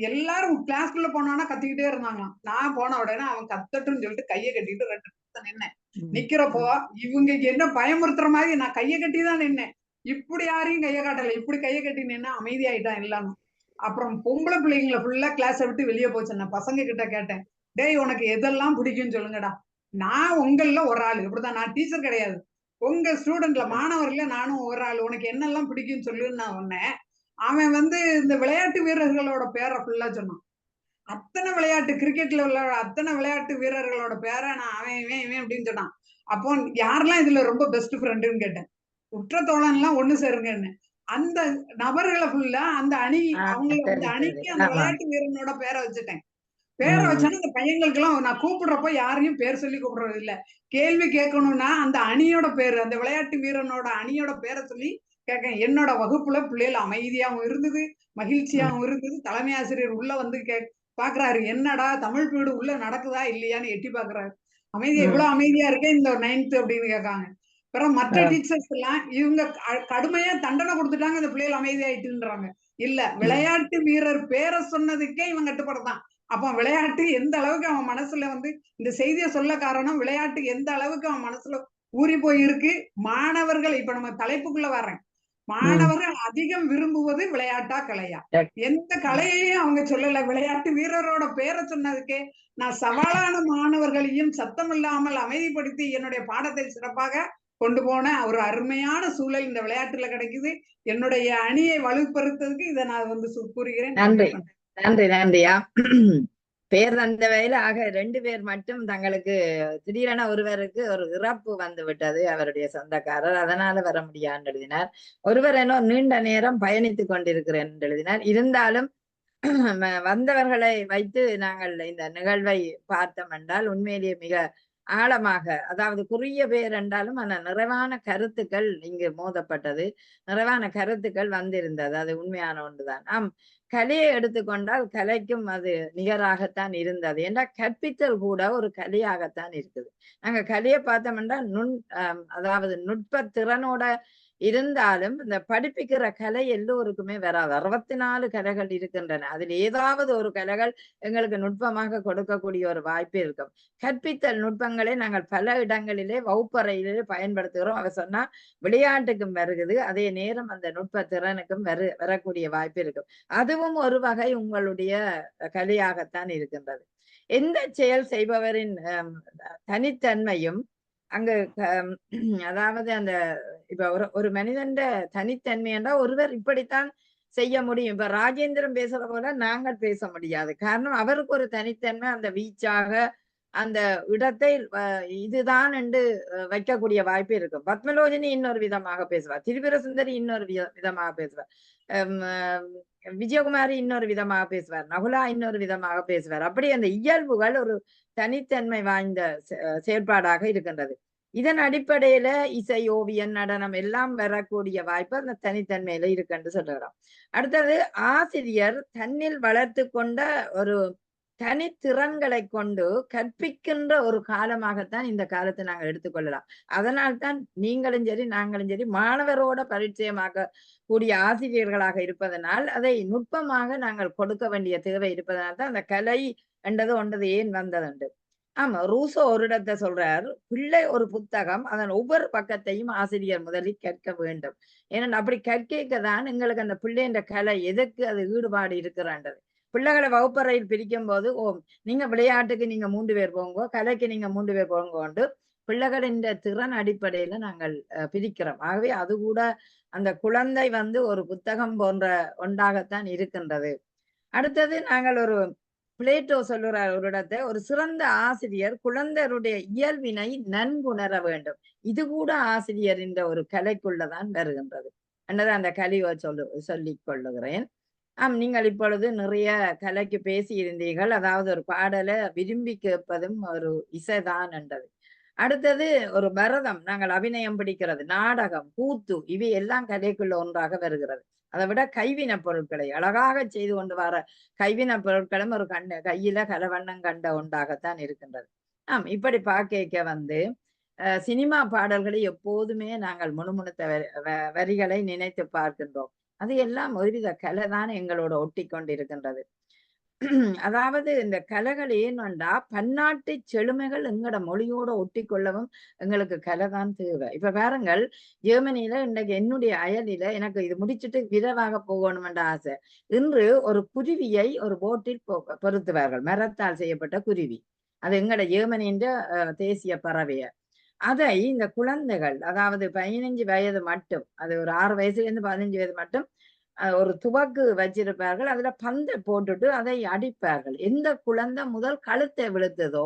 எல்லாரும் கிளாஸ்க்குள்ள போனோம்னா கத்திக்கிட்டே இருந்தாங்களாம். நான் போன உடனே அவன் கத்தட்டும்னு சொல்லிட்டு கையை கட்டிட்டு 2 நிமிஷம் நின்னேன். நிக்கிறப்போ இவங்க என்ன பயமுறுத்துற மாதிரி நான் கையை கட்டி தான் நின்னேன். இப்படி யாரையும் கையை காட்டல. இப்படி கையை கட்டி நின்னா அமைதியாயிட்டான் எல்லாரும். அப்புறம் பொம்பளை பிள்ளைங்களை ஃபுல்லா கிளாஸை விட்டு வெளியே போச்சு. நான் பசங்க கிட்ட கேட்டேன், டேய் உனக்கு எதெல்லாம் பிடிக்கும்னு சொல்லுங்கடா. நான் உங்கள ஒரு ஆளு. இப்படிதான், நான் டீச்சர் கிடையாது. உங்க ஸ்டூடெண்ட்ல மாணவர்கள நானும் ஒரு ஆளு. உனக்கு என்னெல்லாம் பிடிக்கும்னு சொல்லுன்னு நான் சொன்னேன். அவன் வந்து இந்த விளையாட்டு வீரர்களோட பேரை ஃபுல்லா சொன்னான். அத்தனை விளையாட்டு கிரிக்கெட்ல உள்ள அத்தனை விளையாட்டு வீரர்களோட பேரை நான் அவன் இவன் அப்படின்னு சொன்னான். அப்போ யாரெல்லாம் இதுல ரொம்ப பெஸ்ட் ஃப்ரெண்டுன்னு கேட்டேன். உற்ற தோழன் எல்லாம் ஒண்ணு சேருங்கன்னு. அந்த நபர்களை ஃபுல்லா அந்த அணி அவங்கள அந்த அணிக்கு அந்த விளையாட்டு வீரனோட பேரை வச்சுட்டேன். பேரை வச்சாலும் அந்த பையங்களுக்கு எல்லாம் நான் கூப்பிடுறப்ப யாரையும் பேர் சொல்லி கூப்பிடுறது இல்ல. கேள்வி கேட்கணும்னா அந்த அணியோட பேரு, அந்த விளையாட்டு வீரனோட அணியோட பேரை சொல்லி கேட்க. என்னோட வகுப்புல பிள்ளைகள் அமைதியாவும் இருந்தது, மகிழ்ச்சியாவும் இருந்தது. தலைமை ஆசிரியர் உள்ள வந்து பாக்குறாரு, என்னடா தமிழ் பீடு உள்ள நடக்குதா இல்லையான்னு எட்டி பாக்குறாரு. அமைதியா இவ்வளவு அமைதியா இருக்கேன் இந்த 9th அப்படின்னு கேட்காங்க. அப்புறம் மற்ற டீச்சர்ஸ் எல்லாம் இவங்க கடுமையா தண்டனை கொடுத்துட்டாங்க, இந்த பிள்ளைகள் அமைதியாயிட்டுன்றாங்க. இல்ல, விளையாட்டு வீரர் பேரை சொன்னதுக்கே இவன் கட்டுப்படுத்தான். அப்ப விளையாட்டு எந்த அளவுக்கு அவன் மனசுல வந்து இந்த செய்தியை சொல்ல காரணம் விளையாட்டு எந்த அளவுக்கு அவன் மனசுல ஊறி போயிருக்கு. மாணவர்கள் இப்ப நம்ம தலைப்புக்குள்ள வர்றேன். மாணவர்கள் அதிகம் விரும்புவது விளையாட்டா கலையா? எந்த கலையையும் அவங்க சொல்லல. விளையாட்டு வீரரோட பேரை சொன்னதுக்கே நான் சவாலான மாணவர்களையும் சத்தம் இல்லாமல் அமைதிப்படுத்தி என்னுடைய பாடத்தை சிறப்பாக கொண்டு போன ஒரு அருமையான சூழல் இந்த விளையாட்டுல கிடைக்குது. என்னுடைய அணியை வலுப்படுத்துறதுக்கு இதை நான் வந்து கூறுகிறேன். நன்றியா. பேர் அந்த வகையில ஆக 2 பேர் மட்டும் தங்களுக்கு திடீரென ஒருவருக்கு ஒரு இறப்பு வந்து விட்டது, அவருடைய சொந்தக்காரர், அதனால வர முடியான்னு எழுதினார். ஒருவர் என்ன நீண்ட நேரம் பயணித்துக் கொண்டிருக்கிறேன் என்று எழுதினார். இருந்தாலும் வந்தவர்களை வைத்து நாங்கள் இந்த நிகழ்வை பார்த்தோம் என்றால் உண்மையிலேயே மிக ஆழமாக, அதாவது குறுகிய பேர் என்றாலும் ஆனால் நிறைவான கருத்துக்கள் இங்கு மோதப்பட்டது, நிறைவான கருத்துக்கள் வந்திருந்தது. அது உண்மையான ஒன்றுதான். கலையை எடுத்துக்கொண்டால் கலைக்கும் அது நிகராகத்தான் இருந்தது. ஏன்னா கற்பித்தல் கூட ஒரு கலையாகத்தான் இருக்குது. நாங்க கலையை பார்த்தோம்னா அதாவது நுட்ப திறனோட இருந்தாலும் இந்த படிப்பிக்கிற கலை எல்லோருக்குமே வராது. 64 கலைகள் இருக்கின்றன. அதில் ஏதாவது ஒரு கலைகள் எங்களுக்கு நுட்பமாக கொடுக்கக்கூடிய ஒரு வாய்ப்பு இருக்கும். கற்பித்தல் நுட்பங்களை நாங்கள் பல இடங்களிலே வகுப்பறையிலே பயன்படுத்துகிறோம். அவர் சொன்னா விளையாட்டுக்கும் வருகிறது, அதே நேரம் அந்த நுட்ப திறனுக்கும் வரக்கூடிய வாய்ப்பு இருக்கும். அதுவும் ஒரு வகை உங்களுடைய கலையாகத்தான் இருக்கின்றது. எந்த செயல் செய்பவரின் தனித்தன்மையும் அங்கு அதாவது அந்த இப்ப ஒரு மனிதன் தனித்தன்மை என்றால் ஒருவர் இப்படித்தான் செய்ய முடியும். இப்ப ராஜேந்திரன் பேசுற போல நாங்கள் பேச முடியாது. காரணம் அவருக்கு ஒரு தனித்தன்மை, அந்த வீச்சாக அந்த இடத்தை இதுதான் என்று வைக்கக்கூடிய வாய்ப்பு இருக்கும். பத்மலோஜினி இன்னொரு விதமாக பேசுவார், திரிபுர சுந்தரி இன்னொரு விதமாக பேசுவார், விஜயகுமாரி இன்னொரு விதமாக பேசுவார், நகுலா இன்னொரு விதமாக பேசுவார். அப்படி அந்த இயல்புகள் ஒரு தனித்தன்மை வாய்ந்த செயல்பாடாக இருக்கின்றது. இதன் அடிப்படையில இசை, ஓவியம், நடனம் எல்லாம் வரக்கூடிய வாய்ப்பு அந்த தனித்தன்மையில இருக்குன்னு சொல்லுகிறோம். அடுத்தது ஆசிரியர் தன்னில் வளர்த்து கொண்ட ஒரு தனித்திறன்களை கொண்டு கற்பிக்கின்ற ஒரு காலமாகத்தான் இந்த காலத்தை நாங்கள் எடுத்துக்கொள்ளலாம். அதனால்தான் நீங்களும் சரி நாங்களும் சரி மாணவரோட பரிச்சயமாக கூடிய ஆசிரியர்களாக இருப்பதனால் அதை நுட்பமாக நாங்கள் கொடுக்க வேண்டிய தேவை இருப்பதனால் தான் அந்த கலை என்றது ஒன்றது ஏன் வந்ததுண்டு. ஆமா, ரூசோ ஒரு இடத்தை சொல்றார், பிள்ளை ஒரு புத்தகம், அதன் ஒவ்வொரு பக்கத்தையும் ஆசிரியர் முதலில் கற்க வேண்டும். ஏன்னா அப்படி கற்கதான் எங்களுக்கு அந்த பிள்ளைன்ற கலை எதற்கு அது ஈடுபாடு இருக்கிறான்றது. பிள்ளைகளை வகுப்பறையில் பிரிக்கும் போது நீங்க விளையாட்டுக்கு நீங்க 3 பேர் போங்க, கலைக்கு நீங்க 3 பேர் போங்கோண்டு பிள்ளைகளின் திறன் அடிப்படையில நாங்கள் பிரிக்கிறோம். ஆகவே அது கூட அந்த குழந்தை வந்து ஒரு புத்தகம் போன்ற ஒன்றாகத்தான் இருக்கின்றது. அடுத்தது நாங்கள் ஒரு பிளேட்டோ சொல்லுறார் ஒரு இடத்தை, ஒரு சிறந்த ஆசிரியர் குழந்தையருடைய இயல்பினை நன்குணர வேண்டும். இது கூட ஆசிரியரின் ஒரு கலைக்குள்ளதான் வருகின்றது என்றதை அந்த கலியை சொல்லிக் கொள்ளுகிறேன். நீங்கள் இப்பொழுது நிறைய கலைக்கு பேசி இருந்தீர்கள். அதாவது ஒரு பாடலை விரும்பி கேட்பதும் ஒரு இசைதான் என்றது. அடுத்தது ஒரு பரதம், நாங்கள் அபிநயம் பிடிக்கிறது, நாடகம், கூத்து, இவை எல்லாம் கலைக்குள்ள ஒன்றாக வருகிறது. அதை விட கைவின பொருட்களை அழகாக செய்து கொண்டு வர கைவின பொருட்களும் ஒரு கையில கலவண்ணம் கண்ட ஒன்றாகத்தான் இருக்கின்றது. இப்படி பார்க்க வந்து சினிமா பாடல்களை எப்போதுமே நாங்கள் முணுமுணுத்த வரிகளை நினைத்து பார்க்கின்றோம். அது எல்லாம் ஒருவித கலை தான் எங்களோட ஒட்டி கொண்டிருக்கின்றது. அதாவது இந்த கலைகள் ஏன்னுண்டா பன்னாட்டு செழுமைகள் எங்களோட மொழியோட ஒட்டி கொள்ளவும் எங்களுக்கு கலை தான் தேவை. இப்ப பாருங்கள், ஜெர்மனியில இன்னைக்கு என்னுடைய அயலில எனக்கு இது முடிச்சுட்டு விரைவாக போகணும்ன்ற ஆசை. இன்று ஒரு குருவியை ஒரு போட்டில் பொருத்துவார்கள், மரத்தால் செய்யப்பட்ட குருவி. அது எங்களோட ஜெர்மனியின் தேசிய பறவைய. அதை இந்த குழந்தைகள், அதாவது 15 வயது மட்டும், அது ஒரு 6 வயசுல இருந்து 15 வயது மட்டும் ஒரு துவக்கு வச்சிருப்பார்கள். அதுல பந்தை போட்டுட்டு அதை அடிப்பார்கள். எந்த குழந்தை முதல் கழுத்தை விழுத்ததோ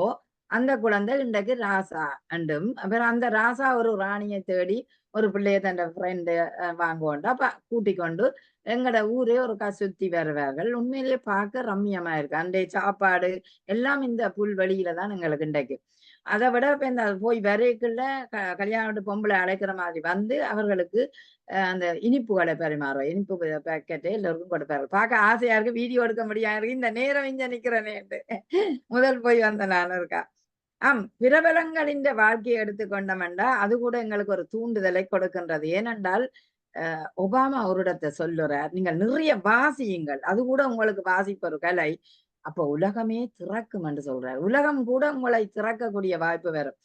அந்த குழந்தை இன்றைக்கு ராசா என்றும், அப்புறம் அந்த ராசா ஒரு ராணியை தேடி ஒரு பிள்ளைய தன் ஃப்ரெண்டு வாங்குவோண்டா கூட்டிக் கொண்டு எங்கட ஊரே ஒரு சுத்தி வருவார்கள். உண்மையிலேயே பார்க்க ரம்மியமா இருக்கு. அன்றைய சாப்பாடு எல்லாம் இந்த புல்வெளியில தான் எங்களுக்கு இன்றைக்கு. அதை விட இப்ப இந்த போய் வரைக்குள்ள கல்யாண பொம்பளை அழைக்கிற மாதிரி வந்து அவர்களுக்கு அந்த இனிப்புகளை பரிமாறுவோம். இனிப்பு பேக்கெட்டு எல்லோருக்கும் கொடுப்பார்கள். பார்க்க ஆசையா இருக்கு, வீடியோ எடுக்க முடியாது இருக்கு. இந்த நேரம் இங்க நிக்கிறேனேட்டு முதல் போய் வந்த நானும் இருக்கா. பிரபலங்களின் வாழ்க்கையை எடுத்துக்கொண்டோம்டா அது கூட எங்களுக்கு ஒரு தூண்டுதலை கொடுக்கின்றது. ஏனென்றால் ஒபாமா ஒரு இடத்தை சொல்லுறார், நீங்கள் நிறைய வாசியுங்கள், அது கூட உங்களுக்கு வாசிப்பு ஒரு கலை, அப்ப உலகமே திறக்கும் என்று சொல்றார். உலகம் கூட உங்களை திறக்கக்கூடிய வாய்ப்பு வரும்.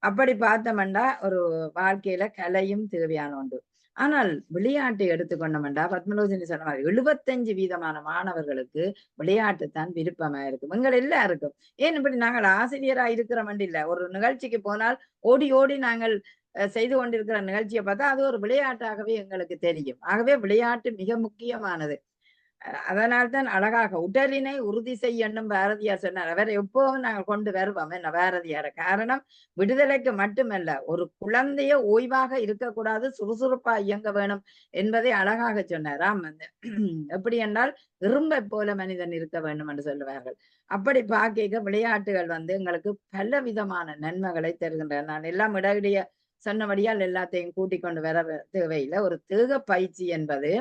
அப்படி பார்த்தோம்டா ஒரு வாழ்க்கையில கலையும் தேவையான ஒன்று. ஆனால் விளையாட்டை எடுத்துக்கொண்டோம்டா பத்மலோச்சனி சொன்ன மாதிரி 75% மாணவர்களுக்கு விளையாட்டு தான் விருப்பமா இருக்கும். எங்கள் எல்லாருக்கும். ஏன் இப்படி நாங்கள் ஆசிரியரா இருக்கிறோம் இல்ல, ஒரு நிகழ்ச்சிக்கு போனால் ஓடி ஓடி நாங்கள் செய்து கொண்டிருக்கிற நிகழ்ச்சியை பார்த்தா அது ஒரு விளையாட்டாகவே எங்களுக்கு தெரியும். ஆகவே விளையாட்டு மிக முக்கியமானது. அதனால்தான் அழகாக உடலினை உறுதி செய்யணும் பாரதியார் சொன்னார். அவர் எப்பவும் நாங்கள் கொண்டு வருவோம் என்ன பாரதியார. காரணம் விடுதலைக்கு மட்டுமல்ல, ஒரு குழந்தைய ஓய்வாக இருக்கக்கூடாது, சுறுசுறுப்பா இயங்க வேணும் என்பதை அழகாக சொன்னார். எப்படி என்றால் இரும்பை போல மனிதன் இருக்க வேண்டும் என்று சொல்லுவார்கள். அப்படி பார்க்க விளையாட்டுகள் வந்து எங்களுக்கு பல விதமான நன்மைகளை தருகின்றன. நான் எல்லாம் இடையிடைய சொன்னபடியால் எல்லாத்தையும் கூட்டிக் கொண்டு வர தேவையில்லை. ஒரு தேக பயிற்சி என்பது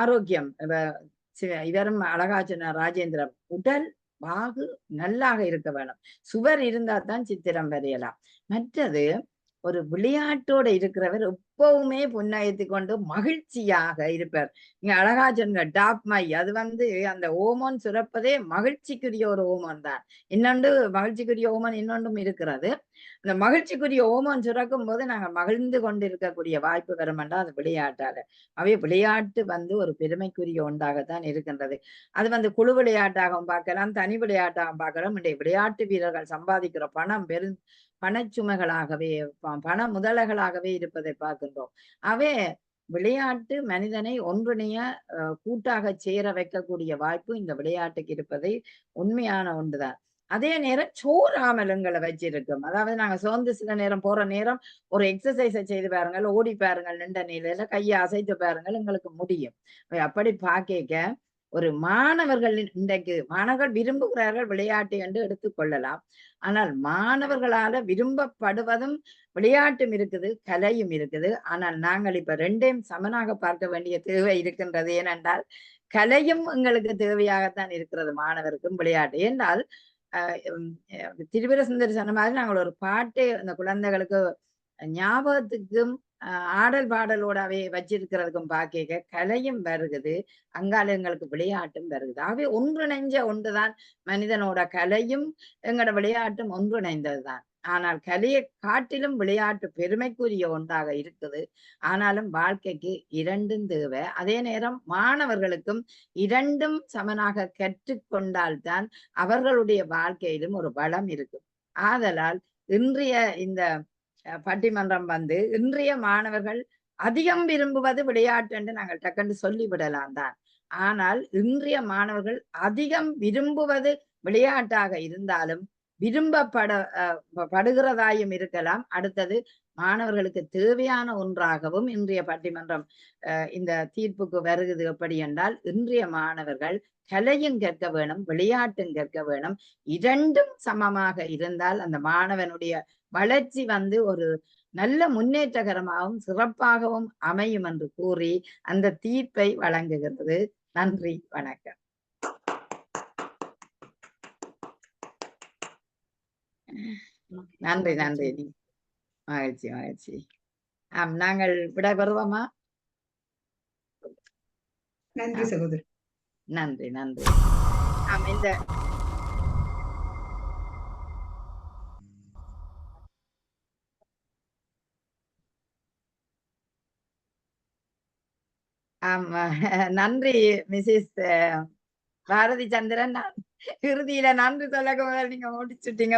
ஆரோக்கியம். இவரும் அழகா சொன்ன ராஜேந்திரன், உடல் வாகு நல்லாக இருக்க வேணும். சுவர் இருந்தா தான் சித்திரம் வரையலாம். மற்றது ஒரு விளையாட்டோட இருக்கிறவர் எப்பவுமே புன்னகைத்து கொண்டு மகிழ்ச்சியாக இருப்பார். நீங்க அழகா சொன்ன டாப்மை, அது வந்து அந்த ஓமோன் சுரப்பதே மகிழ்ச்சிக்குரிய ஒரு ஓமோன் தான். இன்னொன்று மகிழ்ச்சிக்குரிய ஓமோன் இன்னொன்றும் இருக்கிறது. அந்த மகிழ்ச்சிக்குரிய ஓமோன் சுரக்கும் போது நாங்கள் மகிழ்ந்து கொண்டு இருக்கக்கூடிய வாய்ப்பு வருமென்றா அது விளையாட்டால. அவை விளையாட்டு வந்து ஒரு பெருமைக்குரிய ஒன்றாகத்தான் இருக்கின்றது. அது வந்து குழு விளையாட்டாகவும் பார்க்கலாம், தனி விளையாட்டாகவும் பார்க்கலாம். இன்றைய விளையாட்டு வீரர்கள் சம்பாதிக்கிற பணம் பணச்சுமைகளாகவே பண முதலைகளாகவே இருப்பதை பார்க்கின்றோம். அவே விளையாட்டு மனிதனை ஒன்றிணைய கூட்டாக சேர வைக்கக்கூடிய வாய்ப்பு இந்த விளையாட்டுக்கு இருப்பதை உண்மையான ஒன்றுதான். அதே நேரம் சோறாமலங்களை வச்சிருக்கும். அதாவது நாங்க சோர்ந்து சில நேரம் போற நேரம் ஒரு எக்ஸசைஸை செய்து பாருங்கள், ஓடி பாருங்கள், நின்ற நிலையில கையை அசைத்து பாருங்கள், எங்களுக்கு முடியும். அப்படி பார்க்க ஒரு மாணவர்கள் இன்றைக்கு மாணவர்கள் விரும்புகிறார்கள் விளையாட்டு என்று எடுத்துக்கொள்ளலாம். ஆனால் மாணவர்களால விரும்பப்படுவதும் விளையாட்டும் இருக்குது, கலையும் இருக்குது. ஆனால் நாங்கள் இப்ப ரெண்டையும் சமனாக பார்க்க வேண்டிய தேவை இருக்கின்றது. ஏனென்றால் கலையும் எங்களுக்கு தேவையாகத்தான் இருக்கிறது, மாணவருக்கும் விளையாட்டு. ஏனால் திருவிர சுந்தரி சொன்ன மாதிரி நாங்கள் ஒரு பாட்டை அந்த குழந்தைகளுக்கு ஞாபகத்துக்கும் ஆடல் பாடலோடவே வச்சிருக்கிறதுக்கும் பார்க்க கலையும் வருகுது, அங்கால எங்களுக்கு விளையாட்டும் வருகுது. ஆகவே ஒன்றிணைஞ்ச ஒன்றுதான் மனிதனோட கலையும் எங்களோட விளையாட்டும் ஒன்றிணைந்ததுதான். ஆனால் கலையை காட்டிலும் விளையாட்டு பெருமைக்குரிய ஒன்றாக இருக்குது. ஆனாலும் வாழ்க்கைக்கு இரண்டும் தேவை. அதே நேரம் மாணவர்களுக்கும் இரண்டும் சமனாக கற்றுக்கொண்டால்தான் அவர்களுடைய வாழ்க்கையிலும் ஒரு வளம் இருக்கும். ஆதலால் இன்றைய இந்த பட்டிமன்றம் வந்து இன்றைய மாணவர்கள் அதிகம் விரும்புவது விளையாட்டு என்று நாங்கள் டக்குன்னு சொல்லிவிடலாம் தான். ஆனால் இன்றைய மாணவர்கள் அதிகம் விரும்புவது விளையாட்டாக இருந்தாலும் விரும்பப்படுகிறதாயும் இருக்கலாம். அடுத்தது மாணவர்களுக்கு தேவையான ஒன்றாகவும் இன்றைய பட்டிமன்றம் இந்த தீர்ப்புக்கு வருகிறது. எப்படி என்றால் இன்றைய மாணவர்கள் கலையும் கற்க வேணும், விளையாட்டும் கற்க வேணும். இரண்டும் சமமாக இருந்தால் அந்த மாணவனுடைய வளர்ச்சி வந்து ஒரு நல்ல முன்னேற்றகரமாகவும் சிறப்பாகவும் அமையும் என்று கூறி அந்த தீர்ப்பை வழங்குகிறது. நன்றி, வணக்கம். நன்றி நன்றி. மகிழ்ச்சி மகிழ்ச்சி. நாங்கள் விடைபெறுவோமா? நன்றி சகோதரி. நன்றி நன்றி. இந்த நன்றி மிஸ்ஸஸ் பாரதி சந்திரன். இறுதியில நன்றி சொல்ல நீங்க முடிச்சுட்டீங்க.